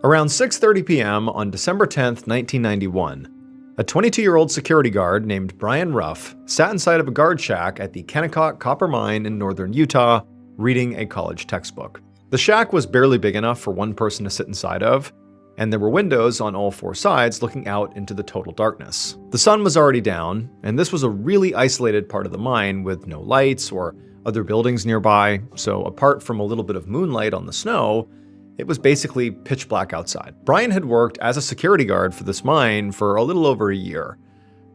Around 6:30 p.m. on December 10th, 1991, a 22-year-old security guard named Brian Ruff sat inside of a guard shack at the Kennecott Copper Mine in northern Utah, reading a college textbook. The shack was barely big enough for one person to sit inside of, and there were windows on all four sides looking out into the total darkness. The sun was already down, and this was a really isolated part of the mine with no lights or other buildings nearby, so apart from a little bit of moonlight on the snow, it was basically pitch black outside. Brian had worked as a security guard for this mine for a little over a year,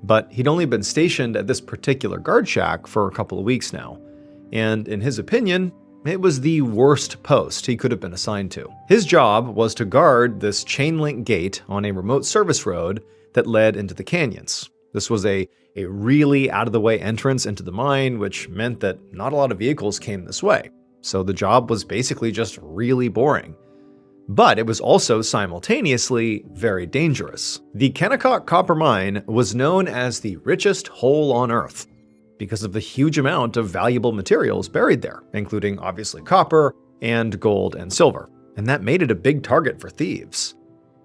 but he'd only been stationed at this particular guard shack for a couple of weeks now, and in his opinion, it was the worst post he could have been assigned to. His job was to guard this chain link gate on a remote service road that led into the canyons. This was a really out-of-the-way entrance into the mine, which meant that not a lot of vehicles came this way. So the job was basically just really boring. But it was also simultaneously very dangerous. The Kennecott Copper Mine was known as the richest hole on Earth because of the huge amount of valuable materials buried there, including obviously copper and gold and silver. And that made it a big target for thieves.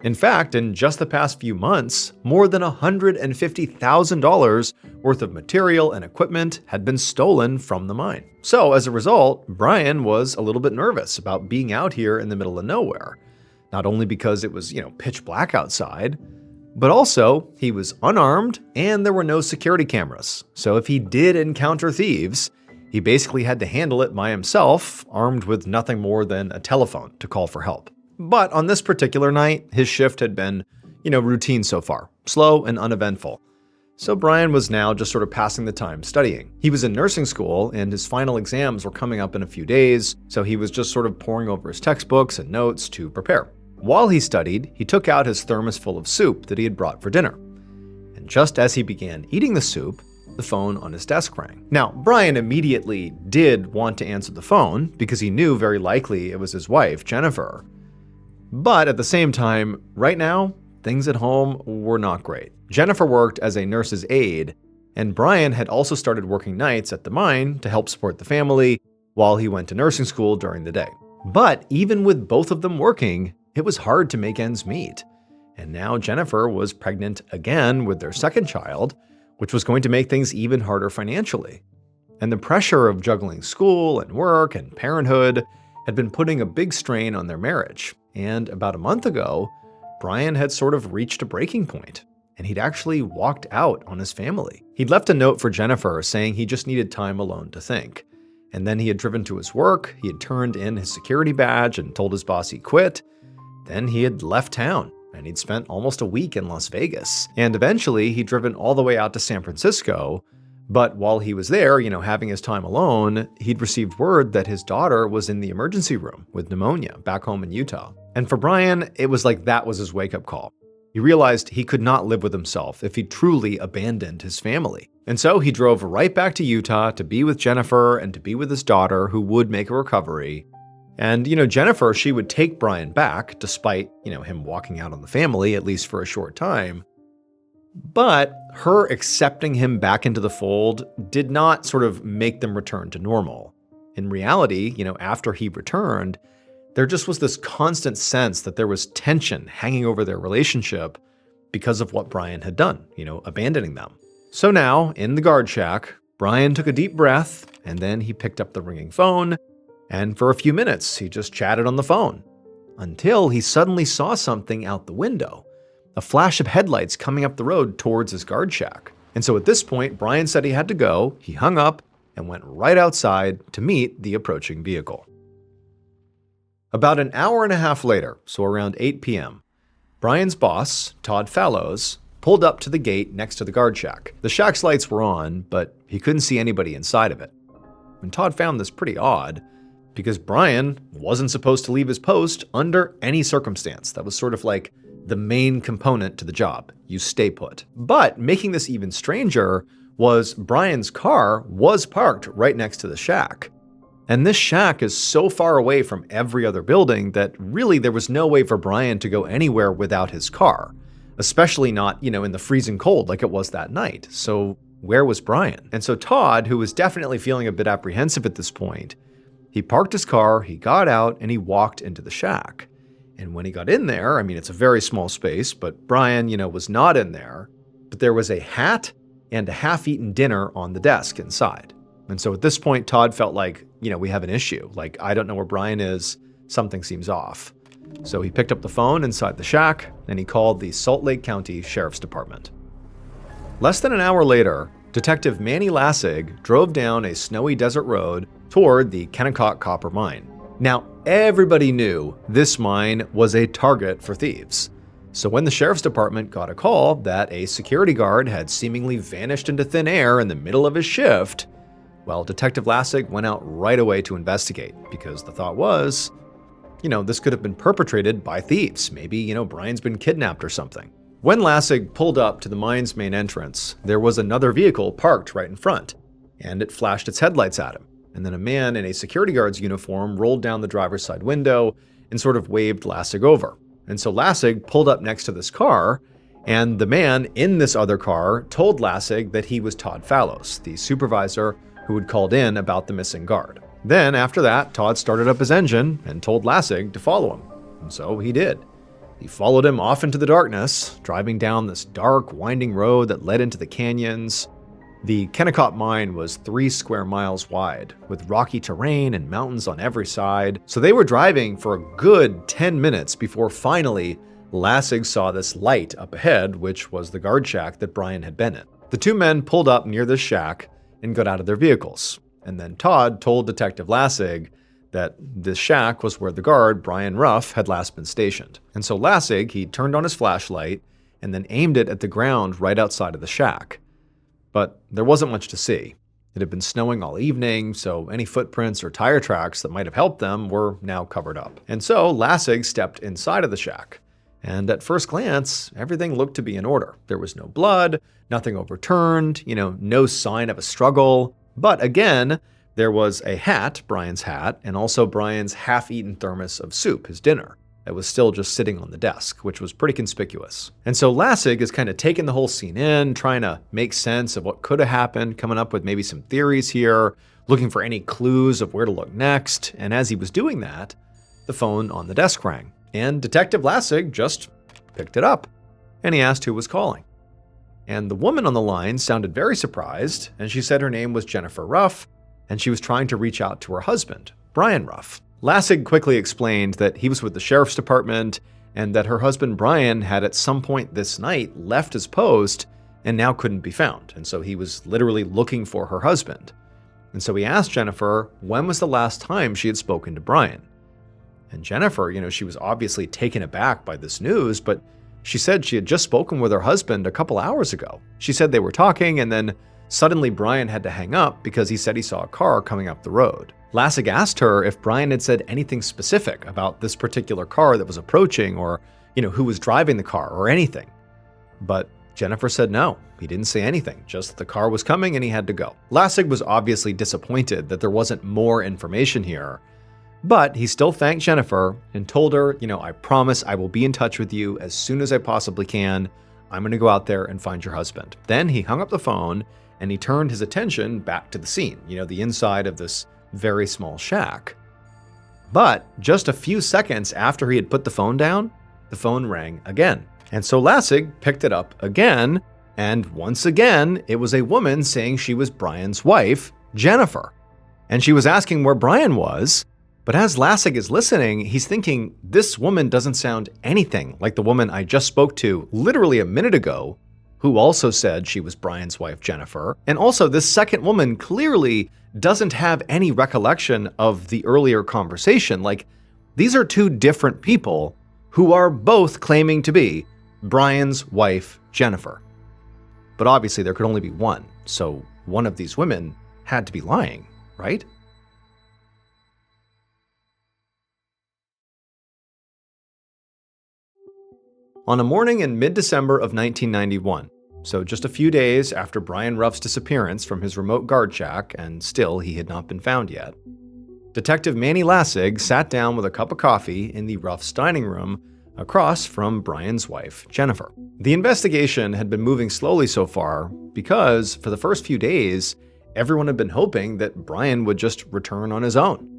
In fact, in just the past few months, more than $150,000 worth of material and equipment had been stolen from the mine. So as a result, Brian was a little bit nervous about being out here in the middle of nowhere. Not only because it was, pitch black outside, but also he was unarmed and there were no security cameras. So if he did encounter thieves, he basically had to handle it by himself, armed with nothing more than a telephone to call for help. But on this particular night, his shift had been, routine so far, slow and uneventful. So Brian was now just sort of passing the time studying. He was in nursing school and his final exams were coming up in a few days, so he was just sort of poring over his textbooks and notes to prepare. While he studied, he took out his thermos full of soup that he had brought for dinner. And just as he began eating the soup, the phone on his desk rang. Now, Brian immediately did want to answer the phone because he knew very likely it was his wife, Jennifer. But at the same time, right now, things at home were not great. Jennifer worked as a nurse's aide, and Brian had also started working nights at the mine to help support the family while he went to nursing school during the day. But even with both of them working, it was hard to make ends meet. And now Jennifer was pregnant again with their second child, which was going to make things even harder financially. And the pressure of juggling school and work and parenthood had been putting a big strain on their marriage. And about a month ago, Brian had sort of reached a breaking point, and he'd actually walked out on his family. He'd left a note for Jennifer saying he just needed time alone to think. And then he had driven to his work, he had turned in his security badge and told his boss he quit. Then he had left town, and he'd spent almost a week in Las Vegas. And eventually, he'd driven all the way out to San Francisco. But while he was there, having his time alone, he'd received word that his daughter was in the emergency room with pneumonia back home in Utah. And for Brian, it was like that was his wake-up call. He realized he could not live with himself if he truly abandoned his family. And so he drove right back to Utah to be with Jennifer and to be with his daughter, who would make a recovery. And, Jennifer, she would take Brian back, despite, him walking out on the family, at least for a short time. But her accepting him back into the fold did not sort of make them return to normal. In reality, after he returned, there just was this constant sense that there was tension hanging over their relationship because of what Brian had done, abandoning them. So now, in the guard shack, Brian took a deep breath, and then he picked up the ringing phone, and for a few minutes, he just chatted on the phone, until he suddenly saw something out the window. A flash of headlights coming up the road towards his guard shack. And so at this point, Brian said he had to go, he hung up, and went right outside to meet the approaching vehicle. About an hour and a half later, so around 8 p.m., Brian's boss, Todd Fallows, pulled up to the gate next to the guard shack. The shack's lights were on, but he couldn't see anybody inside of it. And Todd found this pretty odd, because Brian wasn't supposed to leave his post under any circumstance. That was sort of like the main component to the job. You stay put. But making this even stranger was Brian's car was parked right next to the shack. And this shack is so far away from every other building that really there was no way for Brian to go anywhere without his car, especially not, in the freezing cold like it was that night. So where was Brian? And so Todd, who was definitely feeling a bit apprehensive at this point, he parked his car, he got out, and he walked into the shack. And when he got in there, I mean, it's a very small space, but Brian, was not in there. But there was a hat and a half-eaten dinner on the desk inside. And so at this point, Todd felt like, we have an issue. Like, I don't know where Brian is. Something seems off. So he picked up the phone inside the shack and he called the Salt Lake County Sheriff's Department. Less than an hour later, Detective Manny Lassig drove down a snowy desert road toward the Kennecott copper mine. Now, everybody knew this mine was a target for thieves. So when the sheriff's department got a call that a security guard had seemingly vanished into thin air in the middle of his shift, well, Detective Lassig went out right away to investigate, because the thought was, this could have been perpetrated by thieves. Maybe, Brian's been kidnapped or something. When Lassig pulled up to the mine's main entrance, there was another vehicle parked right in front, and it flashed its headlights at him. And then a man in a security guard's uniform rolled down the driver's side window and sort of waved Lassig over. And so Lassig pulled up next to this car, and the man in this other car told Lassig that he was Todd Fallows, the supervisor who had called in about the missing guard. Then, after that, Todd started up his engine and told Lassig to follow him. And so he did. He followed him off into the darkness, driving down this dark, winding road that led into the canyons. The Kennecott mine was 3 square miles wide, with rocky terrain and mountains on every side. So they were driving for a good 10 minutes before finally Lassig saw this light up ahead, which was the guard shack that Brian had been in. The two men pulled up near this shack and got out of their vehicles. And then Todd told Detective Lassig that this shack was where the guard, Brian Ruff, had last been stationed. And so Lassig, he turned on his flashlight and then aimed it at the ground right outside of the shack. But there wasn't much to see. It had been snowing all evening, so any footprints or tire tracks that might have helped them were now covered up. And so Lassig stepped inside of the shack. And at first glance, everything looked to be in order. There was no blood, nothing overturned, no sign of a struggle. But again, there was a hat, Brian's hat, and also Brian's half-eaten thermos of soup, his dinner, that was still just sitting on the desk, which was pretty conspicuous. And so Lassig is kind of taking the whole scene in, trying to make sense of what could have happened, coming up with maybe some theories here, looking for any clues of where to look next. And as he was doing that, the phone on the desk rang, and Detective Lassig just picked it up, and he asked who was calling. And the woman on the line sounded very surprised, and she said her name was Jennifer Ruff, and she was trying to reach out to her husband, Brian Ruff. Lassig quickly explained that he was with the sheriff's department and that her husband Brian had at some point this night left his post and now couldn't be found. And so he was literally looking for her husband. And so he asked Jennifer when was the last time she had spoken to Brian. And Jennifer, she was obviously taken aback by this news, but she said she had just spoken with her husband a couple hours ago. She said they were talking, and then suddenly Brian had to hang up because he said he saw a car coming up the road. Lassig asked her if Brian had said anything specific about this particular car that was approaching, or, who was driving the car or anything. But Jennifer said no, he didn't say anything, just the car was coming and he had to go. Lassig was obviously disappointed that there wasn't more information here, but he still thanked Jennifer and told her, I promise I will be in touch with you as soon as I possibly can. I'm going to go out there and find your husband. Then he hung up the phone and he turned his attention back to the scene, the inside of this very small shack. But just a few seconds after he had put the phone down, the phone rang again. And so Lassig picked it up again, and once again, it was a woman saying she was Brian's wife, Jennifer. And she was asking where Brian was. But as Lassig is listening, he's thinking, this woman doesn't sound anything like the woman I just spoke to literally a minute ago, who also said she was Brian's wife, Jennifer. And also, this second woman clearly doesn't have any recollection of the earlier conversation. Like, these are two different people who are both claiming to be Brian's wife, Jennifer. But obviously, there could only be one. So one of these women had to be lying, right? On a morning in mid-December of 1991, so just a few days after Brian Ruff's disappearance from his remote guard shack, and still he had not been found yet, Detective Manny Lassig sat down with a cup of coffee in the Ruff's dining room across from Brian's wife, Jennifer. The investigation had been moving slowly so far because, for the first few days, everyone had been hoping that Brian would just return on his own.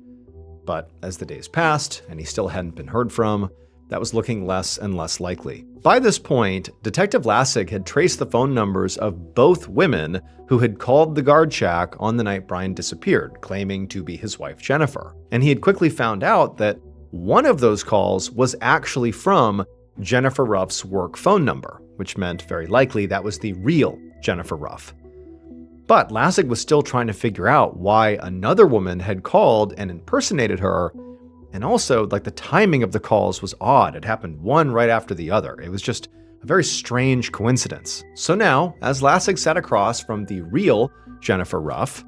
But as the days passed and he still hadn't been heard from, that was looking less and less likely. By this point, Detective Lassig had traced the phone numbers of both women who had called the guard shack on the night Brian disappeared, claiming to be his wife Jennifer. And he had quickly found out that one of those calls was actually from Jennifer Ruff's work phone number, which meant very likely that was the real Jennifer Ruff. But Lassig was still trying to figure out why another woman had called and impersonated her. And also, the timing of the calls was odd. It happened one right after the other. It was just a very strange coincidence. So now, as Lassig sat across from the real Jennifer Ruff,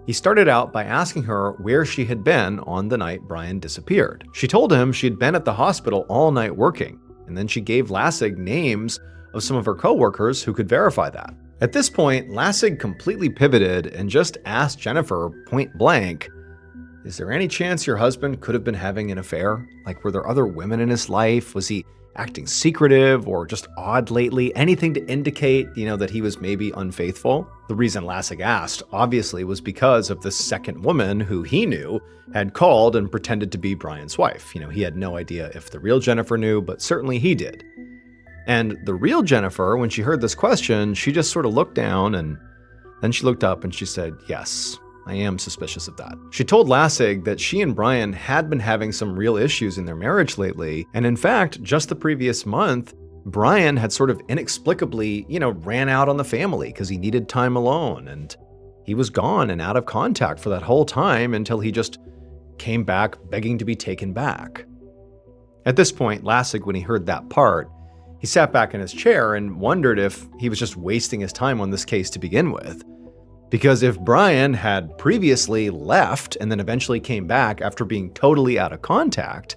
he started out by asking her where she had been on the night Brian disappeared. She told him she had been at the hospital all night working, and then she gave Lassig names of some of her coworkers who could verify that. At this point, Lassig completely pivoted and just asked Jennifer point blank, "Is there any chance your husband could have been having an affair? Were there other women in his life? Was he acting secretive or just odd lately? Anything to indicate, that he was maybe unfaithful?" The reason Lassig asked, obviously, was because of the second woman who he knew had called and pretended to be Brian's wife. He had no idea if the real Jennifer knew, but certainly he did. And the real Jennifer, when she heard this question, she just sort of looked down and then she looked up and she said, "Yes, I am suspicious of that." She told Lassig that she and Brian had been having some real issues in their marriage lately. And in fact, just the previous month, Brian had sort of inexplicably, ran out on the family because he needed time alone. And he was gone and out of contact for that whole time until he just came back begging to be taken back. At this point, Lassig, when he heard that part, he sat back in his chair and wondered if he was just wasting his time on this case to begin with. Because if Brian had previously left and then eventually came back after being totally out of contact,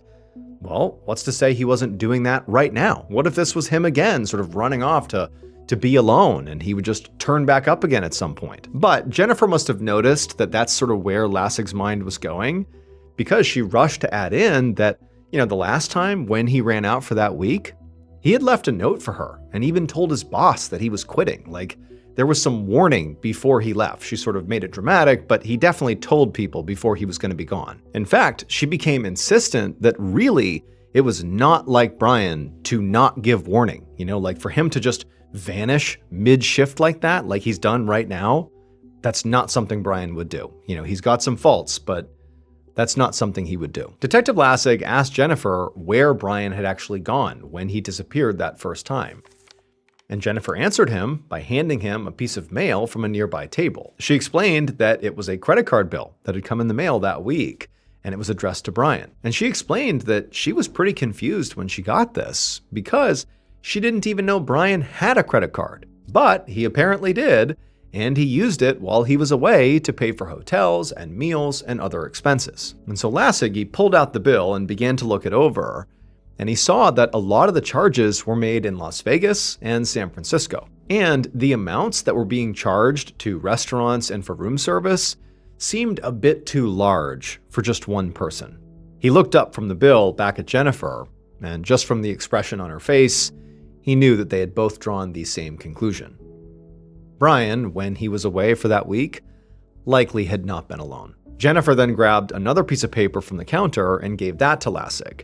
well, what's to say he wasn't doing that right now? What if this was him again, sort of running off to be alone and he would just turn back up again at some point? But Jennifer must have noticed that that's sort of where Lassig's mind was going, because she rushed to add in that, the last time when he ran out for that week, he had left a note for her and even told his boss that he was quitting. There was some warning before he left. She sort of made it dramatic, but he definitely told people before he was going to be gone. In fact, she became insistent that really it was not like Brian to not give warning. For him to just vanish mid-shift like that, like he's done right now, that's not something Brian would do. He's got some faults, but that's not something he would do. Detective Lassig asked Jennifer where Brian had actually gone when he disappeared that first time. And Jennifer answered him by handing him a piece of mail from a nearby table. She explained that it was a credit card bill that had come in the mail that week, and it was addressed to Brian. And she explained that she was pretty confused when she got this, because she didn't even know Brian had a credit card. But he apparently did, and he used it while he was away to pay for hotels and meals and other expenses. And so Lassig, he pulled out the bill and began to look it over, and he saw that a lot of the charges were made in Las Vegas and San Francisco. And the amounts that were being charged to restaurants and for room service seemed a bit too large for just one person. He looked up from the bill back at Jennifer, and just from the expression on her face, he knew that they had both drawn the same conclusion. Brian, when he was away for that week, likely had not been alone. Jennifer then grabbed another piece of paper from the counter and gave that to Lassig.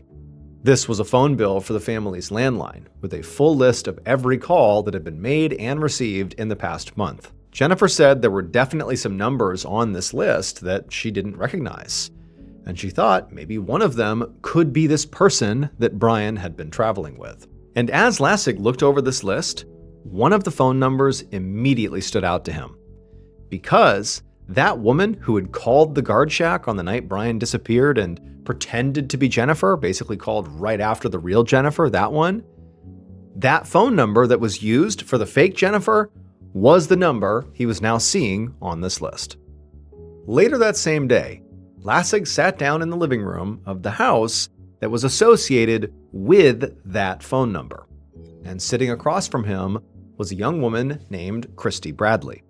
This was a phone bill for the family's landline, with a full list of every call that had been made and received in the past month. Jennifer said there were definitely some numbers on this list that she didn't recognize, and she thought maybe one of them could be this person that Brian had been traveling with. And as Lassig looked over this list, one of the phone numbers immediately stood out to him, because that woman who had called the guard shack on the night Brian disappeared and pretended to be Jennifer, basically called right after the real Jennifer, that phone number that was used for the fake Jennifer was the number he was now seeing on this list. Later that same day, Lassig sat down in the living room of the house that was associated with that phone number. And sitting across from him was a young woman named Christy Bradley.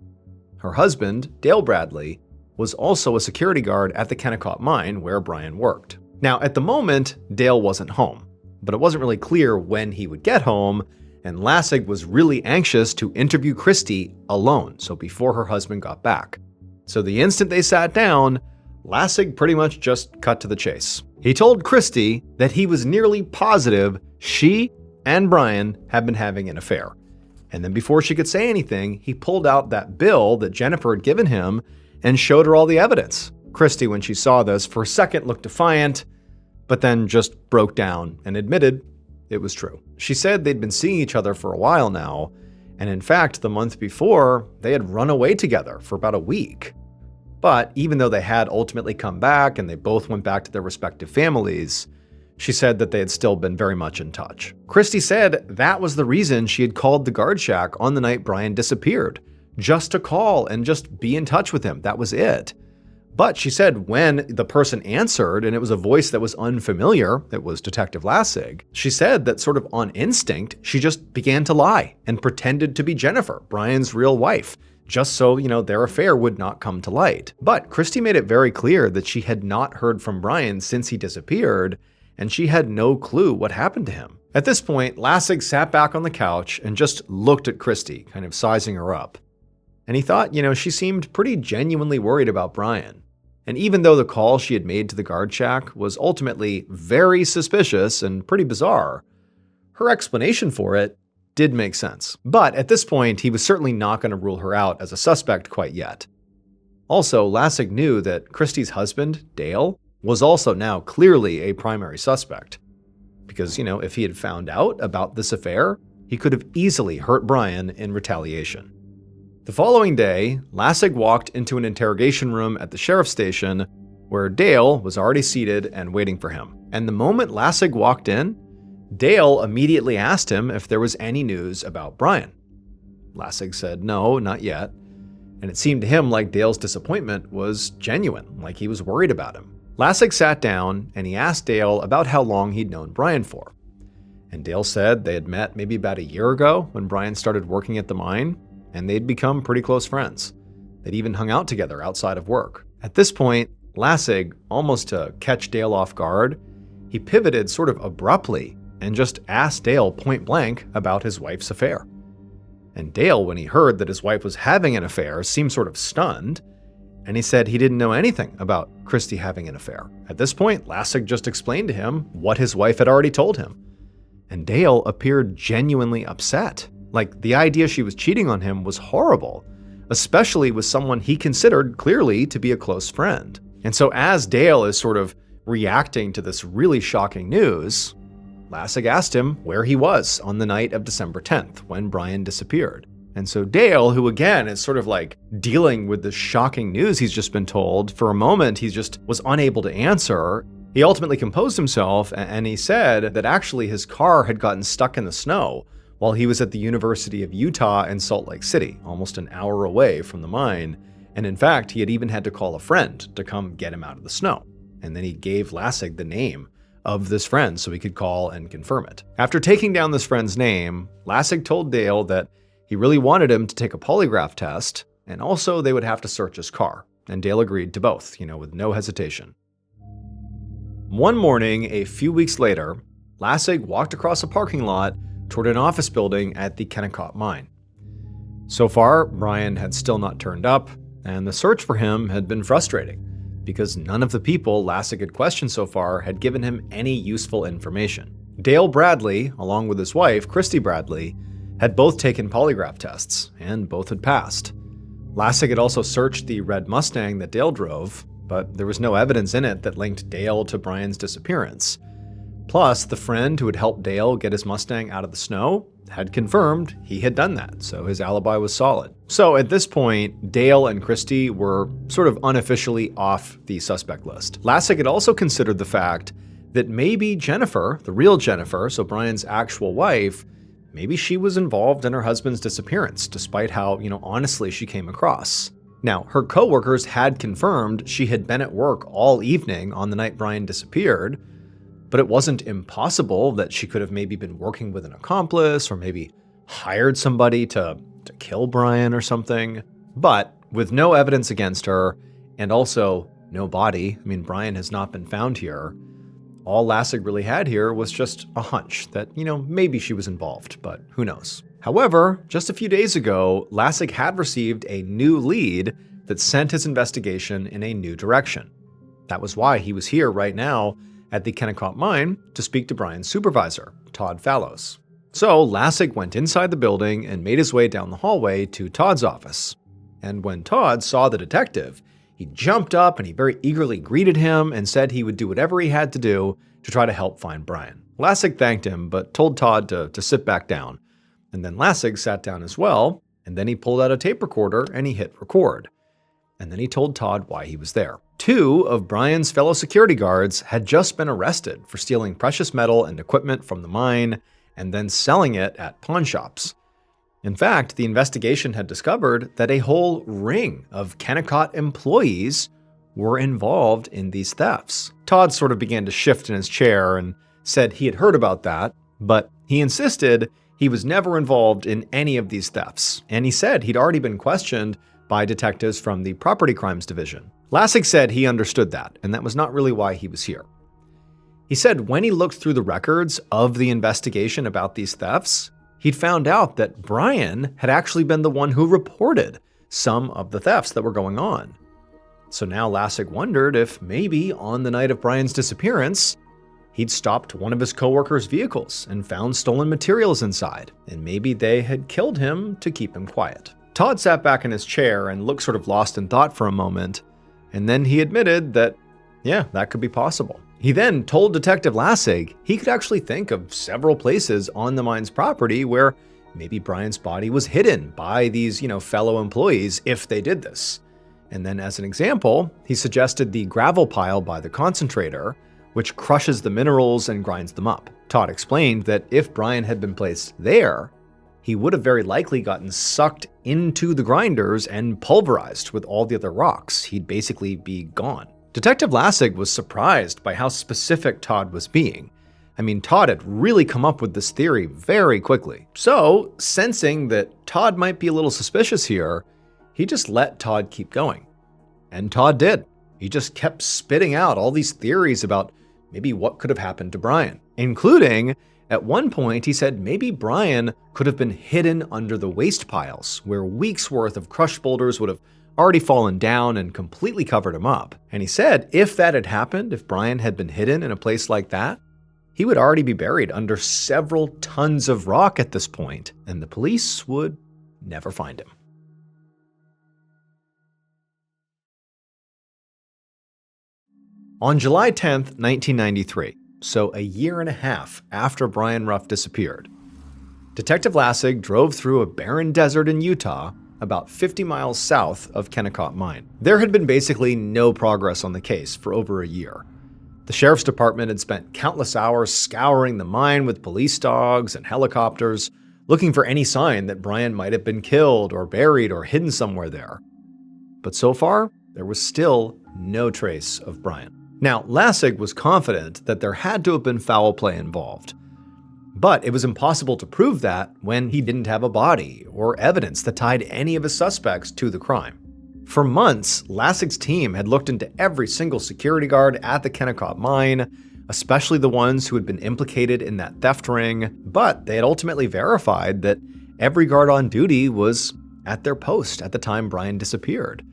Her husband, Dale Bradley, was also a security guard at the Kennecott mine where Brian worked. Now, at the moment, Dale wasn't home, but it wasn't really clear when he would get home, and Lassig was really anxious to interview Christy alone, so before her husband got back. So the instant they sat down, Lassig pretty much just cut to the chase. He told Christy that he was nearly positive she and Brian had been having an affair. And then before she could say anything, he pulled out that bill that Jennifer had given him and showed her all the evidence. Christy, when she saw this, for a second looked defiant, but then just broke down and admitted it was true. She said they'd been seeing each other for a while now, and in fact, the month before, they had run away together for about a week. But even though they had ultimately come back and they both went back to their respective families, she said that they had still been very much in touch. Christy said that was the reason she had called the guard shack on the night Brian disappeared, just to call and just be in touch with him. That was it. But she said when the person answered, and it was a voice that was unfamiliar, it was Detective Lassig, she said that sort of on instinct, she just began to lie and pretended to be Jennifer, Brian's real wife, just so, their affair would not come to light. But Christy made it very clear that she had not heard from Brian since he disappeared, and she had no clue what happened to him. At this point, Lassig sat back on the couch and just looked at Christy, kind of sizing her up. And he thought, she seemed pretty genuinely worried about Brian. And even though the call she had made to the guard shack was ultimately very suspicious and pretty bizarre, her explanation for it did make sense. But at this point, he was certainly not going to rule her out as a suspect quite yet. Also, Lassig knew that Christy's husband, Dale, was also now clearly a primary suspect. Because, if he had found out about this affair, he could have easily hurt Brian in retaliation. The following day, Lassig walked into an interrogation room at the sheriff's station where Dale was already seated and waiting for him. And the moment Lassig walked in, Dale immediately asked him if there was any news about Brian. Lassig said no, not yet. And it seemed to him like Dale's disappointment was genuine, like he was worried about him. Lassig sat down and he asked Dale about how long he'd known Brian for. And Dale said they had met maybe about a year ago when Brian started working at the mine, and they'd become pretty close friends. They'd even hung out together outside of work. At this point, Lassig, almost to catch Dale off guard, he pivoted sort of abruptly and just asked Dale point blank about his wife's affair. And Dale, when he heard that his wife was having an affair, seemed sort of stunned, and he said he didn't know anything about Christy having an affair. At this point, Lassig just explained to him what his wife had already told him. And Dale appeared genuinely upset. Like, the idea she was cheating on him was horrible, especially with someone he considered clearly to be a close friend. And so as Dale is sort of reacting to this really shocking news, Lassig asked him where he was on the night of December 10th when Brian disappeared. And so Dale, who again is sort of like dealing with the shocking news he's just been told, for a moment he just was unable to answer. He ultimately composed himself and he said that actually his car had gotten stuck in the snow while he was at the University of Utah in Salt Lake City, almost an hour away from the mine. And in fact, he had even had to call a friend to come get him out of the snow. And then he gave Lassig the name of this friend so he could call and confirm it. After taking down this friend's name, Lassig told Dale that he really wanted him to take a polygraph test, and also they would have to search his car. And Dale agreed to both, with no hesitation. One morning, a few weeks later, Lassig walked across a parking lot toward an office building at the Kennecott mine. So far, Brian had still not turned up, and the search for him had been frustrating because none of the people Lassig had questioned so far had given him any useful information. Dale Bradley, along with his wife, Christy Bradley, had both taken polygraph tests, and both had passed. Lassig had also searched the red Mustang that Dale drove, but there was no evidence in it that linked Dale to Brian's disappearance. Plus, the friend who had helped Dale get his Mustang out of the snow had confirmed he had done that, so his alibi was solid. So at this point, Dale and Christy were sort of unofficially off the suspect list. Lassig had also considered the fact that maybe Jennifer, the real Jennifer, so Brian's actual wife, maybe she was involved in her husband's disappearance, despite how, honestly she came across. Now, her coworkers had confirmed she had been at work all evening on the night Brian disappeared, but it wasn't impossible that she could have maybe been working with an accomplice or maybe hired somebody to kill Brian or something. But with no evidence against her and also no body, Brian has not been found here, all Lassig really had here was just a hunch that, maybe she was involved, but who knows. However, just a few days ago, Lassig had received a new lead that sent his investigation in a new direction. That was why he was here right now at the Kennecott mine to speak to Brian's supervisor, Todd Fallows. So Lassig went inside the building and made his way down the hallway to Todd's office. And when Todd saw the detective, he jumped up and he very eagerly greeted him and said he would do whatever he had to do to try to help find Brian. Lassig thanked him, but told Todd to sit back down. And then Lassig sat down as well, and then he pulled out a tape recorder and he hit record. And then he told Todd why he was there. 2 of Brian's fellow security guards had just been arrested for stealing precious metal and equipment from the mine and then selling it at pawn shops. In fact, the investigation had discovered that a whole ring of Kennecott employees were involved in these thefts. Todd sort of began to shift in his chair and said he had heard about that, but he insisted he was never involved in any of these thefts, and he said he'd already been questioned by detectives from the Property Crimes Division. Lassig said he understood that, and that was not really why he was here. He said when he looked through the records of the investigation about these thefts, he'd found out that Brian had actually been the one who reported some of the thefts that were going on. So now Lassig wondered if maybe on the night of Brian's disappearance, he'd stopped one of his coworkers' vehicles and found stolen materials inside, and maybe they had killed him to keep him quiet. Todd sat back in his chair and looked sort of lost in thought for a moment, and then he admitted that, yeah, that could be possible. He then told Detective Lassig he could actually think of several places on the mine's property where maybe Brian's body was hidden by these, fellow employees if they did this. And then as an example, he suggested the gravel pile by the concentrator, which crushes the minerals and grinds them up. Todd explained that if Brian had been placed there, he would have very likely gotten sucked into the grinders and pulverized with all the other rocks. He'd basically be gone. Detective Lassig was surprised by how specific Todd was being. I mean, Todd had really come up with this theory very quickly. So, sensing that Todd might be a little suspicious here, he just let Todd keep going. And Todd did. He just kept spitting out all these theories about maybe what could have happened to Brian, including at one point he said maybe Brian could have been hidden under the waste piles where weeks worth of crushed boulders would have already fallen down and completely covered him up. And he said if that had happened, if Brian had been hidden in a place like that, he would already be buried under several tons of rock at this point, and the police would never find him. On July 10th, 1993, so a year and a half after Brian Ruff disappeared, Detective Lassig drove through a barren desert in Utah about 50 miles south of Kennecott Mine. There had been basically no progress on the case for over a year. The sheriff's department had spent countless hours scouring the mine with police dogs and helicopters, looking for any sign that Brian might have been killed or buried or hidden somewhere there. But so far, there was still no trace of Brian. Now, Lassig was confident that there had to have been foul play involved, but it was impossible to prove that when he didn't have a body or evidence that tied any of his suspects to the crime. For months, Lassig's team had looked into every single security guard at the Kennecott mine, especially the ones who had been implicated in that theft ring, but they had ultimately verified that every guard on duty was at their post at the time Brian disappeared.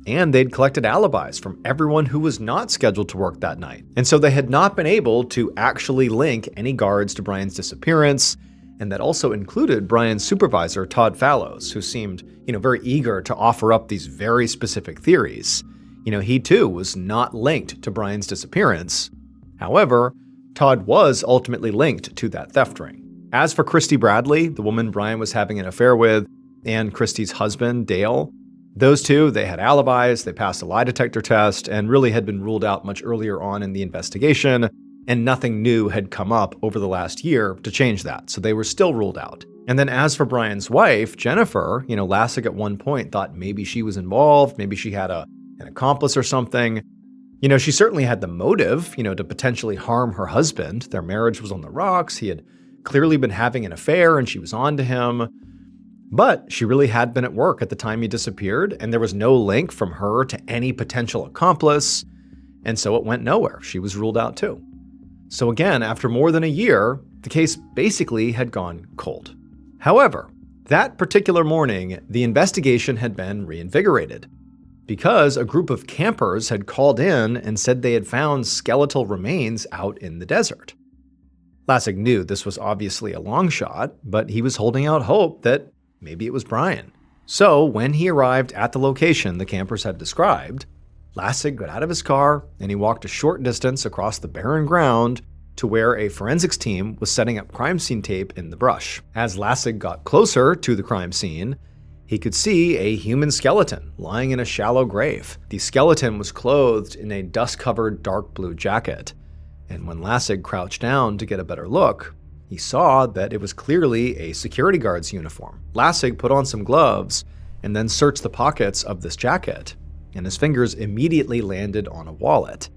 And they'd collected alibis from everyone who was not scheduled to work that night. And so they had not been able to actually link any guards to Brian's disappearance, and that also included Brian's supervisor, Todd Fallows, who seemed, very eager to offer up these very specific theories. He too was not linked to Brian's disappearance. However, Todd was ultimately linked to that theft ring. As for Christy Bradley, the woman Brian was having an affair with, and Christy's husband, Dale, those two, they had alibis, they passed a lie detector test, and really had been ruled out much earlier on in the investigation, and nothing new had come up over the last year to change that, so they were still ruled out. And then as for Brian's wife, Jennifer, Lassig at one point thought maybe she was involved, maybe she had an accomplice or something. She certainly had the motive, to potentially harm her husband. Their marriage was on the rocks, he had clearly been having an affair and she was on to him. But she really had been at work at the time he disappeared, and there was no link from her to any potential accomplice, and so it went nowhere. She was ruled out too. So again, after more than a year, the case basically had gone cold. However, that particular morning, the investigation had been reinvigorated, because a group of campers had called in and said they had found skeletal remains out in the desert. Lassig knew this was obviously a long shot, but he was holding out hope that maybe it was Brian. So when he arrived at the location the campers had described, Lassig got out of his car and he walked a short distance across the barren ground to where a forensics team was setting up crime scene tape in the brush. As Lassig got closer to the crime scene, he could see a human skeleton lying in a shallow grave. The skeleton was clothed in a dust-covered dark blue jacket, and when Lassig crouched down to get a better look, he saw that it was clearly a security guard's uniform. Lassig put on some gloves and then searched the pockets of this jacket, and his fingers immediately landed on a wallet.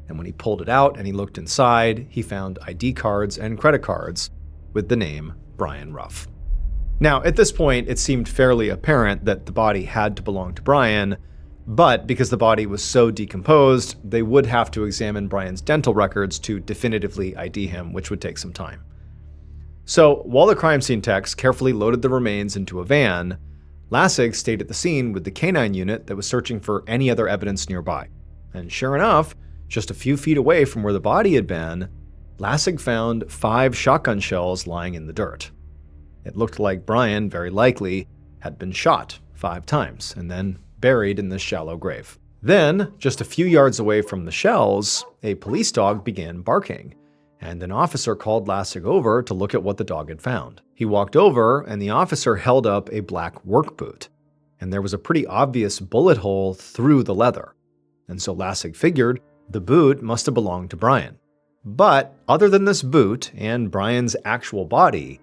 And when he pulled it out and he looked inside, he found ID cards and credit cards with the name Brian Ruff. Now, at this point, it seemed fairly apparent that the body had to belong to Brian, but because the body was so decomposed, they would have to examine Brian's dental records to definitively ID him, which would take some time. So, while the crime scene techs carefully loaded the remains into a van, Lassig stayed at the scene with the canine unit that was searching for any other evidence nearby. And sure enough, just a few feet away from where the body had been, Lassig found 5 shotgun shells lying in the dirt. It looked like Brian, very likely, had been shot 5 times and then buried in this shallow grave. Then, just a few yards away from the shells, a police dog began barking, and an officer called Lassig over to look at what the dog had found. He walked over, and the officer held up a black work boot, and there was a pretty obvious bullet hole through the leather. And so Lassig figured the boot must have belonged to Brian. But other than this boot and Brian's actual body,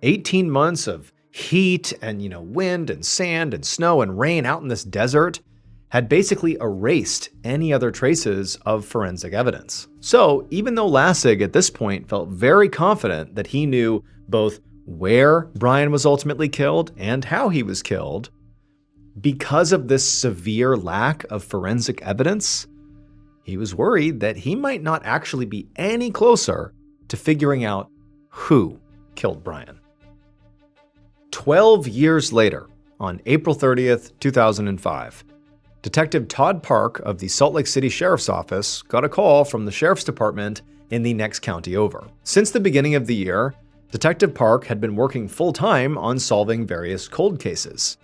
18 months of heat and, wind and sand and snow and rain out in this desert had basically erased any other traces of forensic evidence. So even though Lassig at this point felt very confident that he knew both where Brian was ultimately killed and how he was killed, because of this severe lack of forensic evidence, he was worried that he might not actually be any closer to figuring out who killed Brian. 12 years later, on April 30th, 2005, Detective Todd Park of the Salt Lake City Sheriff's Office got a call from the Sheriff's Department in the next county over. Since the beginning of the year, Detective Park had been working full-time on solving various cold cases.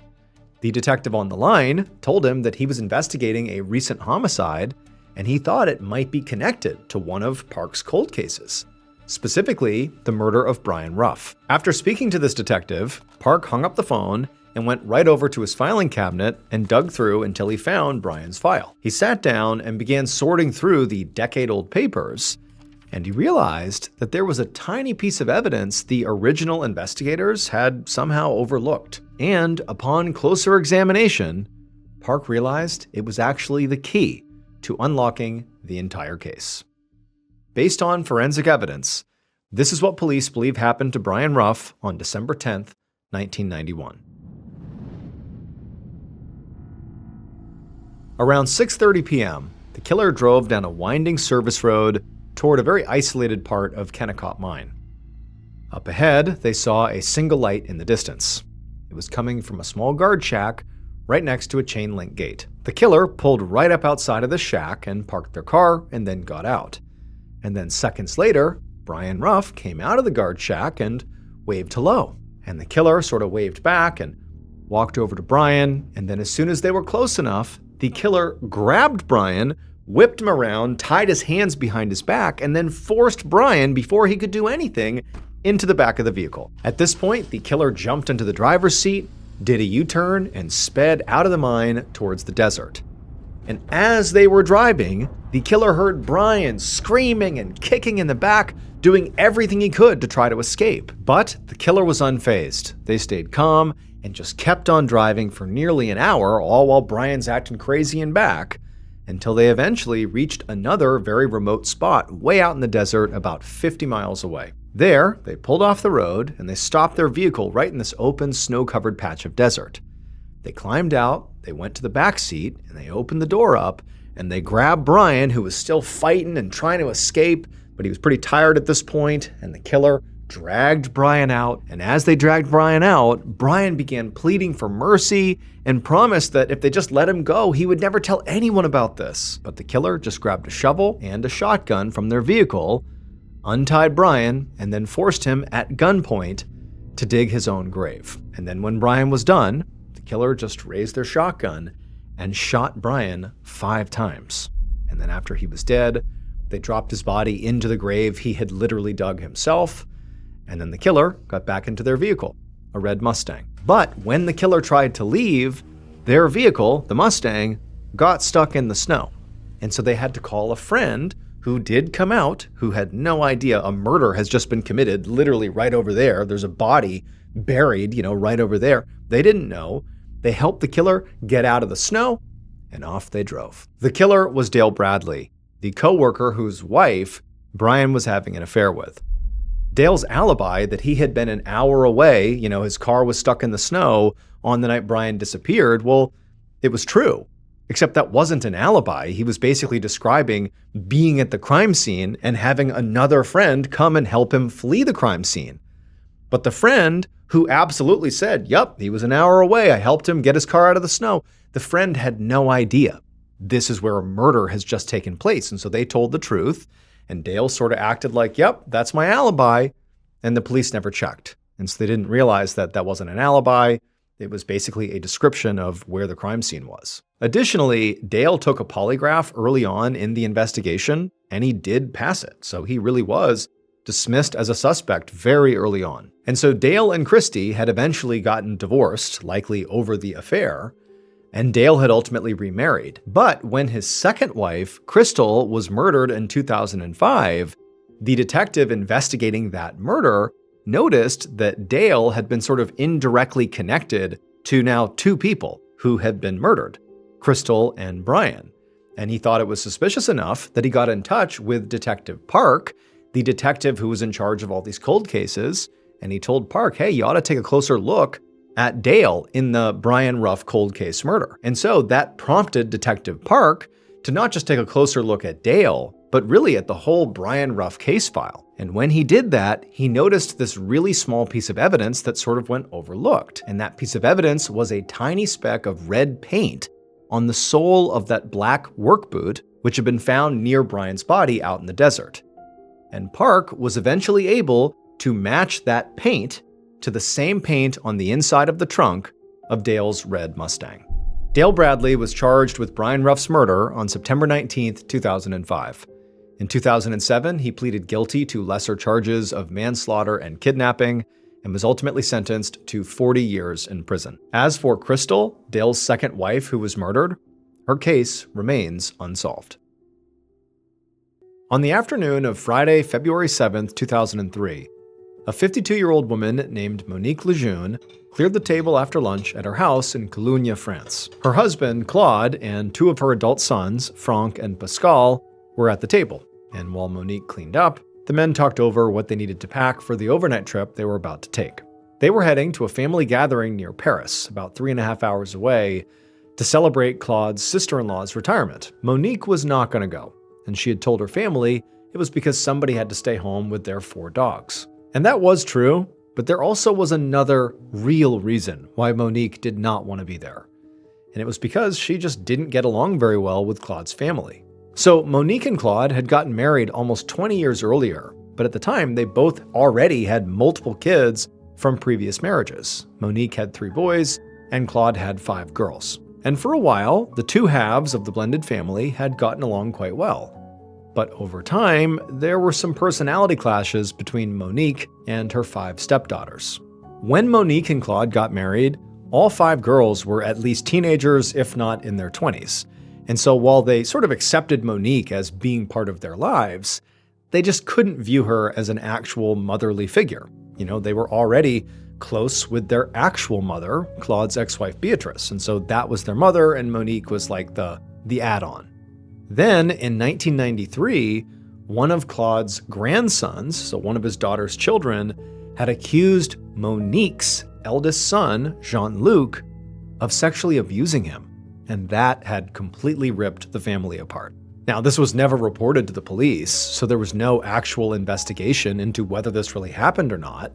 The detective on the line told him that he was investigating a recent homicide, and he thought it might be connected to one of Park's cold cases, specifically the murder of Brian Ruff. After speaking to this detective, Park hung up the phone and went right over to his filing cabinet and dug through until he found Brian's file. He sat down and began sorting through the decade-old papers, and he realized that there was a tiny piece of evidence the original investigators had somehow overlooked. And upon closer examination, Park realized it was actually the key to unlocking the entire case. Based on forensic evidence, this is what police believe happened to Brian Ruff on December 10th, 1991. Around 6:30 p.m., the killer drove down a winding service road toward a very isolated part of Kennecott Mine. Up ahead, they saw a single light in the distance. It was coming from a small guard shack right next to a chain link gate. The killer pulled right up outside of the shack and parked their car and then got out. And then seconds later, Brian Ruff came out of the guard shack and waved hello. And the killer sort of waved back and walked over to Brian, and then as soon as they were close enough, the killer grabbed Brian, whipped him around, tied his hands behind his back, and then forced Brian, before he could do anything, into the back of the vehicle. At this point, the killer jumped into the driver's seat, did a U-turn, and sped out of the mine towards the desert. And as they were driving, the killer heard Brian screaming and kicking in the back, doing everything he could to try to escape. But the killer was unfazed. They stayed calm and just kept on driving for nearly an hour, all while Brian's acting crazy in back, until they eventually reached another very remote spot way out in the desert about 50 miles away. There, they pulled off the road and they stopped their vehicle right in this open, snow-covered patch of desert. They climbed out, they went to the back seat, and they opened the door up, and they grabbed Brian, who was still fighting and trying to escape, but he was pretty tired at this point, and the killer dragged Brian out, and as they dragged Brian out, Brian began pleading for mercy and promised that if they just let him go, he would never tell anyone about this. But the killer just grabbed a shovel and a shotgun from their vehicle, untied Brian, and then forced him at gunpoint to dig his own grave. And then when Brian was done, the killer just raised their shotgun and shot Brian 5 times. And then after he was dead, they dropped his body into the grave he had literally dug himself. And then the killer got back into their vehicle, a red Mustang. But when the killer tried to leave, their vehicle, the Mustang, got stuck in the snow. And so they had to call a friend who did come out, who had no idea a murder has just been committed literally right over there. There's a body buried, right over there. They didn't know. They helped the killer get out of the snow, and off they drove. The killer was Dale Bradley, the co-worker whose wife Brian was having an affair with. Dale's alibi that he had been an hour away, his car was stuck in the snow on the night Brian disappeared, well, it was true. Except that wasn't an alibi. He was basically describing being at the crime scene and having another friend come and help him flee the crime scene. But the friend who absolutely said, yep, he was an hour away, I helped him get his car out of the snow, the friend had no idea. This is where a murder has just taken place. And so they told the truth. And Dale sort of acted like, yep, that's my alibi. And the police never checked. And so they didn't realize that that wasn't an alibi. It was basically a description of where the crime scene was. Additionally, Dale took a polygraph early on in the investigation, and he did pass it. So he really was dismissed as a suspect very early on. And so Dale and Christy had eventually gotten divorced, likely over the affair. And Dale had ultimately remarried. But when his second wife, Crystal, was murdered in 2005, the detective investigating that murder noticed that Dale had been sort of indirectly connected to now 2 people who had been murdered, Crystal and Brian. And he thought it was suspicious enough that he got in touch with Detective Park, the detective who was in charge of all these cold cases, and he told Park, hey, you ought to take a closer look at Dale in the Brian Ruff cold case murder. And so that prompted Detective Park to not just take a closer look at Dale, but really at the whole Brian Ruff case file. And when he did that, he noticed this really small piece of evidence that sort of went overlooked. And that piece of evidence was a tiny speck of red paint on the sole of that black work boot, which had been found near Brian's body out in the desert. And Park was eventually able to match that paint to the same paint on the inside of the trunk of Dale's red Mustang. Dale Bradley was charged with Brian Ruff's murder on September 19, 2005. In 2007, he pleaded guilty to lesser charges of manslaughter and kidnapping and was ultimately sentenced to 40 years in prison. As for Crystal, Dale's second wife who was murdered, her case remains unsolved. On the afternoon of Friday, February 7, 2003, a 52-year-old woman named Monique Lejeune cleared the table after lunch at her house in Cologne, France. Her husband, Claude, and 2 of her adult sons, Franck and Pascal, were at the table. And while Monique cleaned up, the men talked over what they needed to pack for the overnight trip they were about to take. They were heading to a family gathering near Paris, about 3.5 hours away, to celebrate Claude's sister-in-law's retirement. Monique was not going to go, and she had told her family it was because somebody had to stay home with their 4 dogs. And that was true, but there also was another real reason why Monique did not want to be there. And it was because she just didn't get along very well with Claude's family. So Monique and Claude had gotten married almost 20 years earlier, but at the time they both already had multiple kids from previous marriages. Monique had 3 boys, and Claude had 5 girls. And for a while, the 2 halves of the blended family had gotten along quite well. But over time, there were some personality clashes between Monique and her 5 stepdaughters. When Monique and Claude got married, all 5 girls were at least teenagers, if not in their 20s. And so while they sort of accepted Monique as being part of their lives, they just couldn't view her as an actual motherly figure. They were already close with their actual mother, Claude's ex-wife Beatrice. And so that was their mother, and Monique was like the add-on. Then, in 1993, one of Claude's grandsons, so one of his daughter's children, had accused Monique's eldest son, Jean-Luc, of sexually abusing him, and that had completely ripped the family apart. Now, this was never reported to the police, so there was no actual investigation into whether this really happened or not.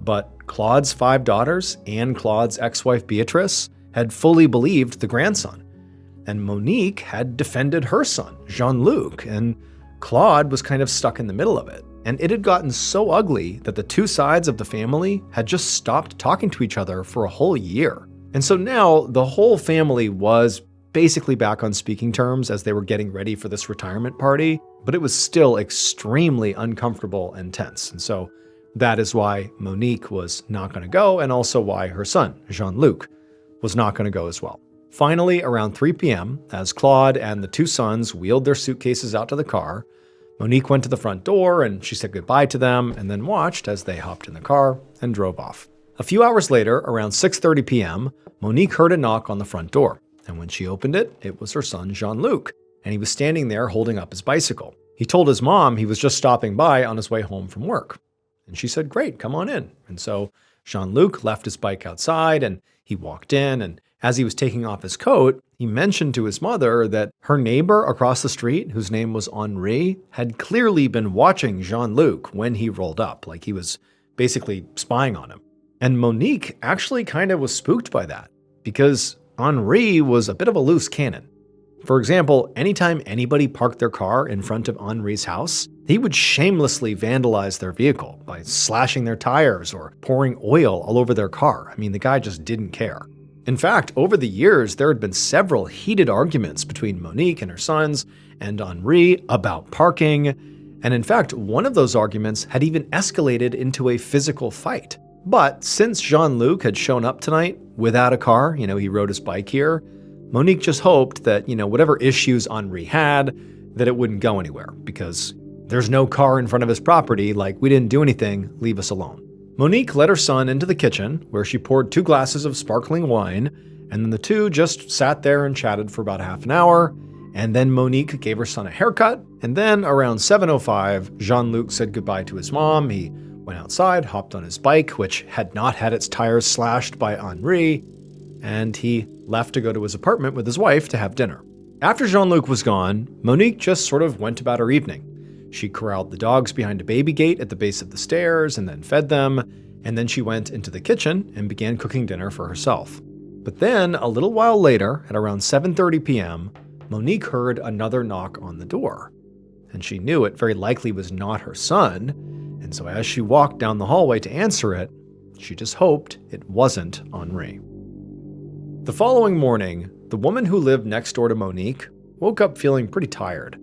But Claude's 5 daughters and Claude's ex-wife Beatrice had fully believed the grandson. And Monique had defended her son, Jean-Luc, and Claude was kind of stuck in the middle of it. And it had gotten so ugly that the two sides of the family had just stopped talking to each other for a whole year. And so now the whole family was basically back on speaking terms as they were getting ready for this retirement party, but it was still extremely uncomfortable and tense. And so that is why Monique was not going to go, and also why her son, Jean-Luc, was not going to go as well. Finally, around 3 p.m., as Claude and the two sons wheeled their suitcases out to the car, Monique went to the front door and she said goodbye to them and then watched as they hopped in the car and drove off. A few hours later, around 6:30 p.m., Monique heard a knock on the front door. And when she opened it, it was her son Jean-Luc, and he was standing there holding up his bicycle. He told his mom he was just stopping by on his way home from work. And she said, "Great, come on in." And so Jean-Luc left his bike outside and he walked in, and as he was taking off his coat, he mentioned to his mother that her neighbor across the street, whose name was Henri, had clearly been watching Jean-Luc when he rolled up, like he was basically spying on him. And Monique actually kind of was spooked by that, because Henri was a bit of a loose cannon. For example, anytime anybody parked their car in front of Henri's house, he would shamelessly vandalize their vehicle by slashing their tires or pouring oil all over their car. I mean, the guy just didn't care. In fact, over the years, there had been several heated arguments between Monique and her sons and Henri about parking. And in fact, one of those arguments had even escalated into a physical fight. But since Jean-Luc had shown up tonight without a car, he rode his bike here, Monique just hoped that, whatever issues Henri had, that it wouldn't go anywhere, because there's no car in front of his property, like, we didn't do anything, leave us alone. Monique led her son into the kitchen, where she poured 2 glasses of sparkling wine, and then the two just sat there and chatted for about half an hour, and then Monique gave her son a haircut, and then around 7:05, Jean-Luc said goodbye to his mom. He went outside, hopped on his bike, which had not had its tires slashed by Henri, and he left to go to his apartment with his wife to have dinner. After Jean-Luc was gone, Monique just sort of went about her evening. She corralled the dogs behind a baby gate at the base of the stairs and then fed them, and then she went into the kitchen and began cooking dinner for herself. But then, a little while later, at around 7:30 p.m., Monique heard another knock on the door. And she knew it very likely was not her son, and so as she walked down the hallway to answer it, she just hoped it wasn't Henri. The following morning, the woman who lived next door to Monique woke up feeling pretty tired.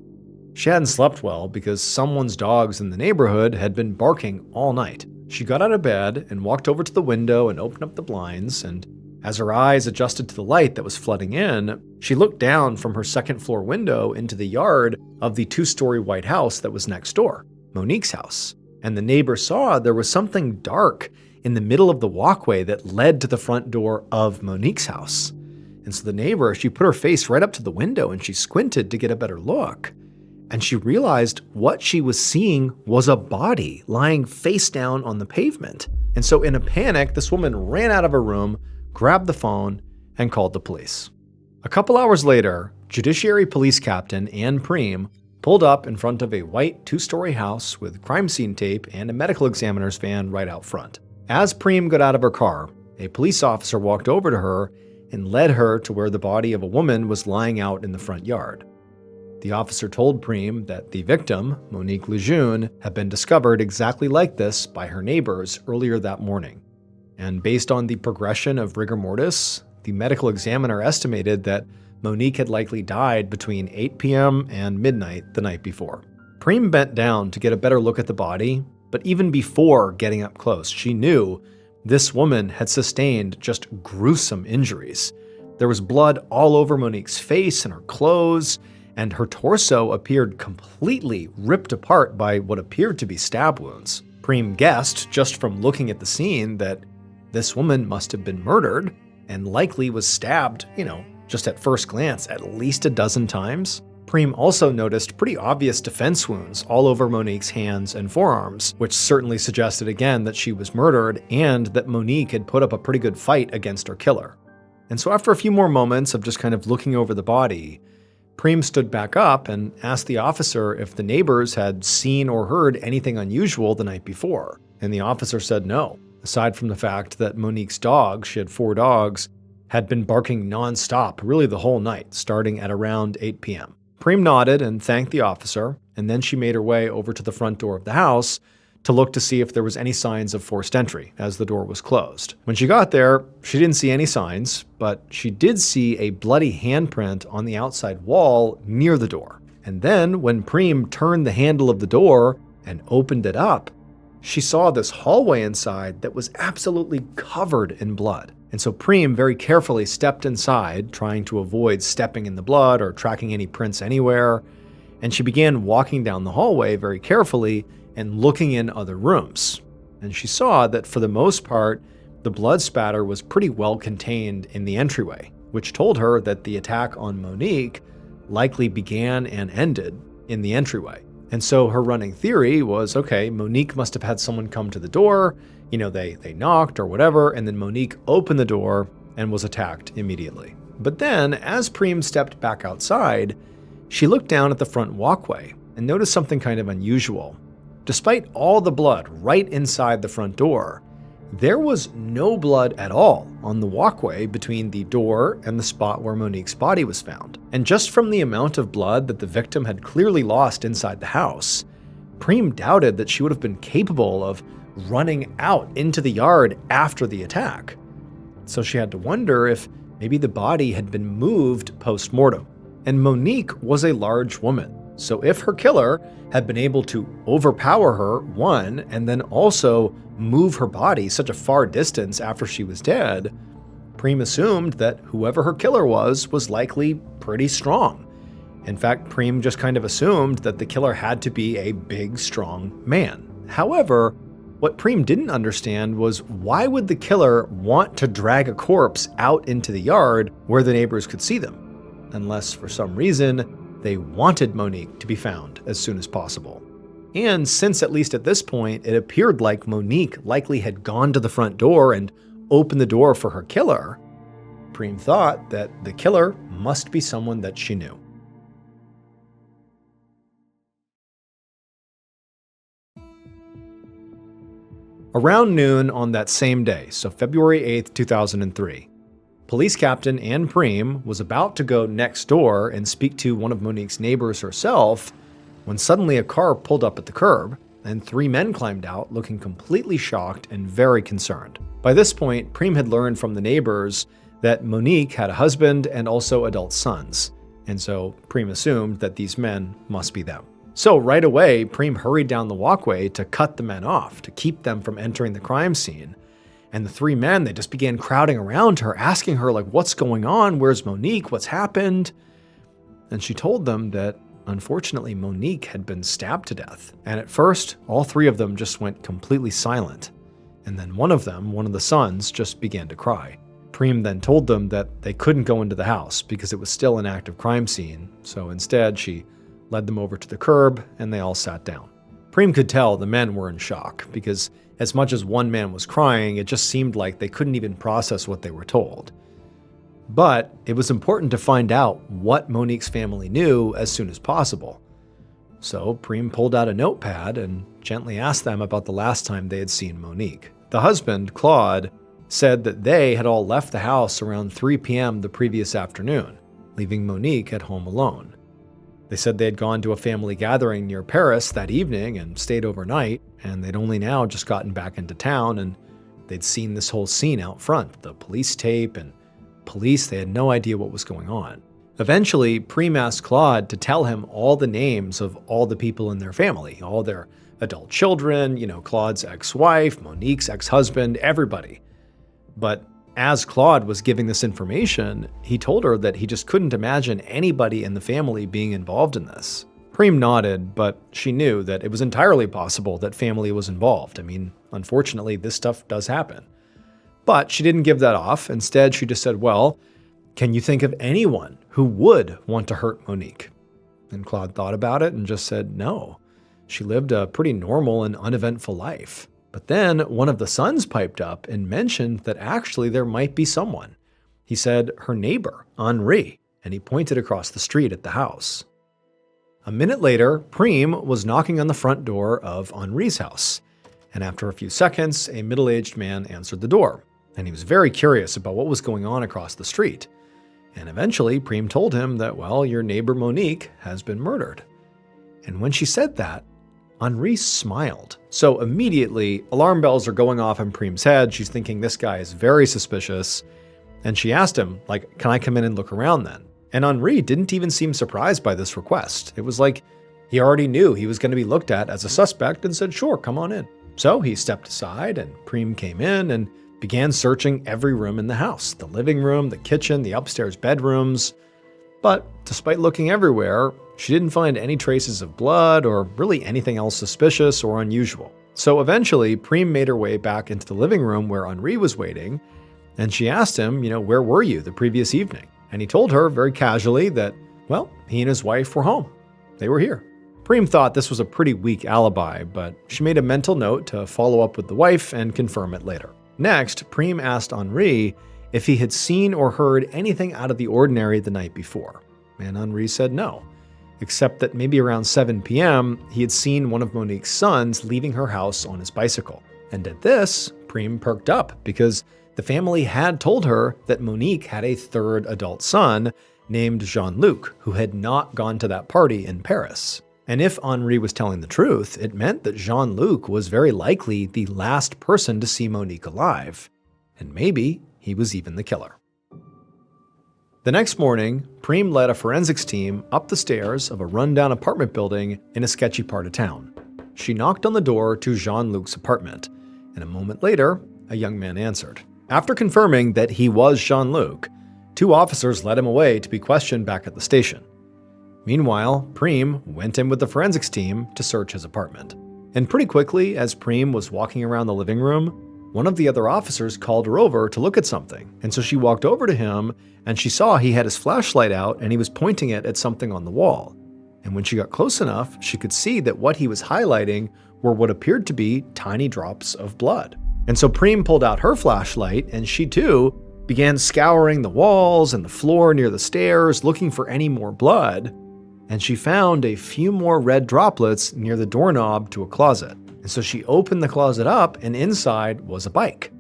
She hadn't slept well because someone's dogs in the neighborhood had been barking all night. She got out of bed and walked over to the window and opened up the blinds, and as her eyes adjusted to the light that was flooding in, she looked down from her second-floor window into the yard of the 2-story white house that was next door, Monique's house. And the neighbor saw there was something dark in the middle of the walkway that led to the front door of Monique's house. And so the neighbor, she put her face right up to the window and she squinted to get a better look. And she realized what she was seeing was a body lying face down on the pavement. And so in a panic, this woman ran out of her room, grabbed the phone, and called the police. A couple hours later, Judiciary Police Captain Anne Preem pulled up in front of a white 2-story house with crime scene tape and a medical examiner's van right out front. As Preem got out of her car, a police officer walked over to her and led her to where the body of a woman was lying out in the front yard. The officer told Preem that the victim, Monique Lejeune, had been discovered exactly like this by her neighbors earlier that morning. And based on the progression of rigor mortis, the medical examiner estimated that Monique had likely died between 8 p.m. and midnight the night before. Preem bent down to get a better look at the body, but even before getting up close, she knew this woman had sustained just gruesome injuries. There was blood all over Monique's face and her clothes, and her torso appeared completely ripped apart by what appeared to be stab wounds. Preem guessed, just from looking at the scene, that this woman must have been murdered and likely was stabbed, just at first glance, at least a dozen times. Preem also noticed pretty obvious defense wounds all over Monique's hands and forearms, which certainly suggested again that she was murdered and that Monique had put up a pretty good fight against her killer. And so after a few more moments of just kind of looking over the body, Preem stood back up and asked the officer if the neighbors had seen or heard anything unusual the night before. And the officer said no, aside from the fact that Monique's dog, she had 4 dogs, had been barking nonstop really the whole night, starting at around 8 p.m. Preem nodded and thanked the officer, and then she made her way over to the front door of the house to look to see if there was any signs of forced entry, as the door was closed. When she got there, she didn't see any signs, but she did see a bloody handprint on the outside wall near the door. And then, when Preem turned the handle of the door and opened it up, she saw this hallway inside that was absolutely covered in blood. And so Preem very carefully stepped inside, trying to avoid stepping in the blood or tracking any prints anywhere. And she began walking down the hallway very carefully and looking in other rooms. And she saw that for the most part, the blood spatter was pretty well contained in the entryway, which told her that the attack on Monique likely began and ended in the entryway. And so her running theory was, okay, Monique must have had someone come to the door, they knocked or whatever, and then Monique opened the door and was attacked immediately. But then, as Preem stepped back outside, she looked down at the front walkway and noticed something kind of unusual. Despite all the blood right inside the front door, there was no blood at all on the walkway between the door and the spot where Monique's body was found. And just from the amount of blood that the victim had clearly lost inside the house, Preem doubted that she would have been capable of running out into the yard after the attack. So she had to wonder if maybe the body had been moved post-mortem. And Monique was a large woman. So if her killer had been able to overpower her, one, and then also move her body such a far distance after she was dead, Preem assumed that whoever her killer was likely pretty strong. In fact, Preem just kind of assumed that the killer had to be a big, strong man. However, what Preem didn't understand was why would the killer want to drag a corpse out into the yard where the neighbors could see them? Unless, for some reason, they wanted Monique to be found as soon as possible. And since at least at this point, it appeared like Monique likely had gone to the front door and opened the door for her killer, Preem thought that the killer must be someone that she knew. Around noon on that same day, so February 8th, 2003, Police Captain Ann Preem was about to go next door and speak to one of Monique's neighbors herself when suddenly a car pulled up at the curb and 3 men climbed out looking completely shocked and very concerned. By this point, Preem had learned from the neighbors that Monique had a husband and also adult sons, and so Preem assumed that these men must be them. So right away, Preem hurried down the walkway to cut the men off, to keep them from entering the crime scene. And the 3 men, they just began crowding around her, asking her, like, what's going on? Where's Monique? What's happened? And she told them that, unfortunately, Monique had been stabbed to death. And at first, all 3 of them just went completely silent. And then one of them, one of the sons, just began to cry. Preem then told them that they couldn't go into the house because it was still an active crime scene. So instead, she led them over to the curb and they all sat down. Preem could tell the men were in shock because as much as one man was crying, it just seemed like they couldn't even process what they were told. But it was important to find out what Monique's family knew as soon as possible. So Preem pulled out a notepad and gently asked them about the last time they had seen Monique. The husband, Claude, said that they had all left the house around 3 p.m. the previous afternoon, leaving Monique at home alone. They said they had gone to a family gathering near Paris that evening and stayed overnight, and they'd only now just gotten back into town and they'd seen this whole scene out front, the police tape and police, they had no idea what was going on. Eventually, Preem asked Claude to tell him all the names of all the people in their family, all their adult children, Claude's ex-wife, Monique's ex-husband, everybody. But as Claude was giving this information, he told her that he just couldn't imagine anybody in the family being involved in this. Preem nodded, but she knew that it was entirely possible that family was involved. I mean, unfortunately, this stuff does happen. But she didn't give that off. Instead, she just said, well, can you think of anyone who would want to hurt Monique? And Claude thought about it and just said no. She lived a pretty normal and uneventful life. But then one of the sons piped up and mentioned that actually there might be someone. He said her neighbor, Henri. and he pointed across the street at the house. A minute later, Prem was knocking on the front door of Henri's house, and after a few seconds, a middle-aged man answered the door, and he was very curious about what was going on across the street. And eventually, Prem told him that, well, your neighbor Monique has been murdered. And when she said that, Henri smiled. So immediately, alarm bells are going off in Prem's head. She's thinking this guy is very suspicious. And she asked him, like, can I come in and look around then? And Henri didn't even seem surprised by this request. It was like he already knew he was going to be looked at as a suspect and said, sure, come on in. So he stepped aside and Prem came in and began searching every room in the house, the living room, the kitchen, the upstairs bedrooms. But despite looking everywhere, she didn't find any traces of blood or really anything else suspicious or unusual. So eventually, Prem made her way back into the living room where Henri was waiting, and she asked him, where were you the previous evening? And he told her very casually that, well, he and his wife were home. They were here. Prem thought this was a pretty weak alibi, but she made a mental note to follow up with the wife and confirm it later. Next, Prem asked Henri if he had seen or heard anything out of the ordinary the night before. And Henri said no, except that maybe around 7 p.m., he had seen one of Monique's sons leaving her house on his bicycle. And at this, Prem perked up because the family had told her that Monique had a third adult son named Jean-Luc, who had not gone to that party in Paris. And if Henri was telling the truth, it meant that Jean-Luc was very likely the last person to see Monique alive. And maybe he was even the killer. The next morning, Prem led a forensics team up the stairs of a rundown apartment building in a sketchy part of town. She knocked on the door to Jean-Luc's apartment, and a moment later, a young man answered. After confirming that he was Jean-Luc, 2 officers led him away to be questioned back at the station. Meanwhile, Prem went in with the forensics team to search his apartment. And pretty quickly, as Prem was walking around the living room, one of the other officers called her over to look at something. And so she walked over to him, and she saw he had his flashlight out and he was pointing it at something on the wall. And when she got close enough, she could see that what he was highlighting were what appeared to be tiny drops of blood. And so Prem pulled out her flashlight, and she too began scouring the walls and the floor near the stairs, looking for any more blood. And she found a few more red droplets near the doorknob to a closet. And so she opened the closet up, and inside was a bike.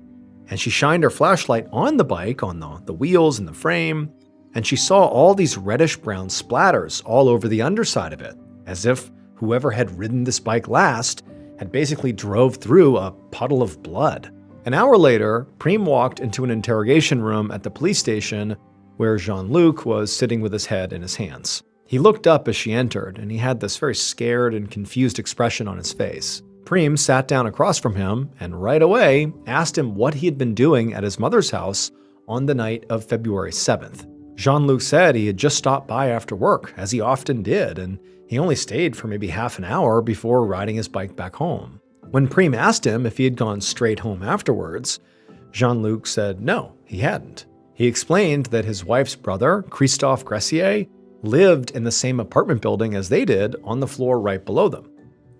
And she shined her flashlight on the bike, on the wheels and the frame, and she saw all these reddish-brown splatters all over the underside of it, as if whoever had ridden this bike last had basically drove through a puddle of blood. An hour later, Prem walked into an interrogation room at the police station where Jean-Luc was sitting with his head in his hands. He looked up as she entered, and he had this very scared and confused expression on his face. Prem sat down across from him and right away asked him what he had been doing at his mother's house on the night of February 7th. Jean-Luc said he had just stopped by after work, as he often did, and he only stayed for maybe half an hour before riding his bike back home. When Prem asked him if he had gone straight home afterwards, Jean-Luc said no, he hadn't. He explained that his wife's brother, Christophe Gressier, lived in the same apartment building as they did on the floor right below them.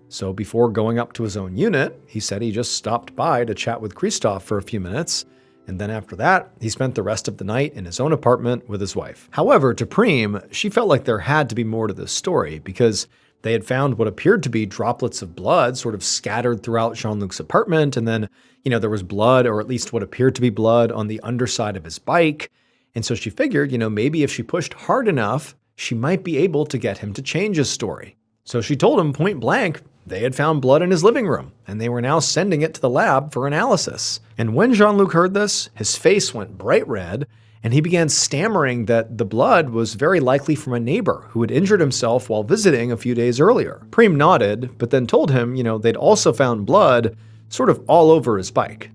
So before going up to his own unit, he said he just stopped by to chat with Christophe for a few minutes, and then after that, he spent the rest of the night in his own apartment with his wife. However, to Prem, she felt like there had to be more to this story because they had found what appeared to be droplets of blood sort of scattered throughout Jean-Luc's apartment, and then, there was blood, or at least what appeared to be blood, on the underside of his bike. And so she figured, maybe if she pushed hard enough, she might be able to get him to change his story. So she told him point blank they had found blood in his living room, and they were now sending it to the lab for analysis. And when Jean-Luc heard this, his face went bright red, and he began stammering that the blood was very likely from a neighbor who had injured himself while visiting a few days earlier. Prem nodded, but then told him, they'd also found blood sort of all over his bike.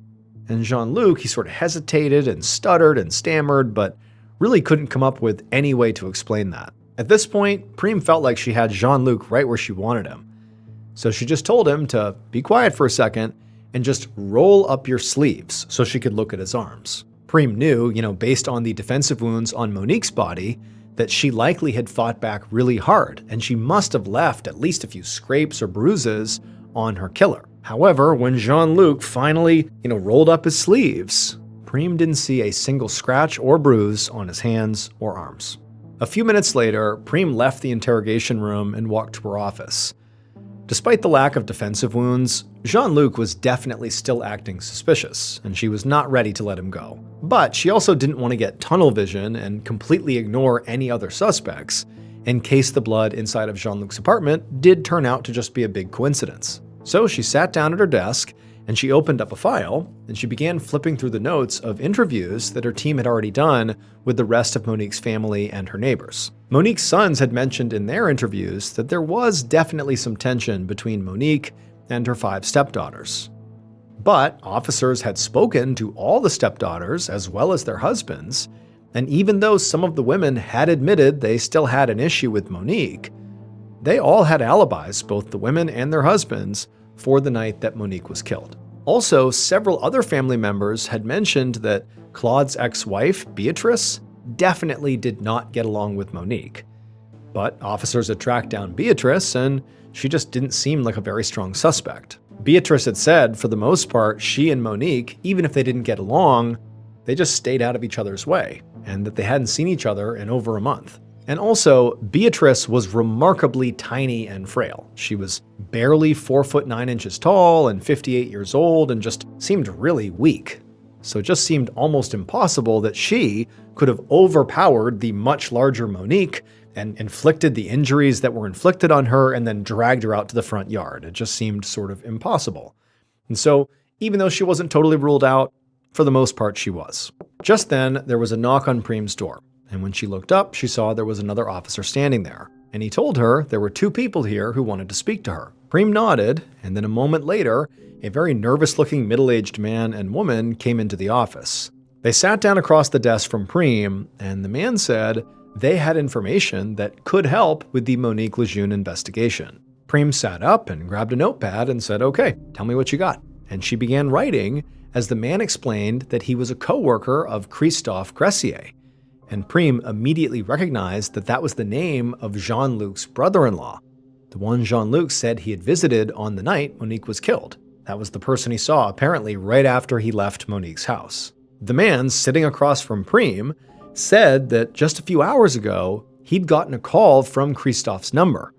And Jean-Luc, he sort of hesitated and stuttered and stammered, but really couldn't come up with any way to explain that. At this point, Prem felt like she had Jean-Luc right where she wanted him. So she just told him to be quiet for a second and just roll up your sleeves so she could look at his arms. Prem knew, based on the defensive wounds on Monique's body, that she likely had fought back really hard, and she must have left at least a few scrapes or bruises on her killer. However, when Jean-Luc finally, rolled up his sleeves, Prem didn't see a single scratch or bruise on his hands or arms. A few minutes later, Prem left the interrogation room and walked to her office. Despite the lack of defensive wounds, Jean-Luc was definitely still acting suspicious, and she was not ready to let him go. But she also didn't want to get tunnel vision and completely ignore any other suspects, in case the blood inside of Jean-Luc's apartment did turn out to just be a big coincidence. So she sat down at her desk, and she opened up a file, and she began flipping through the notes of interviews that her team had already done with the rest of Monique's family and her neighbors. Monique's sons had mentioned in their interviews that there was definitely some tension between Monique and her 5 stepdaughters. But officers had spoken to all the stepdaughters as well as their husbands, and even though some of the women had admitted they still had an issue with Monique, they all had alibis, both the women and their husbands, for the night that Monique was killed. Also, several other family members had mentioned that Claude's ex-wife, Beatrice, definitely did not get along with Monique. But officers had tracked down Beatrice, and she just didn't seem like a very strong suspect. Beatrice had said, for the most part, she and Monique, even if they didn't get along, they just stayed out of each other's way, and that they hadn't seen each other in over a month. And also, Beatrice was remarkably tiny and frail. She was barely 4 foot 9 inches tall and 58 years old and just seemed really weak. So it just seemed almost impossible that she could have overpowered the much larger Monique and inflicted the injuries that were inflicted on her and then dragged her out to the front yard. It just seemed sort of impossible. And so, even though she wasn't totally ruled out, for the most part she was. Just then, there was a knock on Prem's door. And when she looked up, she saw there was another officer standing there. And he told her there were 2 people here who wanted to speak to her. Prem nodded, and then a moment later, a very nervous-looking middle-aged man and woman came into the office. They sat down across the desk from Prem, and the man said they had information that could help with the Monique Lejeune investigation. Prem sat up and grabbed a notepad and said, "Okay, tell me what you got." And she began writing as the man explained that he was a co-worker of Christophe Gressier. And Prem immediately recognized that that was the name of Jean-Luc's brother-in-law, the one Jean-Luc said he had visited on the night Monique was killed. That was the person he saw apparently right after he left Monique's house. The man sitting across from Prem said that just a few hours ago, he'd gotten a call from Christophe's number.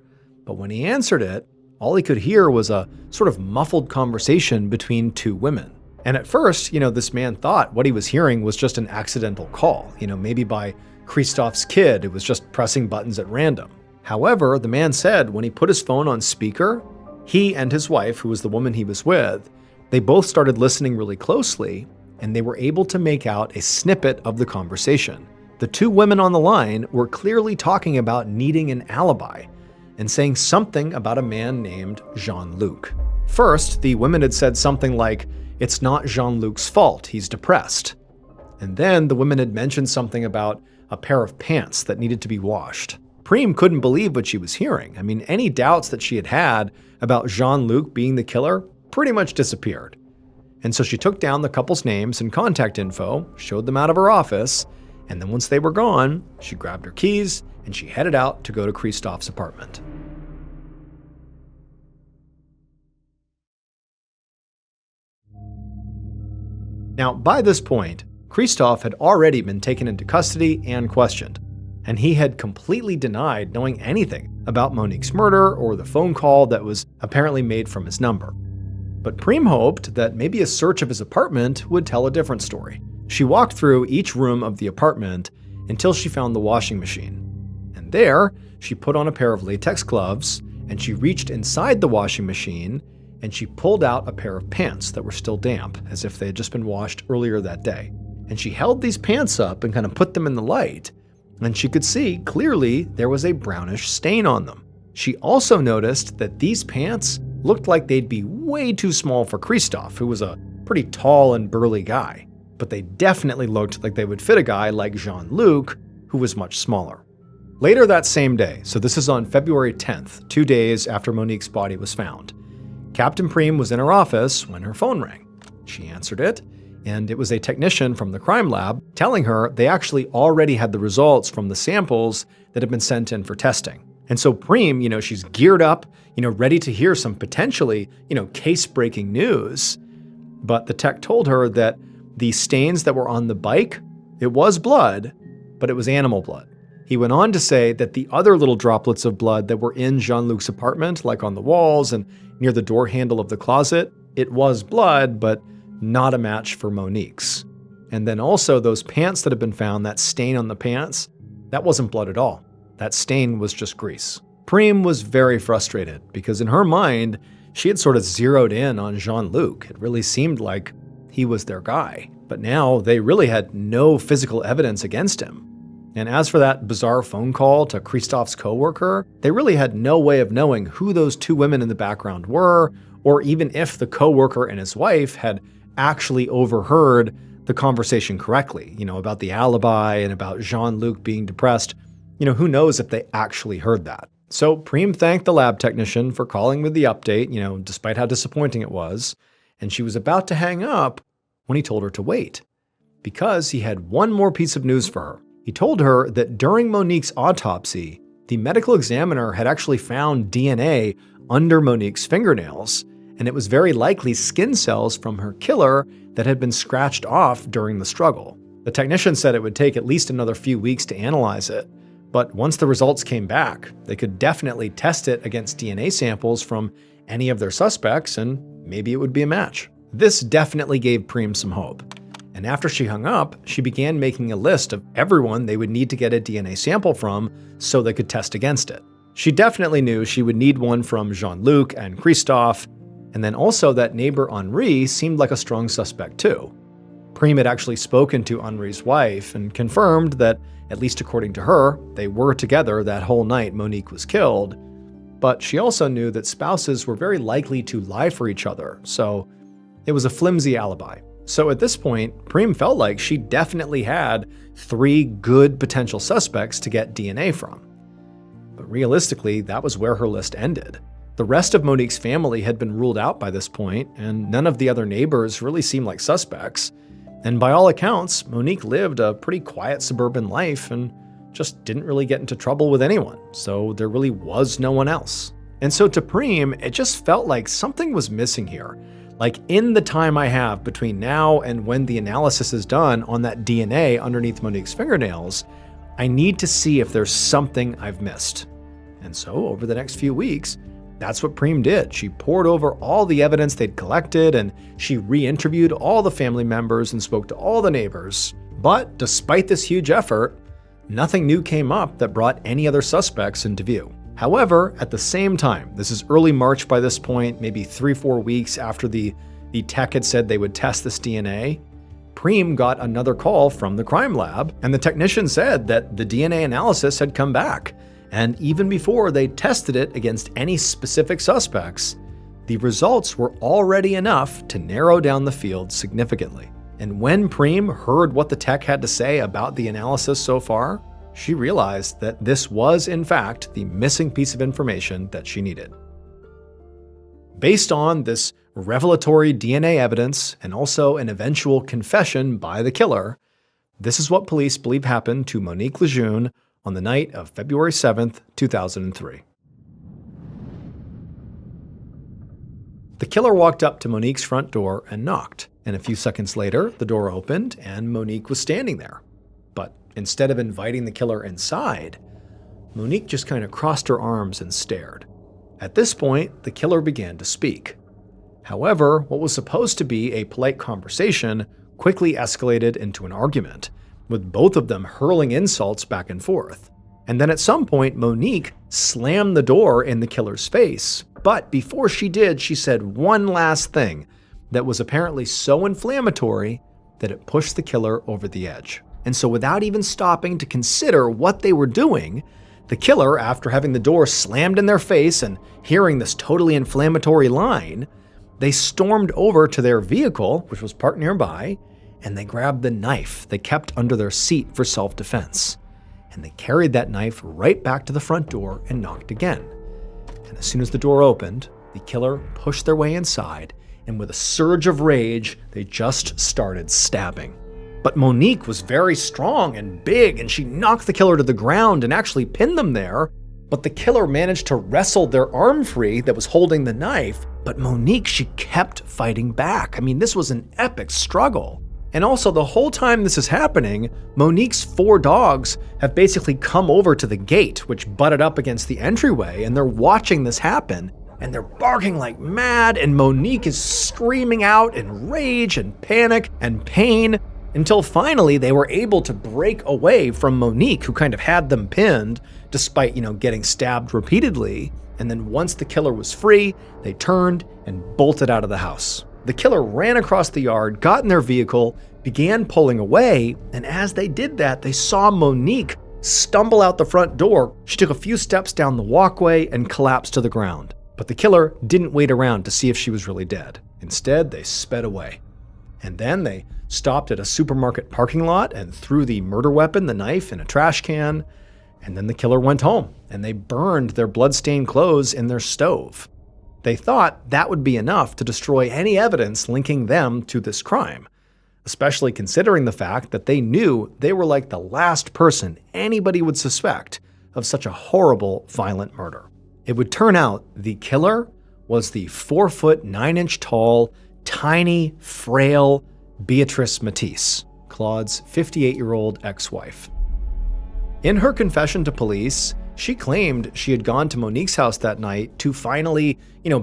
But when he answered it, all he could hear was a sort of muffled conversation between 2 women. And at first, this man thought what he was hearing was just an accidental call, maybe by Christophe's kid who was just pressing buttons at random. However, the man said when he put his phone on speaker, he and his wife, who was the woman he was with, they both started listening really closely, and they were able to make out a snippet of the conversation. The 2 women on the line were clearly talking about needing an alibi and saying something about a man named Jean-Luc. First, the women had said something like, "It's not Jean-Luc's fault, he's depressed." And then the women had mentioned something about a pair of pants that needed to be washed. Prem couldn't believe what she was hearing. I mean, any doubts that she had had about Jean-Luc being the killer pretty much disappeared. And so she took down the couple's names and contact info, showed them out of her office, and then once they were gone, she grabbed her keys and she headed out to go to Christophe's apartment. Now, by this point, Christophe had already been taken into custody and questioned, and he had completely denied knowing anything about Monique's murder or the phone call that was apparently made from his number. But Prem hoped that maybe a search of his apartment would tell a different story. She walked through each room of the apartment until she found the washing machine. And there, she put on a pair of latex gloves, and she reached inside the washing machine and she pulled out a pair of pants that were still damp, as if they had just been washed earlier that day. And she held these pants up and kind of put them in the light, and she could see clearly there was a brownish stain on them. She also noticed that these pants looked like they'd be way too small for Christophe, who was a pretty tall and burly guy. But they definitely looked like they would fit a guy like Jean-Luc, who was much smaller. Later that same day, so this is on February 10th, 2 days after Monique's body was found, Captain Prem was in her office when her phone rang. She answered it, and it was a technician from the crime lab telling her they actually already had the results from the samples that had been sent in for testing. And so Prem, she's geared up, ready to hear some potentially, case-breaking news. But the tech told her that the stains that were on the bike, it was blood, but it was animal blood. He went on to say that the other little droplets of blood that were in Jean-Luc's apartment, like on the walls and near the door handle of the closet, it was blood, but not a match for Monique's. And then also those pants that had been found, that stain on the pants, that wasn't blood at all. That stain was just grease. Priem was very frustrated because in her mind, she had sort of zeroed in on Jean-Luc. It really seemed like he was their guy. But now they really had no physical evidence against him. And as for that bizarre phone call to Christophe's coworker, they really had no way of knowing who those two women in the background were, or even if the coworker and his wife had actually overheard the conversation correctly, about the alibi and about Jean-Luc being depressed. Who knows if they actually heard that. So Priem thanked the lab technician for calling with the update, despite how disappointing it was, and she was about to hang up when he told her to wait, because he had one more piece of news for her. He told her that during Monique's autopsy, the medical examiner had actually found DNA under Monique's fingernails, and it was very likely skin cells from her killer that had been scratched off during the struggle. The technician said it would take at least another few weeks to analyze it, but once the results came back, they could definitely test it against DNA samples from any of their suspects, and maybe it would be a match. This definitely gave Priem some hope. And after she hung up, she began making a list of everyone they would need to get a DNA sample from so they could test against it. She definitely knew she would need one from Jean-Luc and Christophe, and then also that neighbor Henri seemed like a strong suspect too. Priem had actually spoken to Henri's wife and confirmed that, at least according to her, they were together that whole night Monique was killed. But she also knew that spouses were very likely to lie for each other, so it was a flimsy alibi. So at this point, Priem felt like she definitely had 3 good potential suspects to get DNA from. But realistically, that was where her list ended. The rest of Monique's family had been ruled out by this point, and none of the other neighbors really seemed like suspects. And by all accounts, Monique lived a pretty quiet suburban life and just didn't really get into trouble with anyone, so there really was no one else. And so to Priem, it just felt like something was missing here. Like, in the time I have between now and when the analysis is done on that DNA underneath Monique's fingernails, I need to see if there's something I've missed. And so over the next few weeks, that's what Priem did. She pored over all the evidence they'd collected, and she re-interviewed all the family members and spoke to all the neighbors. But despite this huge effort, nothing new came up that brought any other suspects into view. However, at the same time, this is early March by this point, maybe 3-4 weeks after the tech had said they would test this DNA, Priem got another call from the crime lab, and the technician said that the DNA analysis had come back. And even before they tested it against any specific suspects, the results were already enough to narrow down the field significantly. And when Priem heard what the tech had to say about the analysis so far, she realized that this was, in fact, the missing piece of information that she needed. Based on this revelatory DNA evidence and also an eventual confession by the killer, this is what police believe happened to Monique Lejeune on the night of February 7th, 2003. The killer walked up to Monique's front door and knocked, and a few seconds later, the door opened and Monique was standing there. But instead of inviting the killer inside, Monique just kind of crossed her arms and stared. At this point, the killer began to speak. However, what was supposed to be a polite conversation quickly escalated into an argument, with both of them hurling insults back and forth. And then at some point, Monique slammed the door in the killer's face, but before she did, she said one last thing that was apparently so inflammatory that it pushed the killer over the edge. And so without even stopping to consider what they were doing, the killer, after having the door slammed in their face and hearing this totally inflammatory line, they stormed over to their vehicle, which was parked nearby, and they grabbed the knife they kept under their seat for self-defense. And they carried that knife right back to the front door and knocked again. And as soon as the door opened, the killer pushed their way inside, and with a surge of rage, they just started stabbing. But Monique was very strong and big, and she knocked the killer to the ground and actually pinned them there. But the killer managed to wrestle their arm free that was holding the knife. But Monique, she kept fighting back. I mean, this was an epic struggle. And also, the whole time this is happening, Monique's 4 dogs have basically come over to the gate, which butted up against the entryway, and they're watching this happen, and they're barking like mad, and Monique is screaming out in rage and panic and pain, until finally they were able to break away from Monique, who kind of had them pinned, despite, getting stabbed repeatedly. And then once the killer was free, they turned and bolted out of the house. The killer ran across the yard, got in their vehicle, began pulling away, and as they did that, they saw Monique stumble out the front door. She took a few steps down the walkway and collapsed to the ground. But the killer didn't wait around to see if she was really dead. Instead, they sped away. And then they stopped at a supermarket parking lot and threw the murder weapon, the knife, in a trash can. And then the killer went home, and they burned their blood-stained clothes in their stove. They thought that would be enough to destroy any evidence linking them to this crime, especially considering the fact that they knew they were like the last person anybody would suspect of such a horrible, violent murder. It would turn out the killer was the 4-foot, 9-inch tall, tiny, frail Beatrice Matisse, Claude's 58-year-old ex-wife. In her confession to police, she claimed she had gone to Monique's house that night to finally,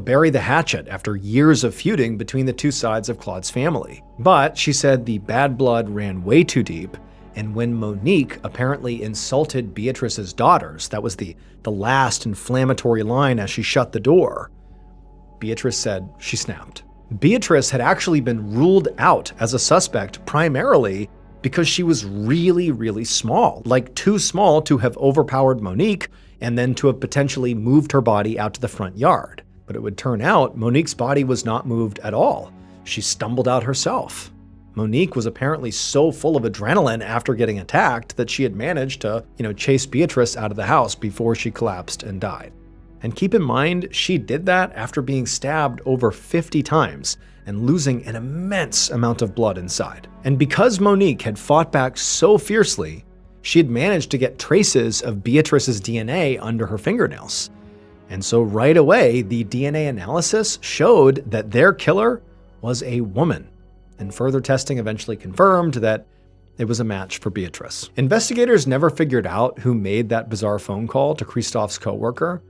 bury the hatchet after years of feuding between the two sides of Claude's family. But she said the bad blood ran way too deep, and when Monique apparently insulted Beatrice's daughters, that was the last inflammatory line as she shut the door, Beatrice said she snapped. Beatrice had actually been ruled out as a suspect primarily because she was really, really small, like too small to have overpowered Monique and then to have potentially moved her body out to the front yard. But it would turn out Monique's body was not moved at all. She stumbled out herself. Monique was apparently so full of adrenaline after getting attacked that she had managed to, chase Beatrice out of the house before she collapsed and died. And keep in mind, she did that after being stabbed over 50 times and losing an immense amount of blood inside. And because Monique had fought back so fiercely, she had managed to get traces of Beatrice's DNA under her fingernails. And so right away, the DNA analysis showed that their killer was a woman. And further testing eventually confirmed that it was a match for Beatrice. Investigators never figured out who made that bizarre phone call to Christophe's coworker,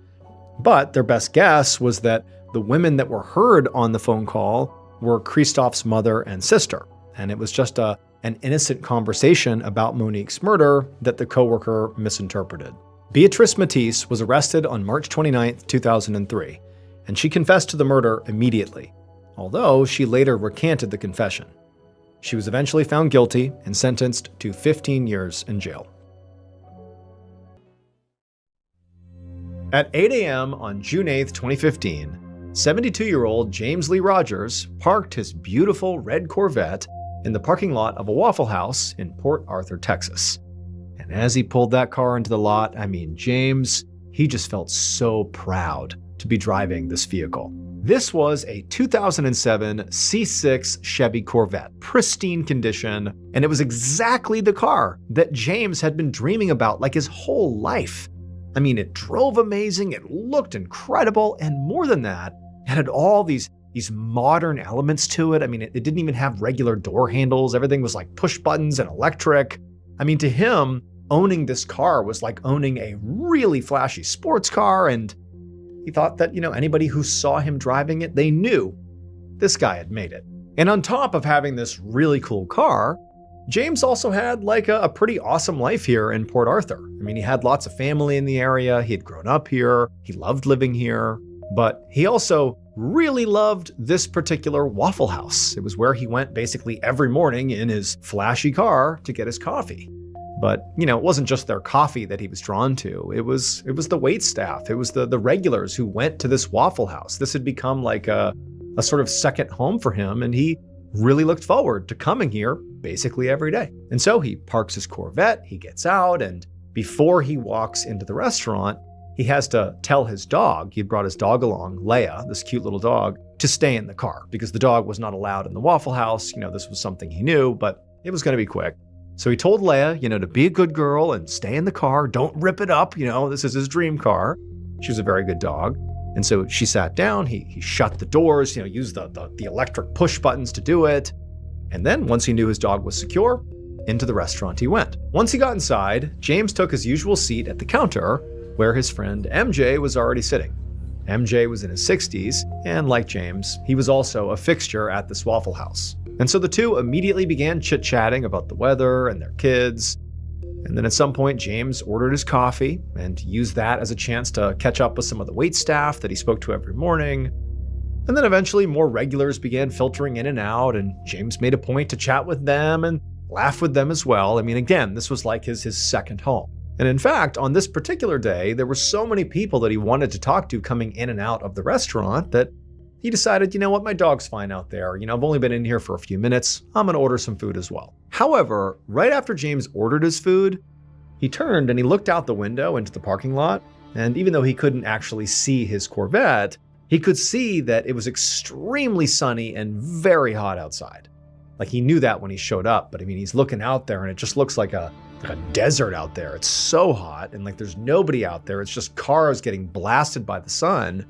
but their best guess was that the women that were heard on the phone call were Christophe's mother and sister. And it was just an innocent conversation about Monique's murder that the coworker misinterpreted. Beatrice Matisse was arrested on March 29, 2003, and she confessed to the murder immediately, although she later recanted the confession. She was eventually found guilty and sentenced to 15 years in jail. At 8 a.m. on June 8, 2015, 72-year-old James Lee Rogers parked his beautiful red Corvette in the parking lot of a Waffle House in Port Arthur, Texas. And as he pulled that car into the lot, James, he just felt so proud to be driving this vehicle. This was a 2007 C6 Chevy Corvette, pristine condition, and it was exactly the car that James had been dreaming about like his whole life. It drove amazing, it looked incredible, and more than that, it had all these modern elements to it. It didn't even have regular door handles. Everything was like push buttons and electric. To him, owning this car was like owning a really flashy sports car, and he thought that, anybody who saw him driving it, they knew this guy had made it. And on top of having this really cool car, James also had like a pretty awesome life here in Port Arthur. He had lots of family in the area. He had grown up here. He loved living here. But he also really loved this particular Waffle House. It was where he went basically every morning in his flashy car to get his coffee. But, it wasn't just their coffee that he was drawn to. It was the wait staff. It was the regulars who went to this Waffle House. This had become like a sort of second home for him, and he really looked forward to coming here basically every day. And so he parks his Corvette, he gets out, and before he walks into the restaurant, he has to tell his dog, he brought his dog along, Leia, this cute little dog, to stay in the car because the dog was not allowed in the Waffle House. This was something he knew, but it was going to be quick. So he told Leia, to be a good girl and stay in the car. Don't rip it up. This is his dream car. She was a very good dog. And so she sat down, he shut the doors, used the electric push buttons to do it. And then, once he knew his dog was secure, into the restaurant he went. Once he got inside, James took his usual seat at the counter where his friend MJ was already sitting. MJ was in his 60s, and like James, he was also a fixture at this Waffle House. And so the two immediately began chit-chatting about the weather and their kids. And then at some point, James ordered his coffee and used that as a chance to catch up with some of the waitstaff that he spoke to every morning. And then eventually more regulars began filtering in and out, and James made a point to chat with them and laugh with them as well. I mean, again, this was like his second home. And in fact, on this particular day, there were so many people that he wanted to talk to coming in and out of the restaurant that he decided, you know what, my dog's fine out there. I've only been in here for a few minutes. I'm going to order some food as well. However, right after James ordered his food, he turned and he looked out the window into the parking lot. And even though he couldn't actually see his Corvette, he could see that it was extremely sunny and very hot outside. Like he knew that when he showed up, but I mean, he's looking out there and it just looks like a desert out there. It's so hot and like there's nobody out there. It's just cars getting blasted by the sun.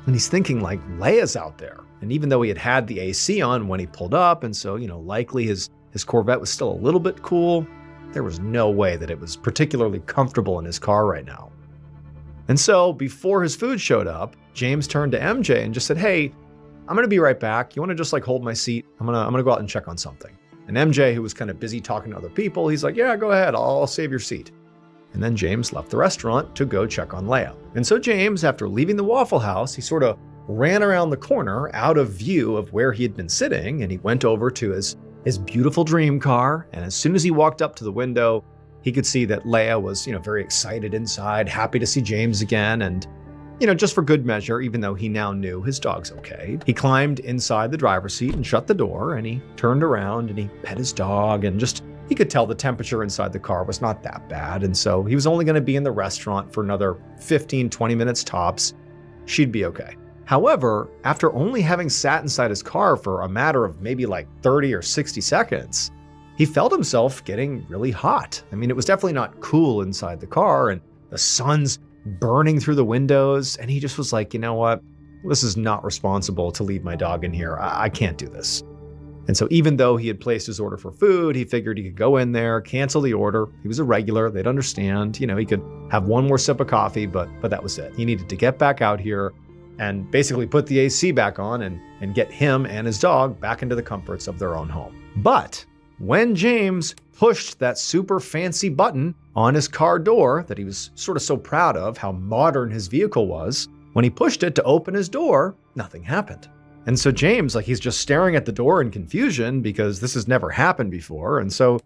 And he's thinking like Leia's out there. And even though he had the AC on when he pulled up, and so, likely his Corvette was still a little bit cool, there was no way that it was particularly comfortable in his car right now. And so before his food showed up, James turned to MJ and just said, "Hey, I'm going to be right back. You want to just like hold my seat? I'm going to go out and check on something." And MJ, who was kind of busy talking to other people, he's like, "Yeah, go ahead. I'll save your seat." And then James left the restaurant to go check on Leia. And so James, after leaving the Waffle House, he sort of ran around the corner out of view of where he had been sitting, and he went over to his beautiful dream car. And as soon as he walked up to the window, he could see that Leia was, very excited inside, happy to see James again. And just for good measure, even though he now knew his dog's okay, he climbed inside the driver's seat and shut the door, and he turned around and he pet his dog, and he could tell the temperature inside the car was not that bad. And so he was only going to be in the restaurant for another 15, 20 minutes tops. She'd be okay. However, after only having sat inside his car for a matter of maybe like 30 or 60 seconds, he felt himself getting really hot. I mean, it was definitely not cool inside the car, and the sun's burning through the windows, and he just was like, you know what? This is not responsible to leave my dog in here. I can't do this. And so even though he had placed his order for food, he figured he could go in there, cancel the order. He was a regular. They'd understand. He could have one more sip of coffee, but that was it. He needed to get back out here and basically put the AC back on and get him and his dog back into the comforts of their own home. But when James pushed that super fancy button on his car door that he was sort of so proud of how modern his vehicle was, when he pushed it to open his door, nothing happened. And so James, he's just staring at the door in confusion because this has never happened before. And so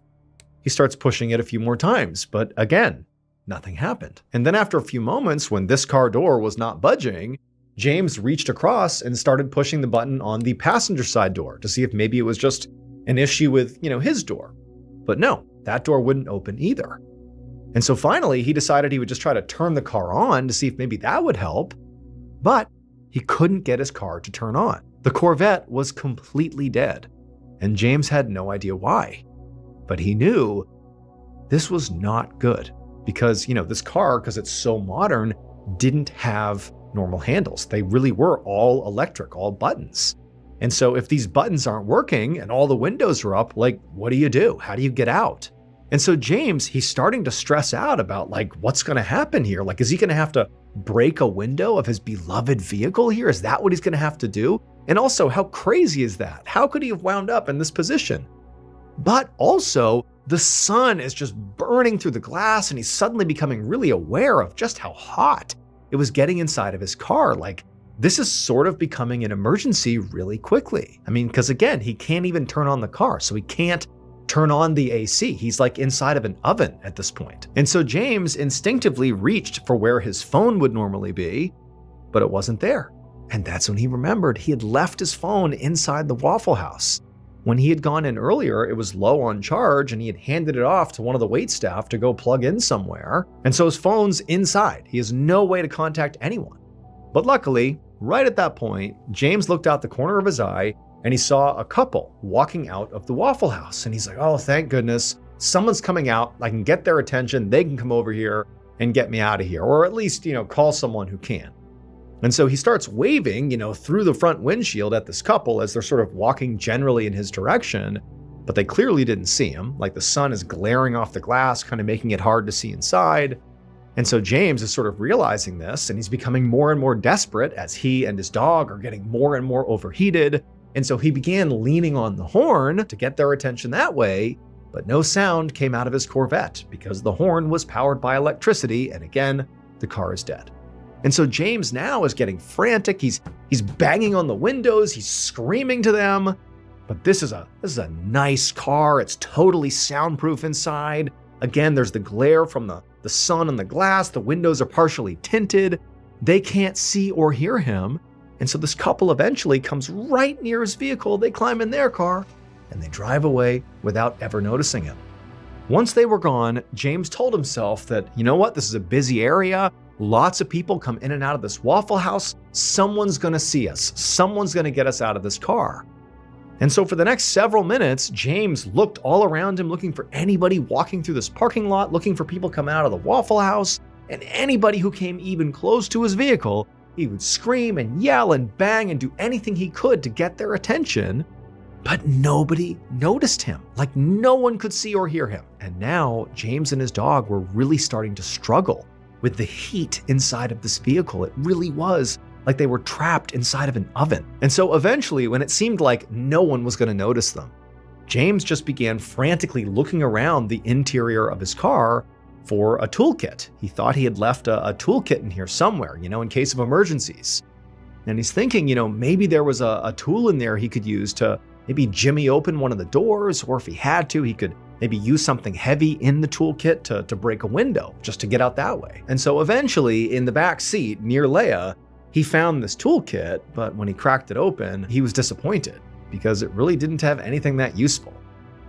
he starts pushing it a few more times, but again, nothing happened. And then after a few moments, when this car door was not budging, James reached across and started pushing the button on the passenger side door to see if maybe it was just an issue with, his door. But no, that door wouldn't open either. And so finally, he decided he would just try to turn the car on to see if maybe that would help. But he couldn't get his car to turn on. The Corvette was completely dead, and James had no idea why. But he knew this was not good because, this car, because it's so modern, didn't have normal handles. They really were all electric, all buttons. And so if these buttons aren't working and all the windows are up, what do you do? How do you get out? And so James, he's starting to stress out about what's going to happen here? Is he going to have to break a window of his beloved vehicle here? Is that what he's going to have to do? And also, how crazy is that? How could he have wound up in this position? But also, the sun is just burning through the glass, and he's suddenly becoming really aware of just how hot it was getting inside of his car. This is sort of becoming an emergency really quickly. I mean, because again, he can't even turn on the car, so he can't turn on the AC. He's inside of an oven at this point. And so James instinctively reached for where his phone would normally be, but it wasn't there. And that's when he remembered he had left his phone inside the Waffle House. When he had gone in earlier, it was low on charge, and he had handed it off to one of the waitstaff to go plug in somewhere. And so his phone's inside. He has no way to contact anyone. But luckily, right at that point, James looked out the corner of his eye and he saw a couple walking out of the Waffle House. And he's like, oh, thank goodness, someone's coming out. I can get their attention. They can come over here and get me out of here, or at least, call someone who can. And so he starts waving, through the front windshield at this couple as they're sort of walking generally in his direction, but they clearly didn't see him. Like the sun is glaring off the glass, kind of making it hard to see inside. And so James is sort of realizing this, and he's becoming more and more desperate as he and his dog are getting more and more overheated. And so he began leaning on the horn to get their attention that way, but no sound came out of his Corvette because the horn was powered by electricity, and again, the car is dead. And so James now is getting frantic. He's banging on the windows, he's screaming to them. But this is a nice car. It's totally soundproof inside. Again, there's the glare from the sun on the glass. The windows are partially tinted. They can't see or hear him. And so this couple eventually comes right near his vehicle. They climb in their car and they drive away without ever noticing him. Once they were gone, James told himself that, you know what, this is a busy area. Lots of people come in and out of this Waffle House. Someone's gonna see us. Someone's gonna get us out of this car. And so for the next several minutes, James looked all around him, looking for anybody walking through this parking lot, looking for people coming out of the Waffle House, and anybody who came even close to his vehicle, he would scream and yell and bang and do anything he could to get their attention. But nobody noticed him. Like no one could see or hear him. And now James and his dog were really starting to struggle with the heat inside of this vehicle. It really was like they were trapped inside of an oven. And so eventually, when it seemed like no one was going to notice them, James just began frantically looking around the interior of his car for a toolkit. He thought he had left a toolkit in here somewhere, in case of emergencies. And he's thinking, maybe there was a tool in there he could use to maybe jimmy open one of the doors, or if he had to, he could maybe use something heavy in the toolkit to break a window, just to get out that way. And so eventually, in the back seat near Leia, he found this toolkit, but when he cracked it open, he was disappointed because it really didn't have anything that useful.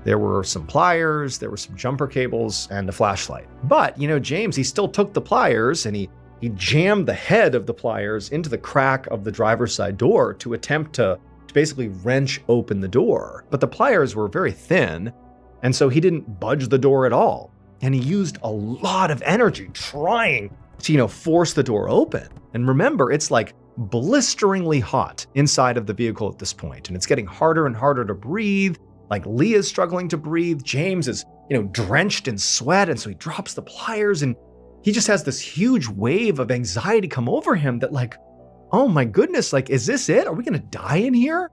There were some pliers, there were some jumper cables, and a flashlight. But, James, he still took the pliers and he jammed the head of the pliers into the crack of the driver's side door to attempt to basically wrench open the door. But the pliers were very thin, and so he didn't budge the door at all. And he used a lot of energy trying to, force the door open. And remember, it's like blisteringly hot inside of the vehicle at this point, and it's getting harder and harder to breathe. Like Leah's struggling to breathe. James is, drenched in sweat, and so he drops the pliers, and he just has this huge wave of anxiety come over him that like, oh my goodness, like, is this it? Are we gonna die in here?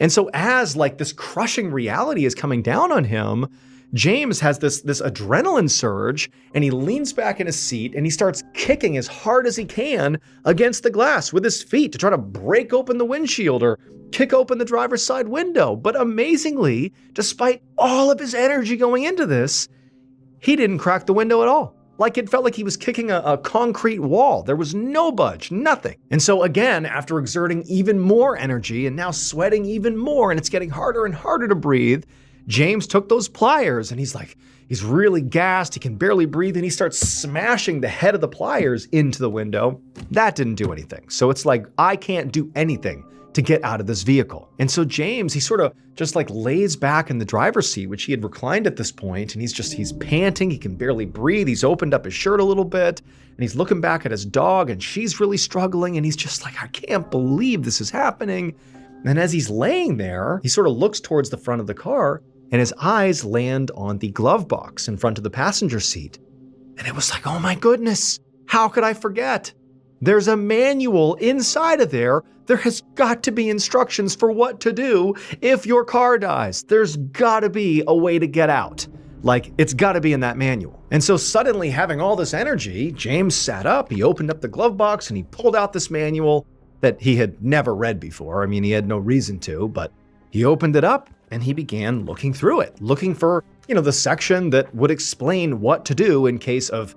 And so as like this crushing reality is coming down on him, James has this adrenaline surge, and he leans back in his seat and he starts kicking as hard as he can against the glass with his feet to try to break open the windshield or kick open the driver's side window. But amazingly, despite all of his energy going into this, he didn't crack the window at all. Like it felt like he was kicking a concrete wall. There was no budge, nothing. And so again, after exerting even more energy and now sweating even more, and it's getting harder and harder to breathe, James took those pliers and he's really gassed, he can barely breathe, and he starts smashing the head of the pliers into the window. That didn't do anything. So it's like, I can't do anything to get out of this vehicle. And so James, he sort of just like lays back in the driver's seat, which he had reclined at this point, and he's panting, he can barely breathe, he's opened up his shirt a little bit, and he's looking back at his dog, and she's really struggling, and he's just like, I can't believe this is happening. And as he's laying there, he sort of looks towards the front of the car, and his eyes land on the glove box in front of the passenger seat. And it was like, oh my goodness, how could I forget? There's a manual inside of there. There has got to be instructions for what to do if your car dies. There's got to be a way to get out. Like, it's got to be in that manual. And so suddenly, having all this energy, James sat up, he opened up the glove box, and he pulled out this manual that he had never read before. I mean, he had no reason to, but he opened it up and he began looking through it, looking for, the section that would explain what to do in case of,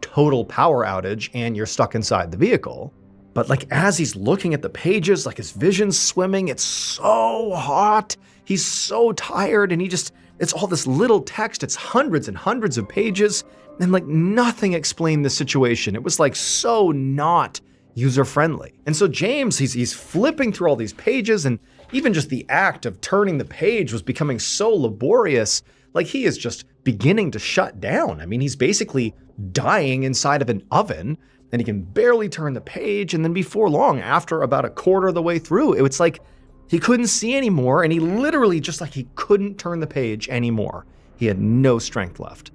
total power outage and you're stuck inside the vehicle. But like, as he's looking at the pages, like his vision's swimming, it's so hot, he's so tired, and it's all this little text, it's hundreds and hundreds of pages, and like nothing explained the situation. It was like so not user-friendly. And so James, he's flipping through all these pages, and even just the act of turning the page was becoming so laborious. Like he is just beginning to shut down. I mean, he's basically dying inside of an oven, and he can barely turn the page. And then before long, after about a quarter of the way through, it's like he couldn't see anymore, and he literally he couldn't turn the page anymore. He had no strength left.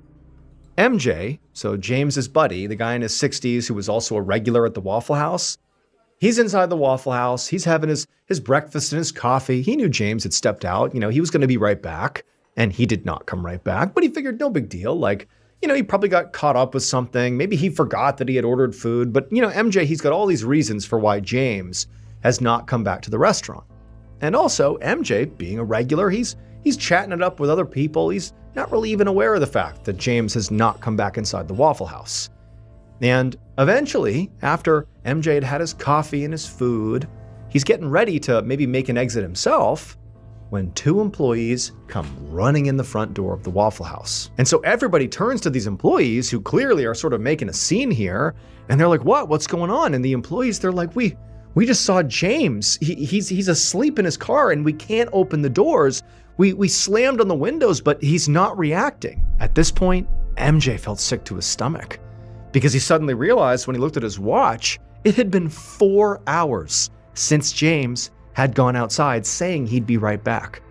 MJ, so James's buddy, the guy in his 60s who was also a regular at the Waffle House, he's inside the Waffle House. He's having his breakfast and his coffee. He knew James had stepped out. He was going to be right back, and he did not come right back. But he figured no big deal. He probably got caught up with something. Maybe he forgot that he had ordered food. But, MJ, he's got all these reasons for why James has not come back to the restaurant. And also, MJ, being a regular, he's chatting it up with other people. He's not really even aware of the fact that James has not come back inside the Waffle House. And eventually, after MJ had had his coffee and his food, he's getting ready to maybe make an exit himself when two employees come running in the front door of the Waffle House. And so everybody turns to these employees who clearly are sort of making a scene here, and they're like, what's going on? And the employees, they're like, we just saw James. He's asleep in his car, and we can't open the doors. We slammed on the windows, but he's not reacting. At this point, MJ felt sick to his stomach because he suddenly realized when he looked at his watch, it had been 4 hours since James had gone outside saying he'd be right back.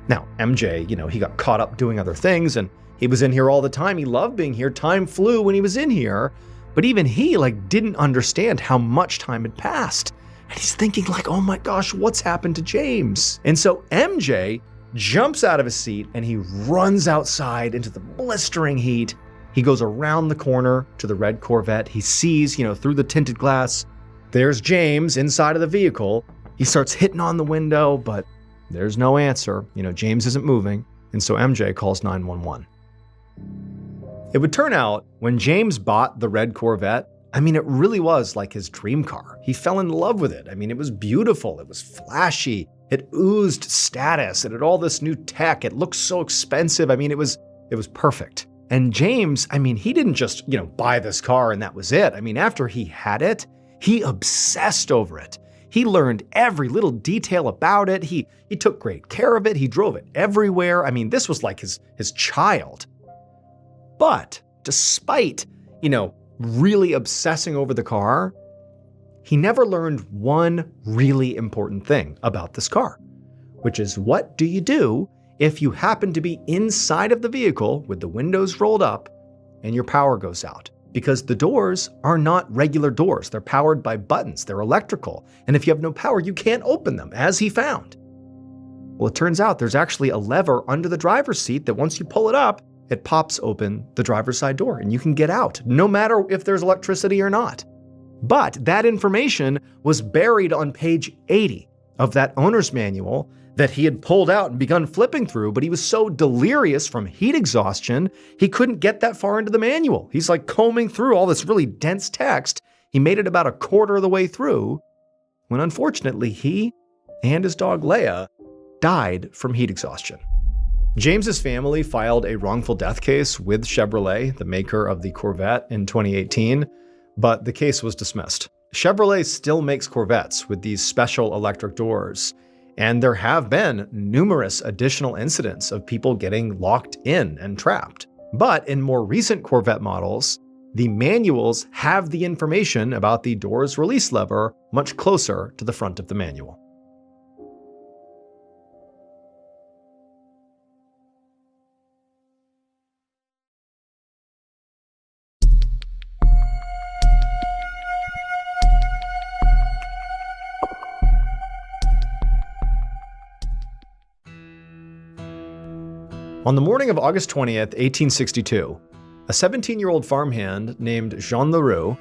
Now, MJ, he got caught up doing other things, and he was in here all the time. He loved being here. Time flew when he was in here, but even he didn't understand how much time had passed. And he's thinking oh my gosh, what's happened to James? And so MJ jumps out of his seat and he runs outside into the blistering heat. He goes around the corner to the red Corvette. He sees, through the tinted glass, there's James inside of the vehicle. He starts hitting on the window, but there's no answer. James isn't moving. And so MJ calls 911. It would turn out when James bought the red Corvette, it really was like his dream car. He fell in love with it. It was beautiful. It was flashy. It oozed status. It had all this new tech. It looked so expensive. It was perfect. And James, he didn't just, buy this car and that was it. After he had it, he obsessed over it. He learned every little detail about it. He took great care of it. He drove it everywhere. This was like his child. But despite, really obsessing over the car, he never learned one really important thing about this car, which is what do you do if you happen to be inside of the vehicle with the windows rolled up and your power goes out? Because the doors are not regular doors. They're powered by buttons. They're electrical. And if you have no power, you can't open them, as he found. Well, it turns out there's actually a lever under the driver's seat that once you pull it up, it pops open the driver's side door and you can get out, no matter if there's electricity or not. But that information was buried on page 80 of that owner's manual that he had pulled out and begun flipping through, but he was so delirious from heat exhaustion, he couldn't get that far into the manual. He's combing through all this really dense text. He made it about a quarter of the way through when unfortunately he and his dog Leia died from heat exhaustion. James's family filed a wrongful death case with Chevrolet, the maker of the Corvette, in 2018, but the case was dismissed. Chevrolet still makes Corvettes with these special electric doors, and there have been numerous additional incidents of people getting locked in and trapped. But in more recent Corvette models, the manuals have the information about the door's release lever much closer to the front of the manual. On the morning of August 20th, 1862, a 17-year-old farmhand named Jean Leroux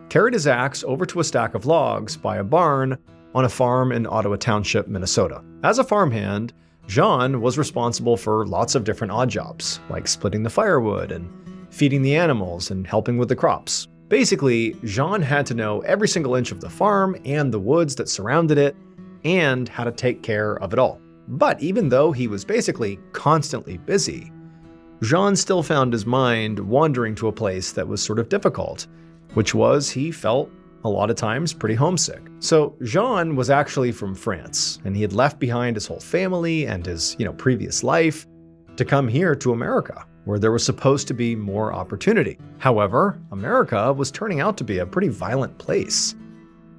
carried his axe over to a stack of logs by a barn on a farm in Ottawa Township, Minnesota. As a farmhand, Jean was responsible for lots of different odd jobs, like splitting the firewood and feeding the animals and helping with the crops. Basically, Jean had to know every single inch of the farm and the woods that surrounded it, and how to take care of it all. But even though he was basically constantly busy, Jean still found his mind wandering to a place that was sort of difficult, which was he felt a lot of times pretty homesick. So Jean was actually from France, and he had left behind his whole family and his, previous life to come here to America. where there was supposed to be more opportunity. However, America was turning out to be a pretty violent place.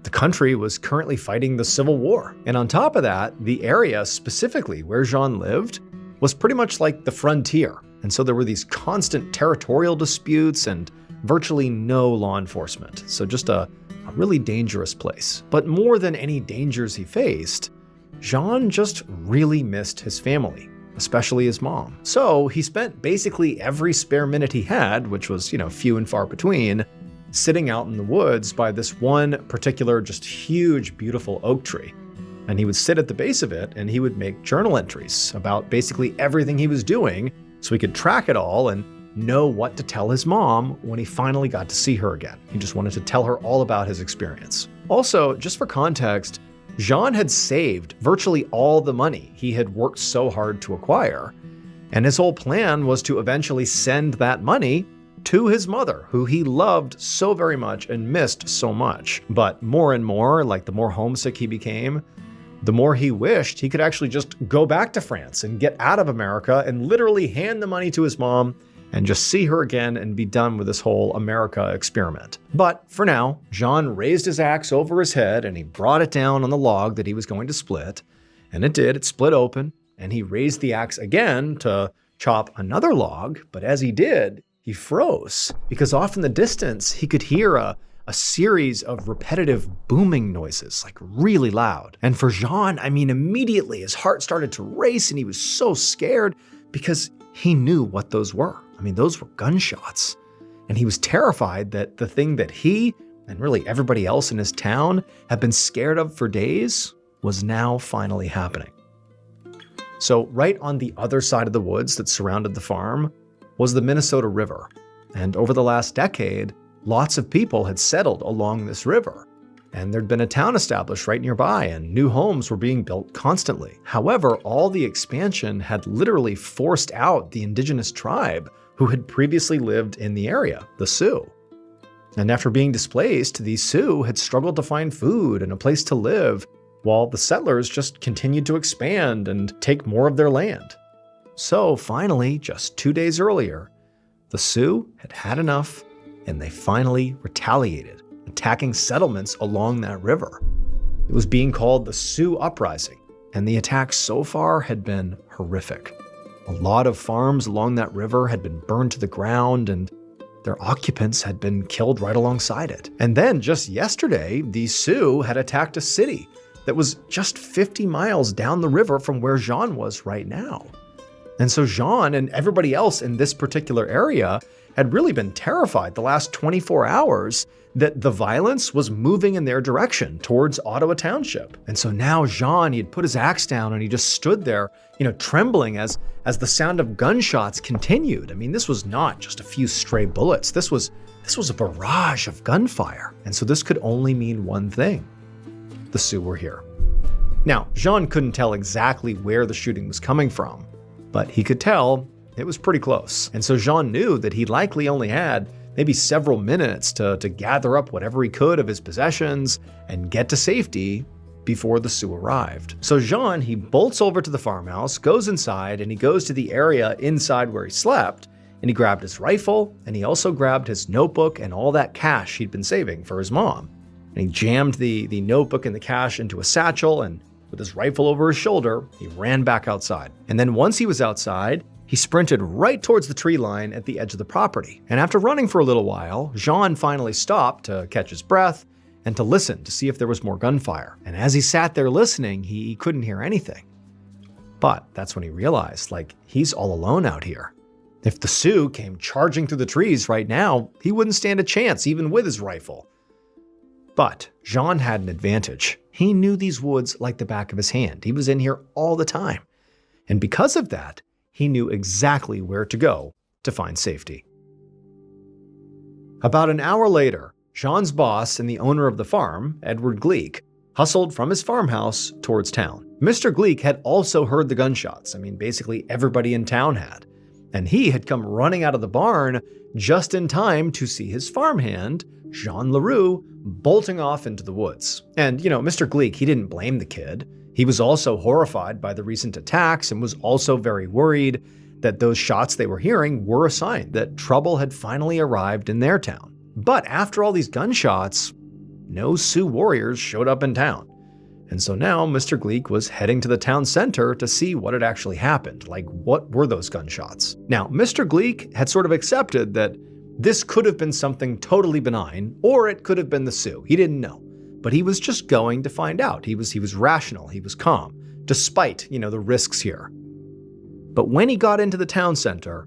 The country was currently fighting the Civil War. And on top of that, the area specifically where Jean lived was pretty much like the frontier. And so there were these constant territorial disputes and virtually no law enforcement. So just a really dangerous place. But more than any dangers he faced, Jean just really missed his family, especially his mom. So he spent basically every spare minute he had, which was, few and far between, sitting out in the woods by this one particular just huge, beautiful oak tree. And he would sit at the base of it and he would make journal entries about basically everything he was doing so he could track it all and know what to tell his mom when he finally got to see her again. He just wanted to tell her all about his experience. Also, just for context, Jean had saved virtually all the money he had worked so hard to acquire, and his whole plan was to eventually send that money to his mother, who he loved so very much and missed so much. But more and more, the more homesick he became, the more he wished he could actually just go back to France and get out of America and literally hand the money to his mom and just see her again and be done with this whole America experiment. But for now, Jean raised his axe over his head and he brought it down on the log that he was going to split. And it did, it split open, and he raised the axe again to chop another log. But as he did, he froze because off in the distance, he could hear a series of repetitive booming noises, really loud. And for Jean, immediately his heart started to race and he was so scared because he knew what those were. Those were gunshots. And he was terrified that the thing that he, and really everybody else in his town, had been scared of for days was now finally happening. So right on the other side of the woods that surrounded the farm was the Minnesota River. And over the last decade, lots of people had settled along this river. And there'd been a town established right nearby, and new homes were being built constantly. However, all the expansion had literally forced out the indigenous tribe who had previously lived in the area, the Sioux. And after being displaced, the Sioux had struggled to find food and a place to live, while the settlers just continued to expand and take more of their land. So finally, just 2 days earlier, the Sioux had had enough, and they finally retaliated, attacking settlements along that river. It was being called the Sioux Uprising, and the attacks so far had been horrific. A lot of farms along that river had been burned to the ground, and their occupants had been killed right alongside it. And then just yesterday, the Sioux had attacked a city that was just 50 miles down the river from where Jean was right now. And so Jean and everybody else in this particular area had really been terrified the last 24 hours that the violence was moving in their direction towards Ottawa Township. And so now Jean, he had put his axe down and he just stood there, trembling as the sound of gunshots continued. This was not just a few stray bullets. This was a barrage of gunfire. And so this could only mean one thing. The Sioux were here. Now, Jean couldn't tell exactly where the shooting was coming from, but he could tell it was pretty close. And so Jean knew that he likely only had maybe several minutes to gather up whatever he could of his possessions and get to safety before the Sioux arrived. So Jean, he bolts over to the farmhouse, goes inside, and he goes to the area inside where he slept, and he grabbed his rifle, and he also grabbed his notebook and all that cash he'd been saving for his mom. And he jammed the notebook and the cash into a satchel, and with his rifle over his shoulder, he ran back outside. And then once he was outside, he sprinted right towards the tree line at the edge of the property. And after running for a little while, Jean finally stopped to catch his breath and to listen to see if there was more gunfire. And as he sat there listening, he couldn't hear anything. But that's when he realized, he's all alone out here. If the Sioux came charging through the trees right now, he wouldn't stand a chance, even with his rifle. But Jean had an advantage. He knew these woods like the back of his hand. He was in here all the time. And because of that, he knew exactly where to go to find safety. About an hour later, Jean's boss and the owner of the farm, Edward Gleek, hustled from his farmhouse towards town. Mr. Gleek had also heard the gunshots. Basically everybody in town had. And he had come running out of the barn just in time to see his farmhand, Jean Leroux, bolting off into the woods. And, Mr. Gleek, he didn't blame the kid. He was also horrified by the recent attacks and was also very worried that those shots they were hearing were a sign that trouble had finally arrived in their town. But after all these gunshots, no Sioux warriors showed up in town. And so now Mr. Gleek was heading to the town center to see what had actually happened. Like, what were those gunshots? Now, Mr. Gleek had sort of accepted that this could have been something totally benign, or it could have been the Sioux. He didn't know. But he was just going to find out. He was rational, he was calm, despite, the risks here. But when he got into the town center,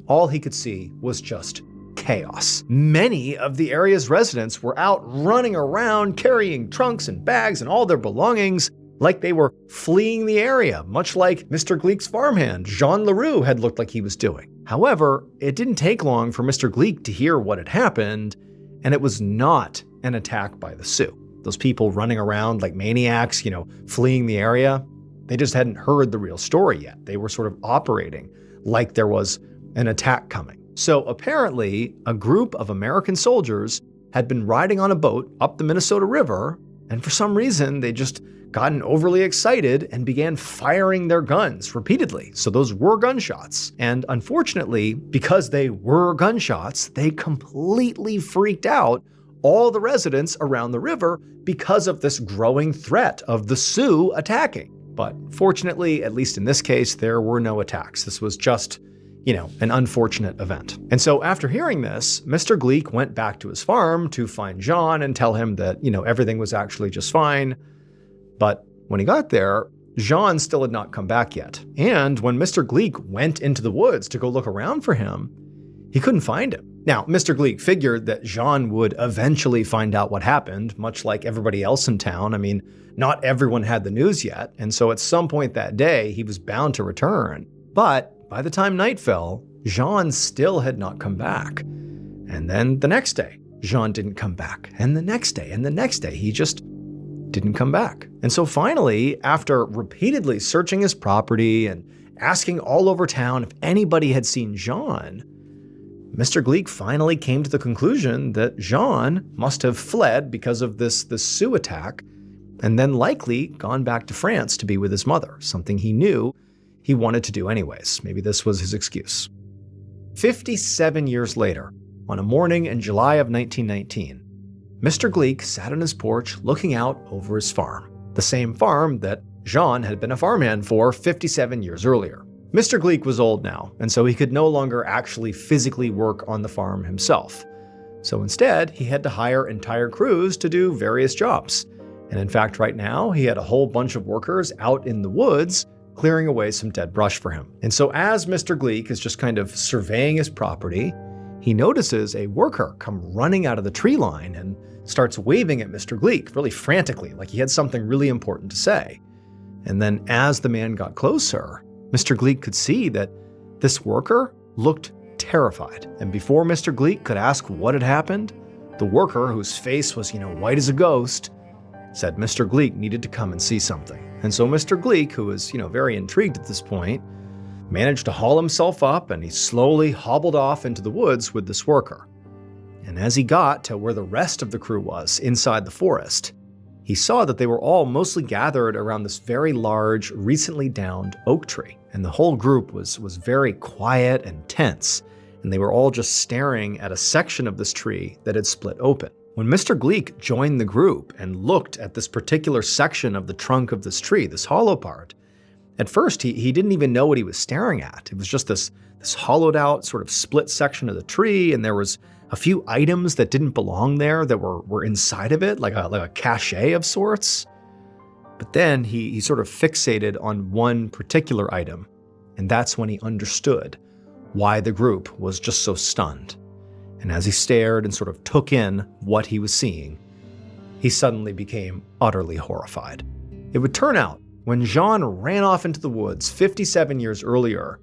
all he could see was just chaos. Many of the area's residents were out running around, carrying trunks and bags and all their belongings like they were fleeing the area, much like Mr. Gleek's farmhand, Jean Leroux, had looked like he was doing. However, it didn't take long for Mr. Gleek to hear what had happened, and it was not an attack by the Sioux. Those people running around like maniacs, fleeing the area, they just hadn't heard the real story yet. They were sort of operating like there was an attack coming. So apparently, a group of American soldiers had been riding on a boat up the Minnesota River, and for some reason, they just gotten overly excited and began firing their guns repeatedly. So those were gunshots. And unfortunately, because they were gunshots, they completely freaked out all the residents around the river because of this growing threat of the Sioux attacking. But fortunately, at least in this case, there were no attacks. This was just, an unfortunate event. And so after hearing this, Mr. Gleek went back to his farm to find Jean and tell him that, everything was actually just fine. But when he got there, Jean still had not come back yet. And when Mr. Gleek went into the woods to go look around for him, he couldn't find him. Now, Mr. Gleek figured that Jean would eventually find out what happened, much like everybody else in town. Not everyone had the news yet, and so at some point that day, he was bound to return. But by the time night fell, Jean still had not come back. And then the next day, Jean didn't come back. And the next day, and the next day, he just didn't come back. And so finally, after repeatedly searching his property and asking all over town if anybody had seen Jean, Mr. Gleek finally came to the conclusion that Jean must have fled because of this Sioux attack, and then likely gone back to France to be with his mother, something he knew he wanted to do anyways. Maybe this was his excuse. 57 years later, on a morning in July of 1919, Mr. Gleek sat on his porch looking out over his farm, the same farm that Jean had been a farmhand for 57 years earlier. Mr. Gleek was old now, and so he could no longer actually physically work on the farm himself. So instead, he had to hire entire crews to do various jobs. And in fact, right now, he had a whole bunch of workers out in the woods clearing away some dead brush for him. And so as Mr. Gleek is just kind of surveying his property, he notices a worker come running out of the tree line and starts waving at Mr. Gleek really frantically, like he had something really important to say. And then as the man got closer, Mr. Gleek could see that this worker looked terrified. And before Mr. Gleek could ask what had happened, the worker, whose face was, white as a ghost, said Mr. Gleek needed to come and see something. And so Mr. Gleek, who was, very intrigued at this point, managed to haul himself up, and he slowly hobbled off into the woods with this worker. And as he got to where the rest of the crew was, inside the forest, he saw that they were all mostly gathered around this very large, recently downed oak tree. And the whole group was very quiet and tense, and they were all just staring at a section of this tree that had split open. When Mr. Gleek joined the group and looked at this particular section of the trunk of this tree, this hollow part, at first he didn't even know what he was staring at. It was just this hollowed out sort of split section of the tree, and there was a few items that didn't belong there that were inside of it, like a cache of sorts. But then he sort of fixated on one particular item, and that's when he understood why the group was just so stunned. And as he stared and sort of took in what he was seeing, he suddenly became utterly horrified. It would turn out, when Jean ran off into the woods 57 years earlier,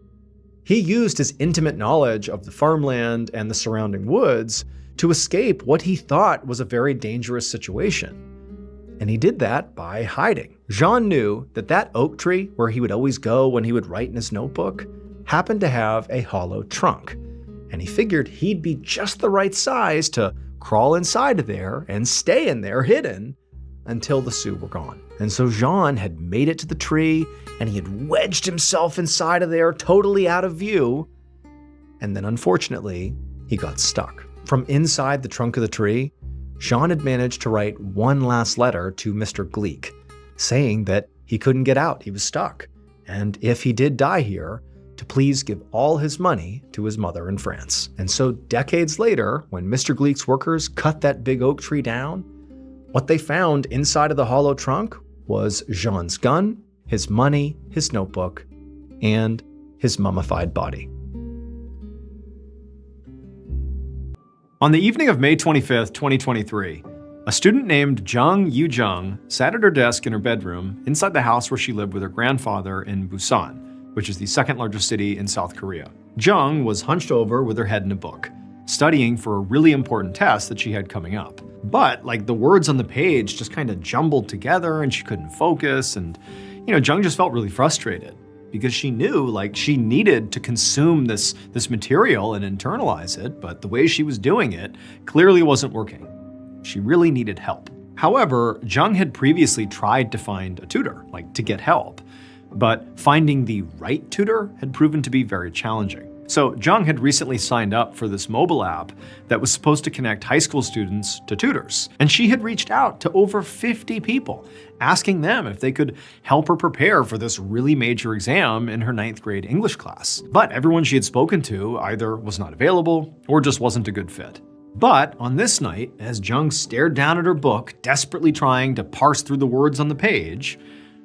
he used his intimate knowledge of the farmland and the surrounding woods to escape what he thought was a very dangerous situation. And he did that by hiding. Jean knew that oak tree where he would always go when he would write in his notebook happened to have a hollow trunk. And he figured he'd be just the right size to crawl inside of there and stay in there hidden until the Sioux were gone. And so Jean had made it to the tree, and he had wedged himself inside of there, totally out of view. And then unfortunately, he got stuck. From inside the trunk of the tree, Jean had managed to write one last letter to Mr. Gleek, saying that he couldn't get out, he was stuck. And if he did die here, to please give all his money to his mother in France. And so decades later, when Mr. Gleek's workers cut that big oak tree down, what they found inside of the hollow trunk was Jean's gun, his money, his notebook, and his mummified body. On the evening of May 25th, 2023, a student named Jung Yu-jung sat at her desk in her bedroom inside the house where she lived with her grandfather in Busan, which is the second largest city in South Korea. Jung was hunched over with her head in a book, studying for a really important test that she had coming up. But the words on the page just kind of jumbled together and she couldn't focus. And, Jung just felt really frustrated because she knew she needed to consume this material and internalize it, but the way she was doing it clearly wasn't working. She really needed help. However, Jung had previously tried to find a tutor, to get help, but finding the right tutor had proven to be very challenging. So Jung had recently signed up for this mobile app that was supposed to connect high school students to tutors. And she had reached out to over 50 people, asking them if they could help her prepare for this really major exam in her 9th grade English class. But everyone she had spoken to either was not available or just wasn't a good fit. But on this night, as Jung stared down at her book, desperately trying to parse through the words on the page,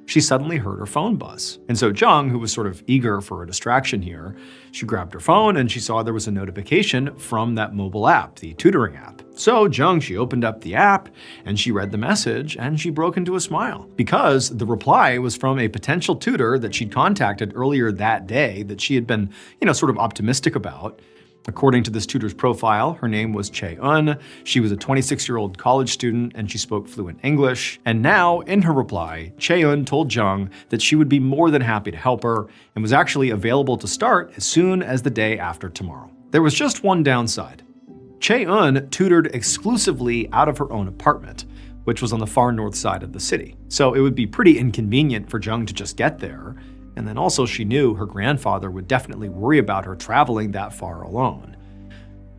she suddenly heard her phone buzz. And so Jung, who was sort of eager for a distraction here, she grabbed her phone and she saw there was a notification from that mobile app, the tutoring app. So Jung, she opened up the app and she read the message and she broke into a smile because the reply was from a potential tutor that she'd contacted earlier that day that she had been, sort of optimistic about. According to this tutor's profile, her name was Chae-eun. She was a 26-year-old college student and she spoke fluent English. And now, in her reply, Chae-eun told Jung that she would be more than happy to help her and was actually available to start as soon as the day after tomorrow. There was just one downside. Chae-eun tutored exclusively out of her own apartment, which was on the far north side of the city. So it would be pretty inconvenient for Jung to just get there. And then also she knew her grandfather would definitely worry about her traveling that far alone.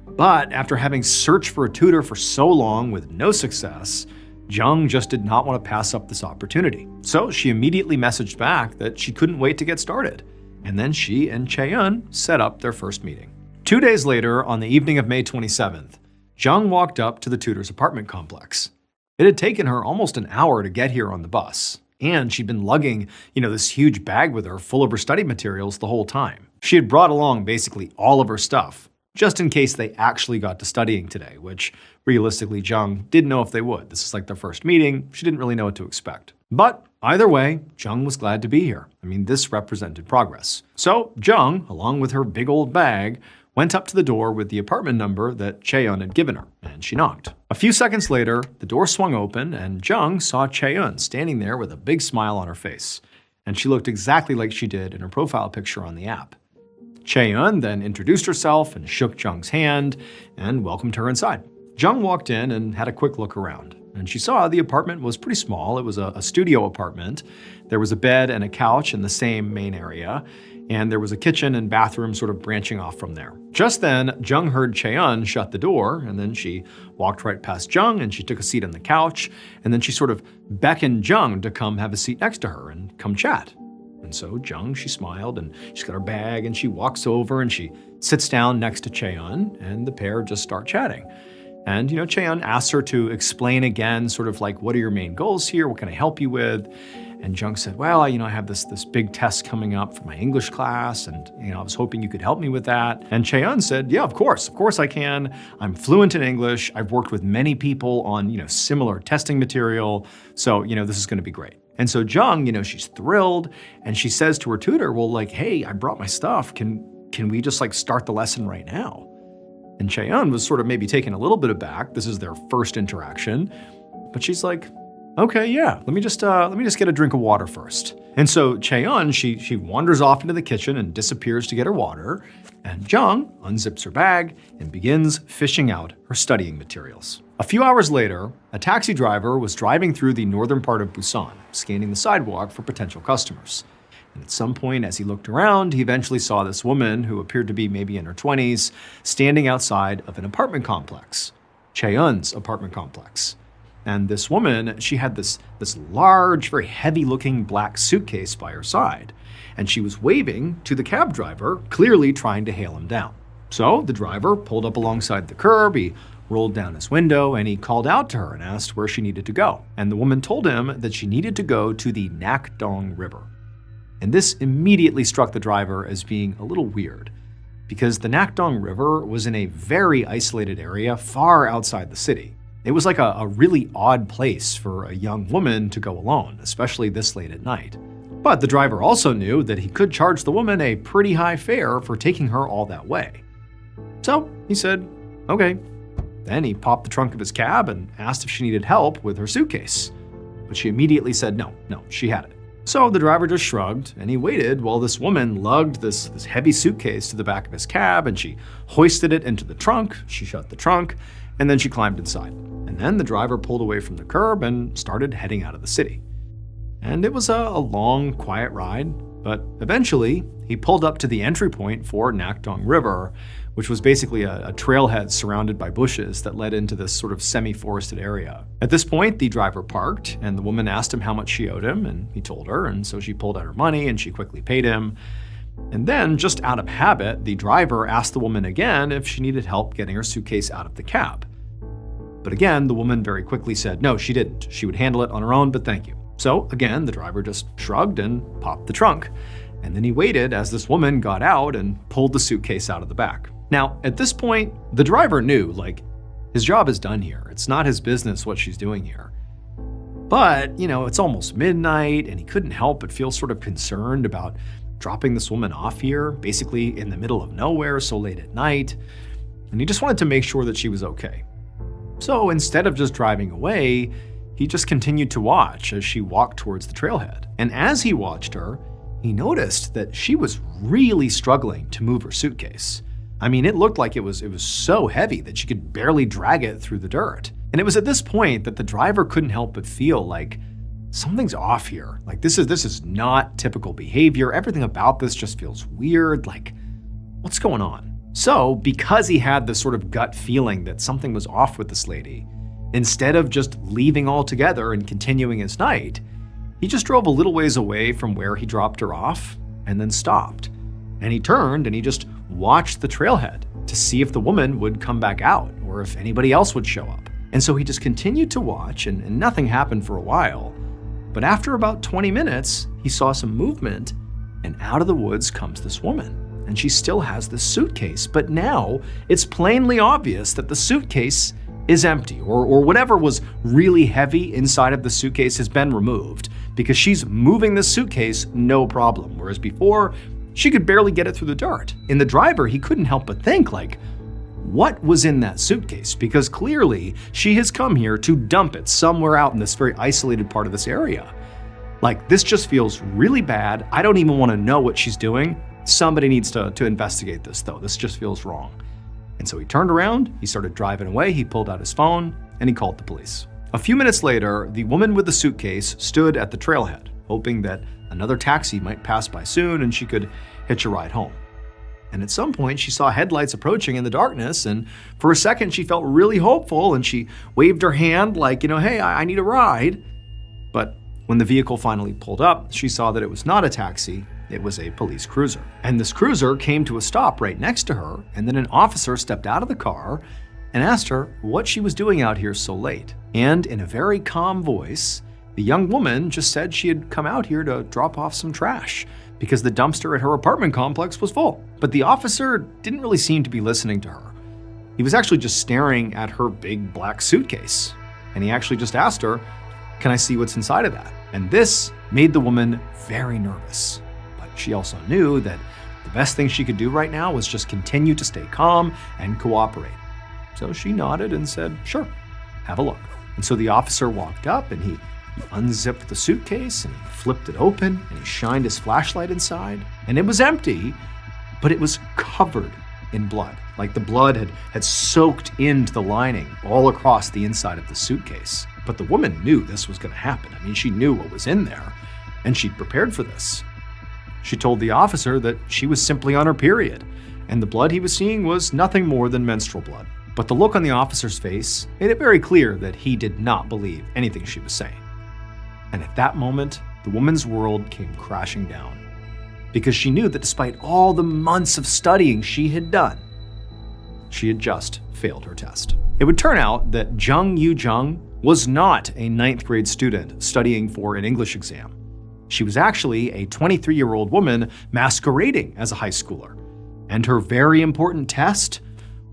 But after having searched for a tutor for so long with no success, Jung just did not want to pass up this opportunity. So she immediately messaged back that she couldn't wait to get started. And then she and Chae-eun set up their first meeting. 2 days later, on the evening of May 27th, Jung walked up to the tutor's apartment complex. It had taken her almost an hour to get here on the bus. And she'd been lugging, this huge bag with her full of her study materials the whole time. She had brought along basically all of her stuff, just in case they actually got to studying today, which realistically Jung didn't know if they would. This is their first meeting. She didn't really know what to expect. But either way, Jung was glad to be here. This represented progress. So Jung, along with her big old bag, went up to the door with the apartment number that Chae-eun had given her, and she knocked. A few seconds later, the door swung open, and Jung saw Chae-eun standing there with a big smile on her face, and she looked exactly like she did in her profile picture on the app. Chae-eun then introduced herself and shook Jung's hand and welcomed her inside. Jung walked in and had a quick look around, and she saw the apartment was pretty small. It was a studio apartment. There was a bed and a couch in the same main area, and there was a kitchen and bathroom sort of branching off from there. Just then, Jung heard Chae-eun shut the door, and then she walked right past Jung and she took a seat on the couch, and then she sort of beckoned Jung to come have a seat next to her and come chat. And so Jung, she smiled and she's got her bag and she walks over and she sits down next to Chae-eun, and the pair just start chatting. And, Chae-eun asks her to explain again, sort of what are your main goals here? What can I help you with? And Jung said, well, I have this big test coming up for my English class, and, I was hoping you could help me with that. And Chae-eun said, yeah, of course I can. I'm fluent in English. I've worked with many people on, similar testing material. So, this is going to be great. And so Jung, she's thrilled, and she says to her tutor, well, hey, I brought my stuff. Can we just start the lesson right now? And Chae-eun was sort of maybe taken a little bit aback. This is their first interaction, but she's like, okay, yeah, let me just get a drink of water first. And so Chae-eun, she wanders off into the kitchen and disappears to get her water, and Jung unzips her bag and begins fishing out her studying materials. A few hours later, a taxi driver was driving through the northern part of Busan, scanning the sidewalk for potential customers. And at some point, as he looked around, he eventually saw this woman, who appeared to be maybe in her 20s, standing outside of an apartment complex, Cheon's apartment complex. And this woman, she had this large, very heavy-looking black suitcase by her side, and she was waving to the cab driver, clearly trying to hail him down. So the driver pulled up alongside the curb, he rolled down his window, and he called out to her and asked where she needed to go. And the woman told him that she needed to go to the Nakdong River. And this immediately struck the driver as being a little weird, because the Nakdong River was in a very isolated area far outside the city. It was like a really odd place for a young woman to go alone, especially this late at night. But the driver also knew that he could charge the woman a pretty high fare for taking her all that way. So he said, okay. Then he popped the trunk of his cab and asked if she needed help with her suitcase. But she immediately said no, she had it. So the driver just shrugged, and he waited while this woman lugged this heavy suitcase to the back of his cab, and she hoisted it into the trunk, she shut the trunk, and then she climbed inside. And then the driver pulled away from the curb and started heading out of the city. And it was a long, quiet ride, but eventually he pulled up to the entry point for Nakdong River, which was basically a trailhead surrounded by bushes that led into this sort of semi-forested area. At this point, the driver parked, and the woman asked him how much she owed him, and he told her, and so she pulled out her money and she quickly paid him. And then, just out of habit, the driver asked the woman again if she needed help getting her suitcase out of the cab. But again, the woman very quickly said no, she didn't. She would handle it on her own, but thank you. So again, the driver just shrugged and popped the trunk. And then he waited as this woman got out and pulled the suitcase out of the back. Now, at this point, the driver knew, his job is done here. It's not his business what she's doing here. But, it's almost midnight, and he couldn't help but feel sort of concerned about dropping this woman off here, basically in the middle of nowhere so late at night. And he just wanted to make sure that she was okay. So instead of just driving away, he just continued to watch as she walked towards the trailhead. And as he watched her, he noticed that she was really struggling to move her suitcase. I mean, it looked like it was so heavy that she could barely drag it through the dirt. And it was at this point that the driver couldn't help but feel like something's off here. This is not typical behavior. Everything about this just feels weird. What's going on? So, because he had this sort of gut feeling that something was off with this lady, instead of just leaving altogether and continuing his night, he just drove a little ways away from where he dropped her off and then stopped. And he turned and he just watched the trailhead to see if the woman would come back out or if anybody else would show up. And so he just continued to watch, and nothing happened for a while. But after about 20 minutes, he saw some movement, and out of the woods comes this woman. And she still has the suitcase, but now it's plainly obvious that the suitcase is empty, or whatever was really heavy inside of the suitcase has been removed, because she's moving the suitcase no problem, whereas before, she could barely get it through the dirt. And the driver, he couldn't help but think, what was in that suitcase? Because clearly, she has come here to dump it somewhere out in this very isolated part of this area. This just feels really bad. I don't even want to know what she's doing. Somebody needs to investigate this, though. This just feels wrong. And so he turned around, he started driving away, he pulled out his phone, and he called the police. A few minutes later, the woman with the suitcase stood at the trailhead, hoping that another taxi might pass by soon and she could hitch a ride home. And at some point, she saw headlights approaching in the darkness, and for a second, she felt really hopeful, and she waved her hand hey, I need a ride. But when the vehicle finally pulled up, she saw that it was not a taxi, it was a police cruiser. And this cruiser came to a stop right next to her, and then an officer stepped out of the car and asked her what she was doing out here so late. And in a very calm voice, the young woman just said she had come out here to drop off some trash because the dumpster at her apartment complex was full. But the officer didn't really seem to be listening to her. He was actually just staring at her big black suitcase. And he actually just asked her, "Can I see what's inside of that?" And this made the woman very nervous. But she also knew that the best thing she could do right now was just continue to stay calm and cooperate. So she nodded and said, "Sure, have a look." And so the officer walked up and he unzipped the suitcase and he flipped it open and he shined his flashlight inside. And it was empty, but it was covered in blood. Like the blood had soaked into the lining all across the inside of the suitcase. But the woman knew this was going to happen. I mean, she knew what was in there, and she'd prepared for this. She told the officer that she was simply on her period, and the blood he was seeing was nothing more than menstrual blood. But the look on the officer's face made it very clear that he did not believe anything she was saying. And at that moment, the woman's world came crashing down, because she knew that despite all the months of studying she had done, she had just failed her test. It would turn out that Jung Yu Jung was not a 9th grade student studying for an English exam. She was actually a 23-year-old woman masquerading as a high schooler. And her very important test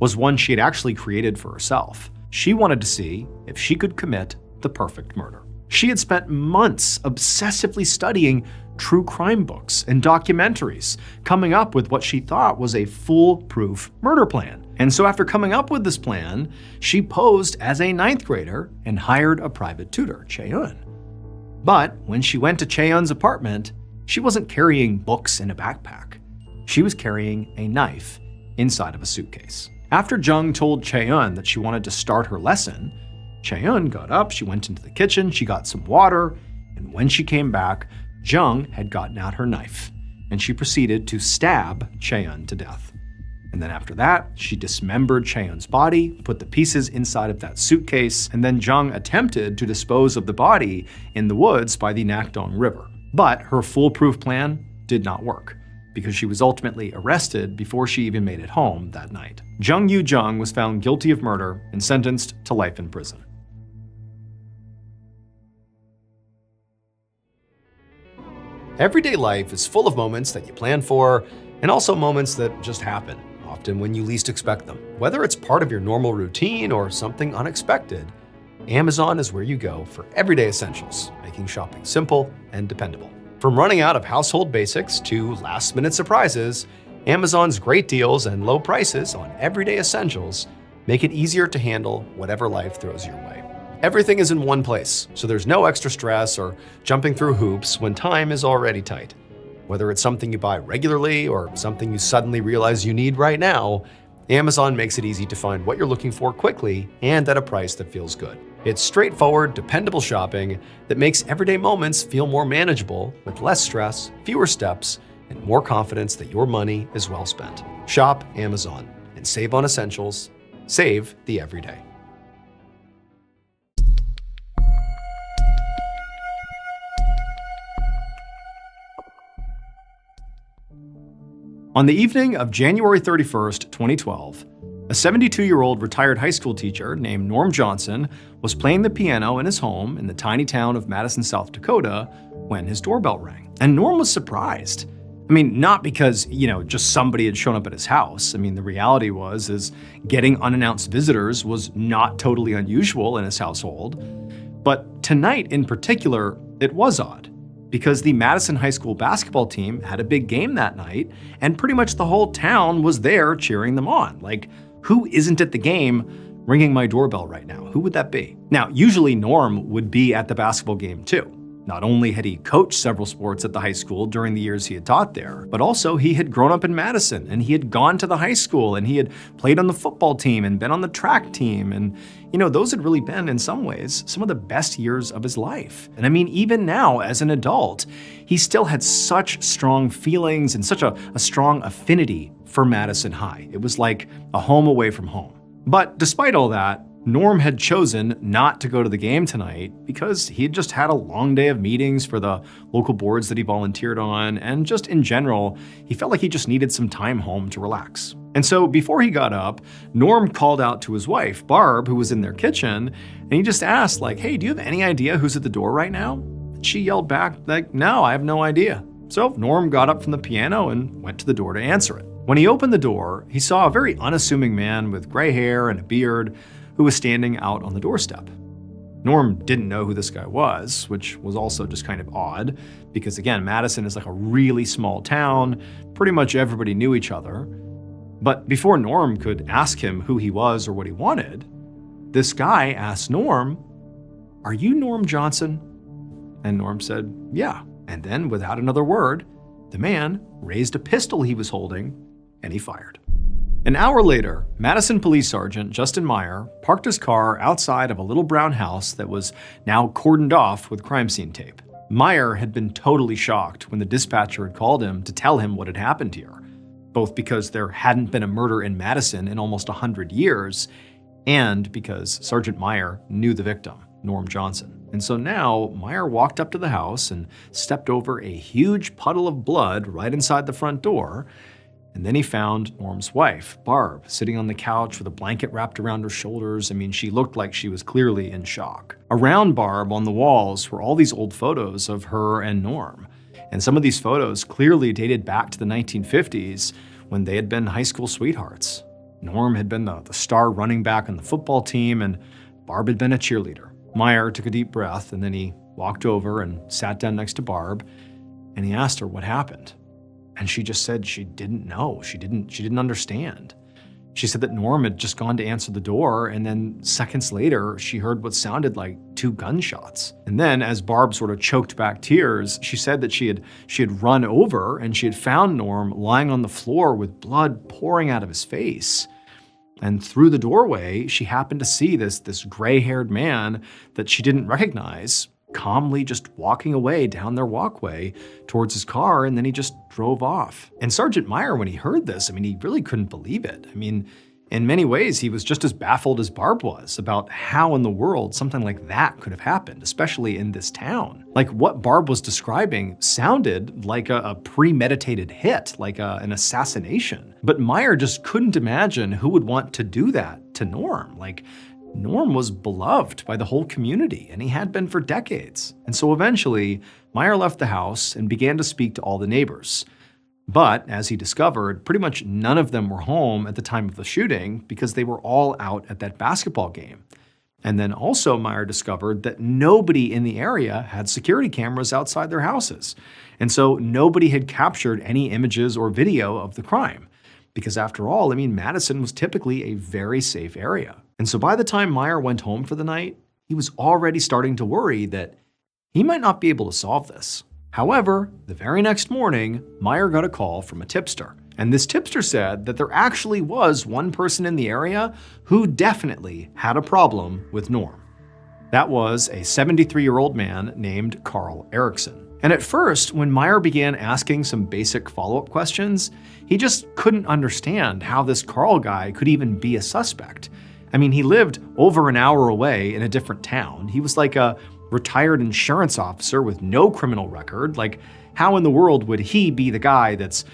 was one she had actually created for herself. She wanted to see if she could commit the perfect murder. She had spent months obsessively studying true crime books and documentaries, coming up with what she thought was a foolproof murder plan. And so after coming up with this plan, she posed as a 9th grader and hired a private tutor, Chae-eun. But when she went to Chae-eun's apartment, she wasn't carrying books in a backpack. She was carrying a knife inside of a suitcase. After Jung told Chae-eun that she wanted to start her lesson, Chae-eun got up, she went into the kitchen, she got some water, and when she came back, Jung had gotten out her knife, and she proceeded to stab Chae-eun to death. And then after that, she dismembered Chae-eun's body, put the pieces inside of that suitcase, and then Jung attempted to dispose of the body in the woods by the Nakdong River. But her foolproof plan did not work, because she was ultimately arrested before she even made it home that night. Jung Yu Jung was found guilty of murder and sentenced to life in prison. Everyday life is full of moments that you plan for, and also moments that just happen, often when you least expect them. Whether it's part of your normal routine or something unexpected, Amazon is where you go for everyday essentials, making shopping simple and dependable. From running out of household basics to last-minute surprises, Amazon's great deals and low prices on everyday essentials make it easier to handle whatever life throws your way. Everything is in one place, so there's no extra stress or jumping through hoops when time is already tight. Whether it's something you buy regularly or something you suddenly realize you need right now, Amazon makes it easy to find what you're looking for quickly and at a price that feels good. It's straightforward, dependable shopping that makes everyday moments feel more manageable with less stress, fewer steps, and more confidence that your money is well spent. Shop Amazon and save on essentials. Save the everyday. On the evening of January 31st, 2012, a 72-year-old retired high school teacher named Norm Johnson was playing the piano in his home in the tiny town of Madison, South Dakota, when his doorbell rang. And Norm was surprised. I mean, not because, just somebody had shown up at his house. I mean, the reality is getting unannounced visitors was not totally unusual in his household. But tonight in particular, it was odd, because the Madison High School basketball team had a big game that night, and pretty much the whole town was there cheering them on. Like, who isn't at the game ringing my doorbell right now? Who would that be? Now, usually Norm would be at the basketball game too. Not only had he coached several sports at the high school during the years he had taught there, but also he had grown up in Madison and he had gone to the high school and he had played on the football team and been on the track team. And, those had really been, in some ways, some of the best years of his life. And I mean, even now as an adult, he still had such strong feelings and such a strong affinity for Madison High. It was like a home away from home. But despite all that, Norm had chosen not to go to the game tonight because he had just had a long day of meetings for the local boards that he volunteered on, and just in general, he felt like he just needed some time home to relax. And so before he got up, Norm called out to his wife, Barb, who was in their kitchen, and he just asked, hey, do you have any idea who's at the door right now? And she yelled back, no, I have no idea. So Norm got up from the piano and went to the door to answer it. When he opened the door, he saw a very unassuming man with gray hair and a beard who was standing out on the doorstep. Norm didn't know who this guy was, which was also just kind of odd, because again, Madison is like a really small town, pretty much everybody knew each other. But before Norm could ask him who he was or what he wanted, this guy asked Norm, "Are you Norm Johnson?" And Norm said, "Yeah." And then, without another word, the man raised a pistol he was holding and he fired. An hour later, Madison Police Sergeant Justin Meyer parked his car outside of a little brown house that was now cordoned off with crime scene tape. Meyer had been totally shocked when the dispatcher had called him to tell him what had happened here, both because there hadn't been a murder in Madison in almost 100 years, and because Sergeant Meyer knew the victim, Norm Johnson. And so now, Meyer walked up to the house and stepped over a huge puddle of blood right inside the front door, and then he found Norm's wife, Barb, sitting on the couch with a blanket wrapped around her shoulders. I mean, she looked like she was clearly in shock. Around Barb on the walls were all these old photos of her and Norm. And some of these photos clearly dated back to the 1950s when they had been high school sweethearts. Norm had been the star running back on the football team, and Barb had been a cheerleader. Meyer took a deep breath, and then he walked over and sat down next to Barb, and he asked her what happened. And she just said she didn't know. She didn't understand. She said that Norm had just gone to answer the door, and then seconds later, she heard what sounded like 2 gunshots. And then, as Barb sort of choked back tears, she said that she had run over and she had found Norm lying on the floor with blood pouring out of his face. And through the doorway, she happened to see this gray-haired man that she didn't recognize calmly just walking away down their walkway towards his car, and then he just drove off. And Sergeant Meyer, when he heard this, I mean, he really couldn't believe it. I mean, in many ways, he was just as baffled as Barb was about how in the world something like that could have happened, especially in this town. Like, what Barb was describing sounded like a premeditated hit, like an assassination. But Meyer just couldn't imagine who would want to do that to Norm. Like, Norm was beloved by the whole community, and he had been for decades. And so eventually, Meyer left the house and began to speak to all the neighbors. But, as he discovered, pretty much none of them were home at the time of the shooting because they were all out at that basketball game. And then also Meyer discovered that nobody in the area had security cameras outside their houses. And so nobody had captured any images or video of the crime. Because after all, I mean, Madison was typically a very safe area. And so by the time Meyer went home for the night, he was already starting to worry that he might not be able to solve this. However, the very next morning, Meyer got a call from a tipster. And this tipster said that there actually was one person in the area who definitely had a problem with Norm. That was a 73-year-old man named Carl Erickson. And at first, when Meyer began asking some basic follow-up questions, he just couldn't understand how this Carl guy could even be a suspect. I mean, he lived over an hour away in a different town. He was like a retired insurance officer with no criminal record. Like, how in the world would he be the guy that's,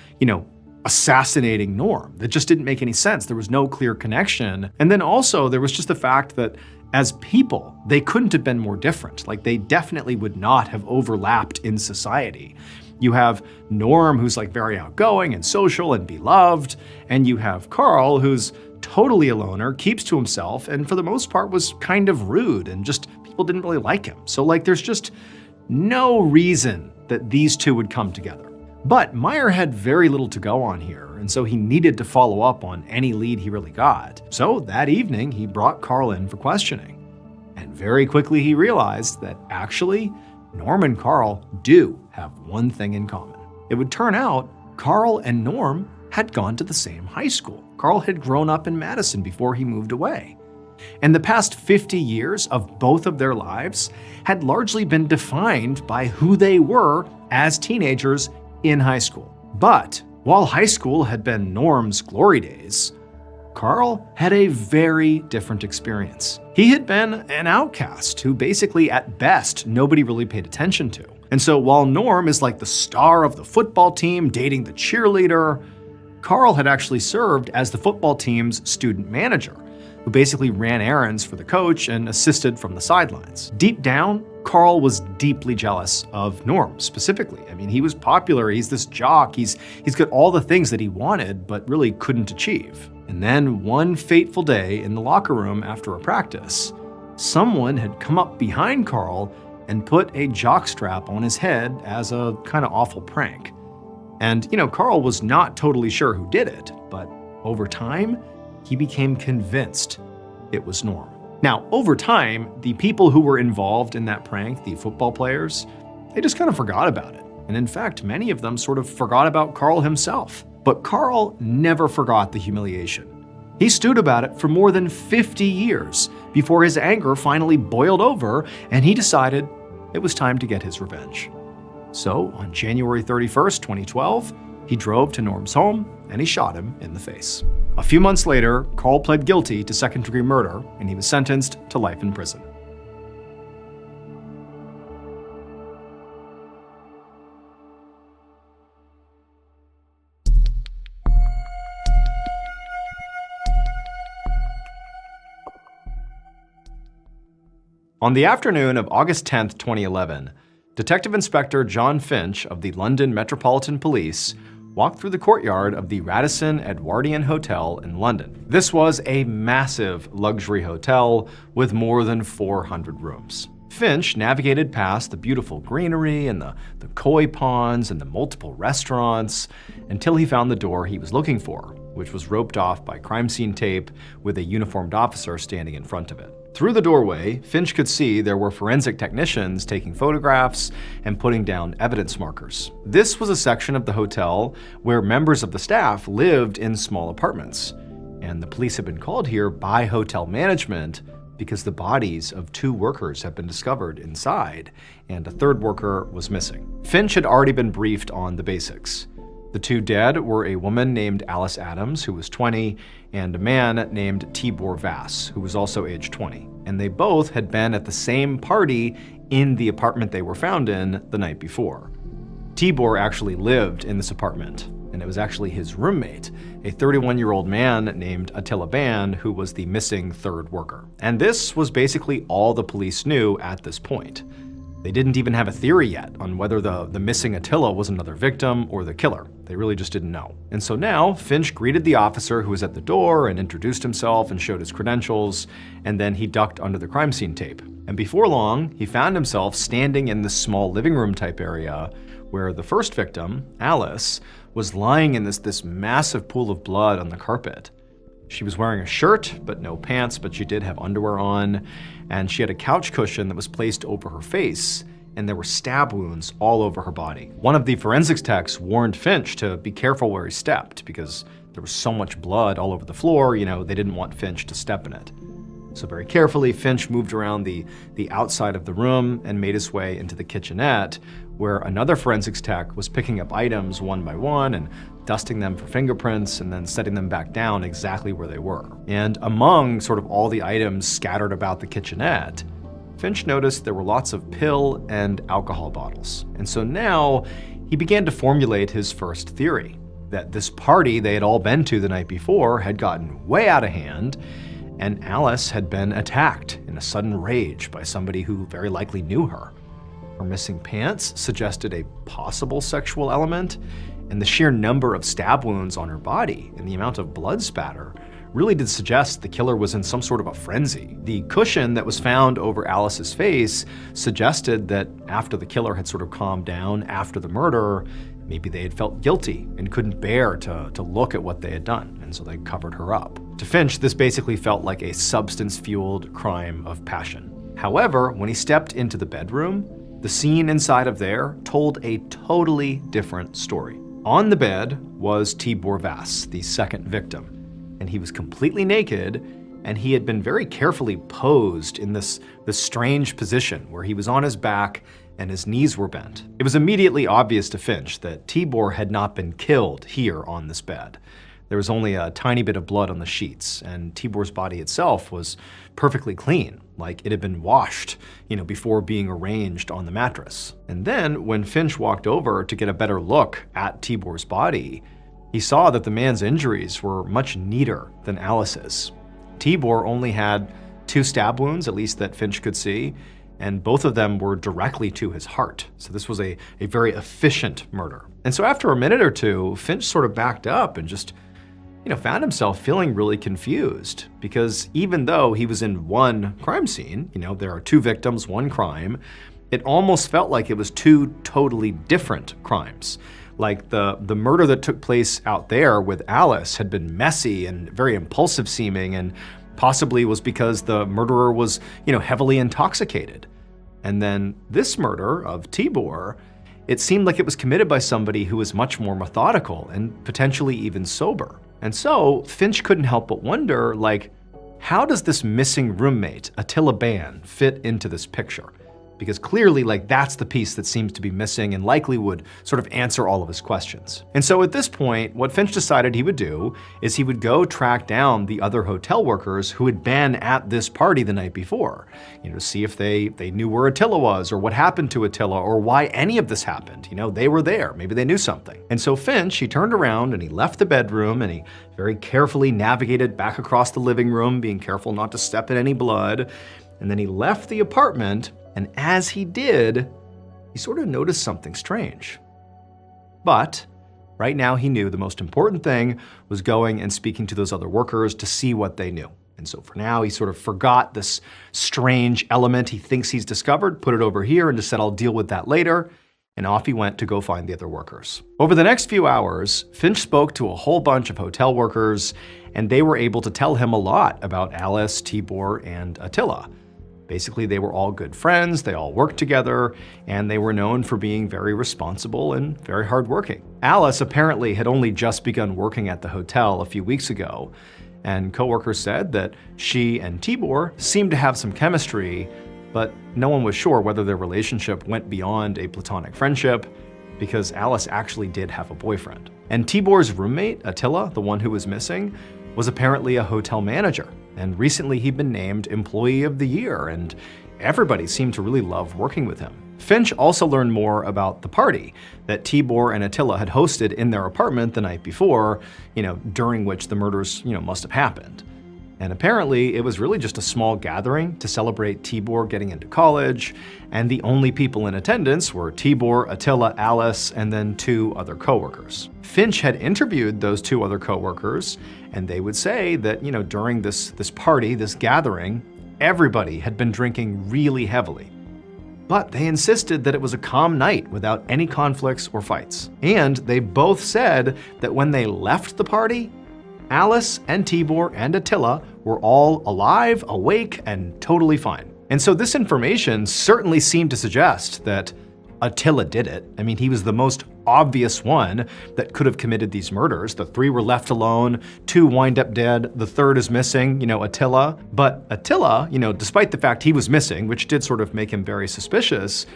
assassinating Norm? That just didn't make any sense. There was no clear connection. And then also there was just the fact that as people, they couldn't have been more different. Like, they definitely would not have overlapped in society. You have Norm, who's like very outgoing and social and beloved, and you have Carl, who's totally a loner, keeps to himself, and for the most part was kind of rude and just people didn't really like him. So like, there's just no reason that these two would come together. But Meyer had very little to go on here, and so he needed to follow up on any lead he really got. So that evening, he brought Carl in for questioning. And very quickly he realized that actually, Norm and Carl do have one thing in common. It would turn out Carl and Norm had gone to the same high school. Carl had grown up in Madison before he moved away. And the past 50 years of both of their lives had largely been defined by who they were as teenagers in high school. But while high school had been Norm's glory days, Carl had a very different experience. He had been an outcast who basically, at best, nobody really paid attention to. And so while Norm is like the star of the football team dating the cheerleader, Carl had actually served as the football team's student manager, who basically ran errands for the coach and assisted from the sidelines. Deep down, Carl was deeply jealous of Norm specifically. I mean, he was popular, he's this jock, he's got all the things that he wanted but really couldn't achieve. And then one fateful day in the locker room after a practice, someone had come up behind Carl and put a jockstrap on his head as a kind of awful prank. And, Carl was not totally sure who did it, but over time, he became convinced it was Norm. Now, over time, the people who were involved in that prank, the football players, they just kind of forgot about it. And in fact, many of them sort of forgot about Carl himself. But Carl never forgot the humiliation. He stewed about it for more than 50 years before his anger finally boiled over and he decided it was time to get his revenge. So on January 31st, 2012, he drove to Norm's home and he shot him in the face. A few months later, Carl pled guilty to second-degree murder and he was sentenced to life in prison. On the afternoon of August 10, 2011, Detective Inspector John Finch of the London Metropolitan Police walked through the courtyard of the Radisson Edwardian Hotel in London. This was a massive luxury hotel with more than 400 rooms. Finch navigated past the beautiful greenery and the koi ponds and the multiple restaurants until he found the door he was looking for, which was roped off by crime scene tape with a uniformed officer standing in front of it. Through the doorway, Finch could see there were forensic technicians taking photographs and putting down evidence markers. This was a section of the hotel where members of the staff lived in small apartments, and the police had been called here by hotel management because the bodies of 2 workers had been discovered inside, and a 3rd worker was missing. Finch had already been briefed on the basics. The 2 dead were a woman named Alice Adams, who was 20, and a man named Tibor Vass, who was also age 20. And they both had been at the same party in the apartment they were found in the night before. Tibor actually lived in this apartment, and it was actually his roommate, a 31-year-old man named Attila Band, who was the missing 3rd worker. And this was basically all the police knew at this point. They didn't even have a theory yet on whether the missing Attila was another victim or the killer. They really just didn't know. And so now Finch greeted the officer who was at the door and introduced himself and showed his credentials, and then he ducked under the crime scene tape. And before long, he found himself standing in this small living room type area where the first victim, Alice, was lying in this massive pool of blood on the carpet. She was wearing a shirt, but no pants, but she did have underwear on, and she had a couch cushion that was placed over her face, and there were stab wounds all over her body. One of the forensics techs warned Finch to be careful where he stepped because there was so much blood all over the floor, they didn't want Finch to step in it. So very carefully, Finch moved around the outside of the room and made his way into the kitchenette, where another forensics tech was picking up items one by one and dusting them for fingerprints and then setting them back down exactly where they were. And among sort of all the items scattered about the kitchenette, Finch noticed there were lots of pill and alcohol bottles. And so now he began to formulate his first theory, that this party they had all been to the night before had gotten way out of hand, and Alice had been attacked in a sudden rage by somebody who very likely knew her. Her missing pants suggested a possible sexual element, and the sheer number of stab wounds on her body and the amount of blood spatter really did suggest the killer was in some sort of a frenzy. The cushion that was found over Alice's face suggested that after the killer had sort of calmed down after the murder, maybe they had felt guilty and couldn't bear to look at what they had done, and so they covered her up. To Finch, this basically felt like a substance-fueled crime of passion. However, when he stepped into the bedroom, the scene inside of there told a totally different story. On the bed was Tibor Vass, the second victim, and he was completely naked, and he had been very carefully posed in this strange position where he was on his back and his knees were bent. It was immediately obvious to Finch that Tibor had not been killed here on this bed. There was only a tiny bit of blood on the sheets, and Tibor's body itself was perfectly clean, like it had been washed, before being arranged on the mattress. And then, when Finch walked over to get a better look at Tibor's body, he saw that the man's injuries were much neater than Alice's. Tibor only had 2 stab wounds, at least that Finch could see, and both of them were directly to his heart. So this was a very efficient murder. And so after a minute or two, Finch sort of backed up and just found himself feeling really confused, because even though he was in one crime scene, there are 2 victims, 1 crime, it almost felt like it was 2 totally different crimes. Like the murder that took place out there with Alice had been messy and very impulsive seeming, and possibly was because the murderer was, heavily intoxicated. And then this murder of Tibor, it seemed like it was committed by somebody who was much more methodical and potentially even sober. And so Finch couldn't help but wonder, like, how does this missing roommate, Attila Ban, fit into this picture? Because clearly, like, that's the piece that seems to be missing and likely would sort of answer all of his questions. And so at this point, what Finch decided he would do is he would go track down the other hotel workers who had been at this party the night before, to see if they knew where Attila was or what happened to Attila or why any of this happened. They were there, maybe they knew something. And so Finch, he turned around and he left the bedroom and he very carefully navigated back across the living room, being careful not to step in any blood. And then he left the apartment. And as he did, he sort of noticed something strange. But right now he knew the most important thing was going and speaking to those other workers to see what they knew. And so for now, he sort of forgot this strange element he thinks he's discovered, put it over here and just said, I'll deal with that later. And off he went to go find the other workers. Over the next few hours, Finch spoke to a whole bunch of hotel workers, and they were able to tell him a lot about Alice, Tibor, and Attila. Basically, they were all good friends, they all worked together, and they were known for being very responsible and very hardworking. Alice apparently had only just begun working at the hotel a few weeks ago, and coworkers said that she and Tibor seemed to have some chemistry, but no one was sure whether their relationship went beyond a platonic friendship, because Alice actually did have a boyfriend. And Tibor's roommate, Attila, the one who was missing, was apparently a hotel manager. And recently he'd been named Employee of the Year, and everybody seemed to really love working with him. Finch also learned more about the party that Tibor and Attila had hosted in their apartment the night before, during which the murders, must have happened. And apparently it was really just a small gathering to celebrate Tibor getting into college, and the only people in attendance were Tibor, Attila, Alice, and then 2 other coworkers. Finch had interviewed those 2 other coworkers, and they would say that, during this party, this gathering, everybody had been drinking really heavily. But they insisted that it was a calm night without any conflicts or fights. And they both said that when they left the party, Alice and Tibor and Attila were all alive, awake, and totally fine. And so this information certainly seemed to suggest that Attila did it. I mean, he was the most obvious one that could have committed these murders. The 3 were left alone, 2 wind up dead, the 3rd is missing, Attila. But Attila, despite the fact he was missing, which did sort of make him very suspicious,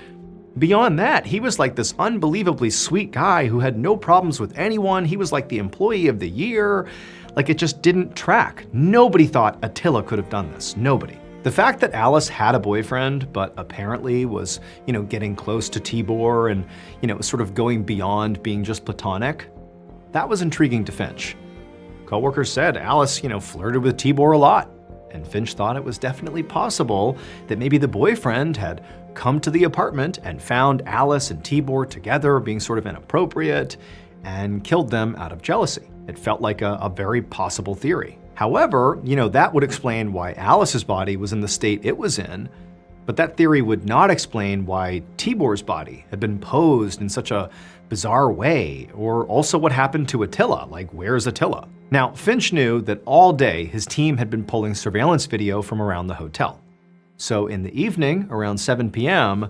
beyond that, he was like this unbelievably sweet guy who had no problems with anyone. He was like the Employee of the Year. Like, it just didn't track. Nobody thought Attila could have done this. Nobody. The fact that Alice had a boyfriend, but apparently was, getting close to Tibor and, sort of going beyond being just platonic, that was intriguing to Finch. Coworkers said Alice, flirted with Tibor a lot, and Finch thought it was definitely possible that maybe the boyfriend had come to the apartment and found Alice and Tibor together being sort of inappropriate and killed them out of jealousy. It felt like a very possible theory. However, that would explain why Alice's body was in the state it was in, but that theory would not explain why Tibor's body had been posed in such a bizarre way, or also what happened to Attila, like where's Attila? Now, Finch knew that all day his team had been pulling surveillance video from around the hotel. So in the evening, around 7 p.m.,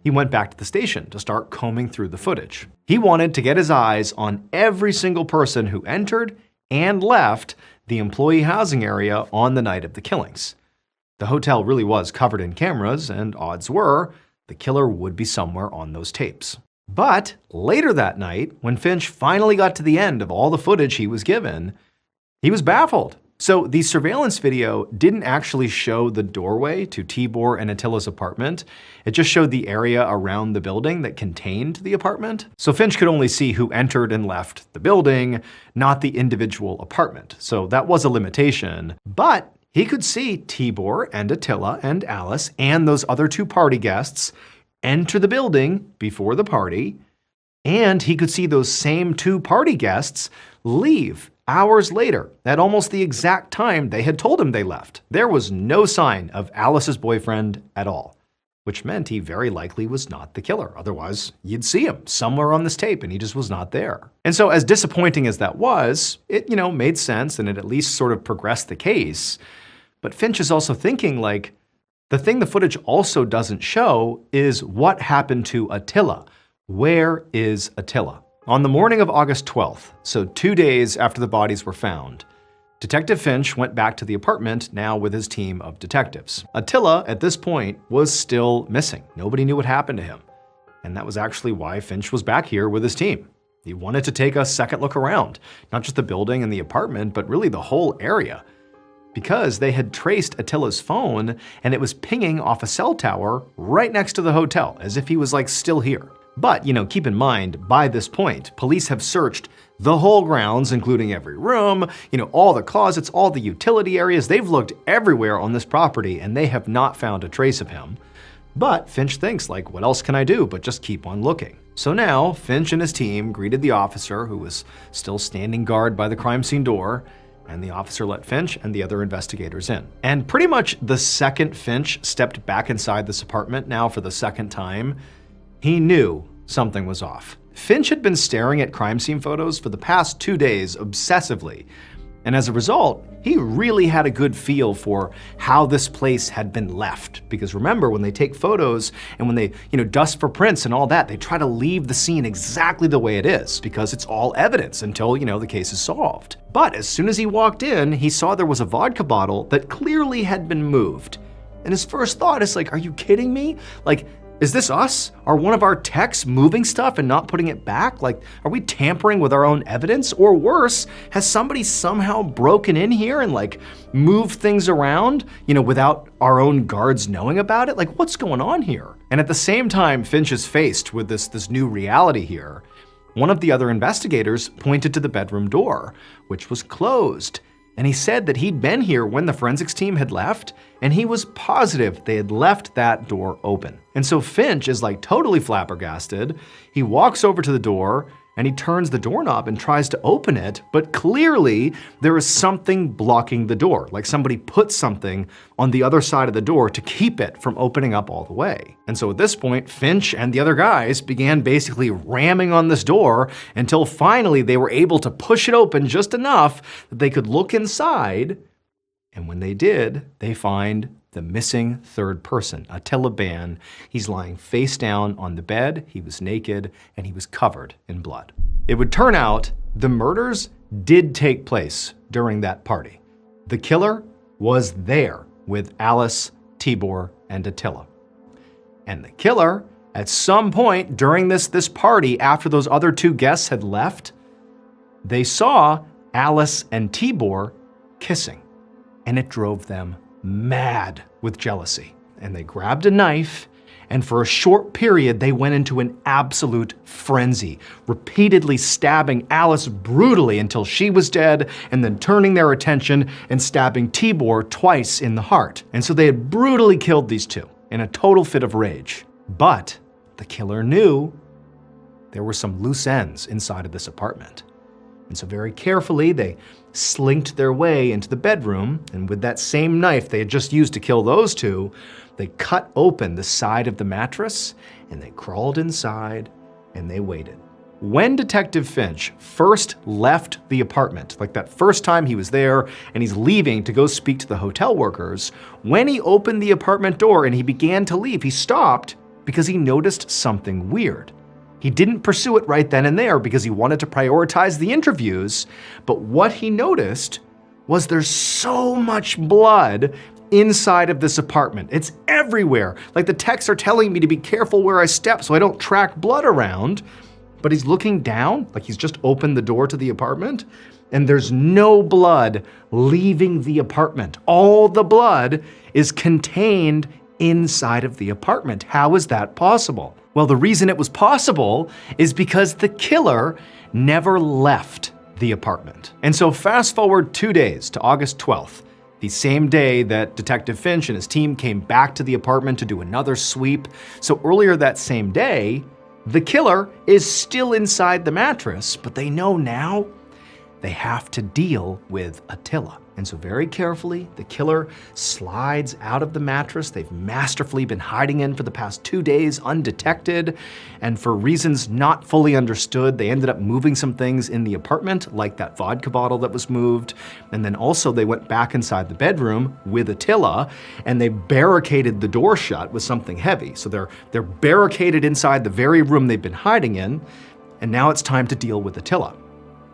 he went back to the station to start combing through the footage. He wanted to get his eyes on every single person who entered and left the employee housing area on the night of the killings. The hotel really was covered in cameras, and odds were the killer would be somewhere on those tapes. But later that night, when Finch finally got to the end of all the footage he was given, he was baffled. So the surveillance video didn't actually show the doorway to Tibor and Attila's apartment. It just showed the area around the building that contained the apartment. So Finch could only see who entered and left the building, not the individual apartment. So that was a limitation, but he could see Tibor and Attila and Alice and those other 2 party guests enter the building before the party, and he could see those same 2 party guests leave hours later, at almost the exact time they had told him they left. There was no sign of Alice's boyfriend at all, which meant he very likely was not the killer. Otherwise, you'd see him somewhere on this tape and he just was not there. And so as disappointing as that was, it, made sense and it at least sort of progressed the case. But Finch is also thinking, like, the thing the footage also doesn't show is what happened to Attila. Where is Attila? On the morning of August 12th, so 2 days after the bodies were found, Detective Finch went back to the apartment, now with his team of detectives. Attila, at this point, was still missing. Nobody knew what happened to him. And that was actually why Finch was back here with his team. He wanted to take a second look around, not just the building and the apartment, but really the whole area. Because they had traced Attila's phone, and it was pinging off a cell tower right next to the hotel, as if he was still here. But, keep in mind, by this point, police have searched the whole grounds, including every room, all the closets, all the utility areas. They've looked everywhere on this property, and they have not found a trace of him. But Finch thinks, what else can I do but just keep on looking? So now, Finch and his team greeted the officer, who was still standing guard by the crime scene door, and the officer let Finch and the other investigators in. And pretty much the second Finch stepped back inside this apartment now for the second time, he knew something was off. Finch had been staring at crime scene photos for the past 2 days obsessively, and as a result, he really had a good feel for how this place had been left. Because remember, when they take photos and when they, dust for prints and all that, they try to leave the scene exactly the way it is because it's all evidence until, the case is solved. But as soon as he walked in, he saw there was a vodka bottle that clearly had been moved. And his first thought is are you kidding me? Is this us? Are one of our techs moving stuff and not putting it back? Are we tampering with our own evidence? Or worse, has somebody somehow broken in here and moved things around, without our own guards knowing about it? What's going on here? And at the same time Finch is faced with this new reality here, one of the other investigators pointed to the bedroom door, which was closed. And he said that he'd been here when the forensics team had left, and he was positive they had left that door open. And so Finch is totally flabbergasted. He walks over to the door and he turns the doorknob and tries to open it, but clearly there is something blocking the door, somebody put something on the other side of the door to keep it from opening up all the way. And so at this point, Finch and the other guys began basically ramming on this door until finally they were able to push it open just enough that they could look inside. And when they did, they find the missing third person, Attila Ban. He's lying face down on the bed, he was naked, and he was covered in blood. It would turn out the murders did take place during that party. The killer was there with Alice, Tibor, and Attila. And the killer, at some point during this party, after those other two guests had left, they saw Alice and Tibor kissing, and it drove them mad with jealousy. And they grabbed a knife, and for a short period, they went into an absolute frenzy, repeatedly stabbing Alice brutally until she was dead, and then turning their attention and stabbing Tibor twice in the heart. And so they had brutally killed these two in a total fit of rage. But the killer knew there were some loose ends inside of this apartment. And so very carefully, they slinked their way into the bedroom, and with that same knife they had just used to kill those two, they cut open the side of the mattress, and they crawled inside, and they waited. When Detective Finch first left the apartment, that first time he was there, and he's leaving to go speak to the hotel workers, when he opened the apartment door and he began to leave, he stopped because he noticed something weird. He didn't pursue it right then and there because he wanted to prioritize the interviews, but what he noticed was there's so much blood inside of this apartment. It's everywhere. The techs are telling me to be careful where I step so I don't track blood around, but he's looking down, he's just opened the door to the apartment, and there's no blood leaving the apartment. All the blood is contained inside of the apartment. How is that possible? Well, the reason it was possible is because the killer never left the apartment. And so fast forward 2 days to August 12th, the same day that Detective Finch and his team came back to the apartment to do another sweep. So earlier that same day, the killer is still inside the mattress, but they know now they have to deal with Attila. And so very carefully, the killer slides out of the mattress they've masterfully been hiding in for the past 2 days undetected. And for reasons not fully understood, they ended up moving some things in the apartment, like that vodka bottle that was moved. And then also they went back inside the bedroom with Attila and they barricaded the door shut with something heavy. So they're barricaded inside the very room they've been hiding in. And now it's time to deal with Attila.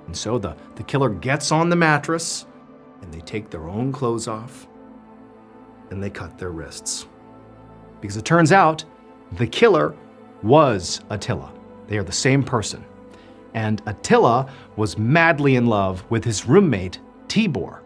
And so the killer gets on the mattress, and they take their own clothes off, and they cut their wrists. Because it turns out, the killer was Attila. They are the same person. And Attila was madly in love with his roommate, Tibor.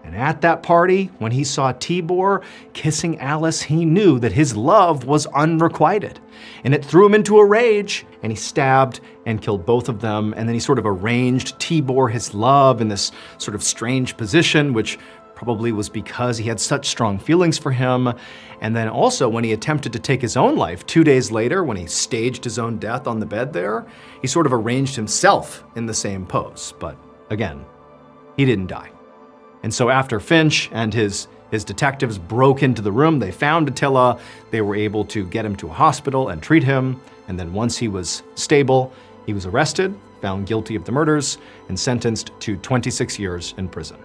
And at that party, when he saw Tibor kissing Alice, he knew that his love was unrequited. And it threw him into a rage, and he stabbed and killed both of them. And then he sort of arranged Tibor, his love, in this sort of strange position, which probably was because he had such strong feelings for him. And then also when he attempted to take his own life 2 days later, when he staged his own death on the bed there, he sort of arranged himself in the same pose. But again, he didn't die. And so after Finch and his detectives broke into the room, they found Attila, they were able to get him to a hospital and treat him, and then once he was stable, he was arrested, found guilty of the murders, and sentenced to 26 years in prison.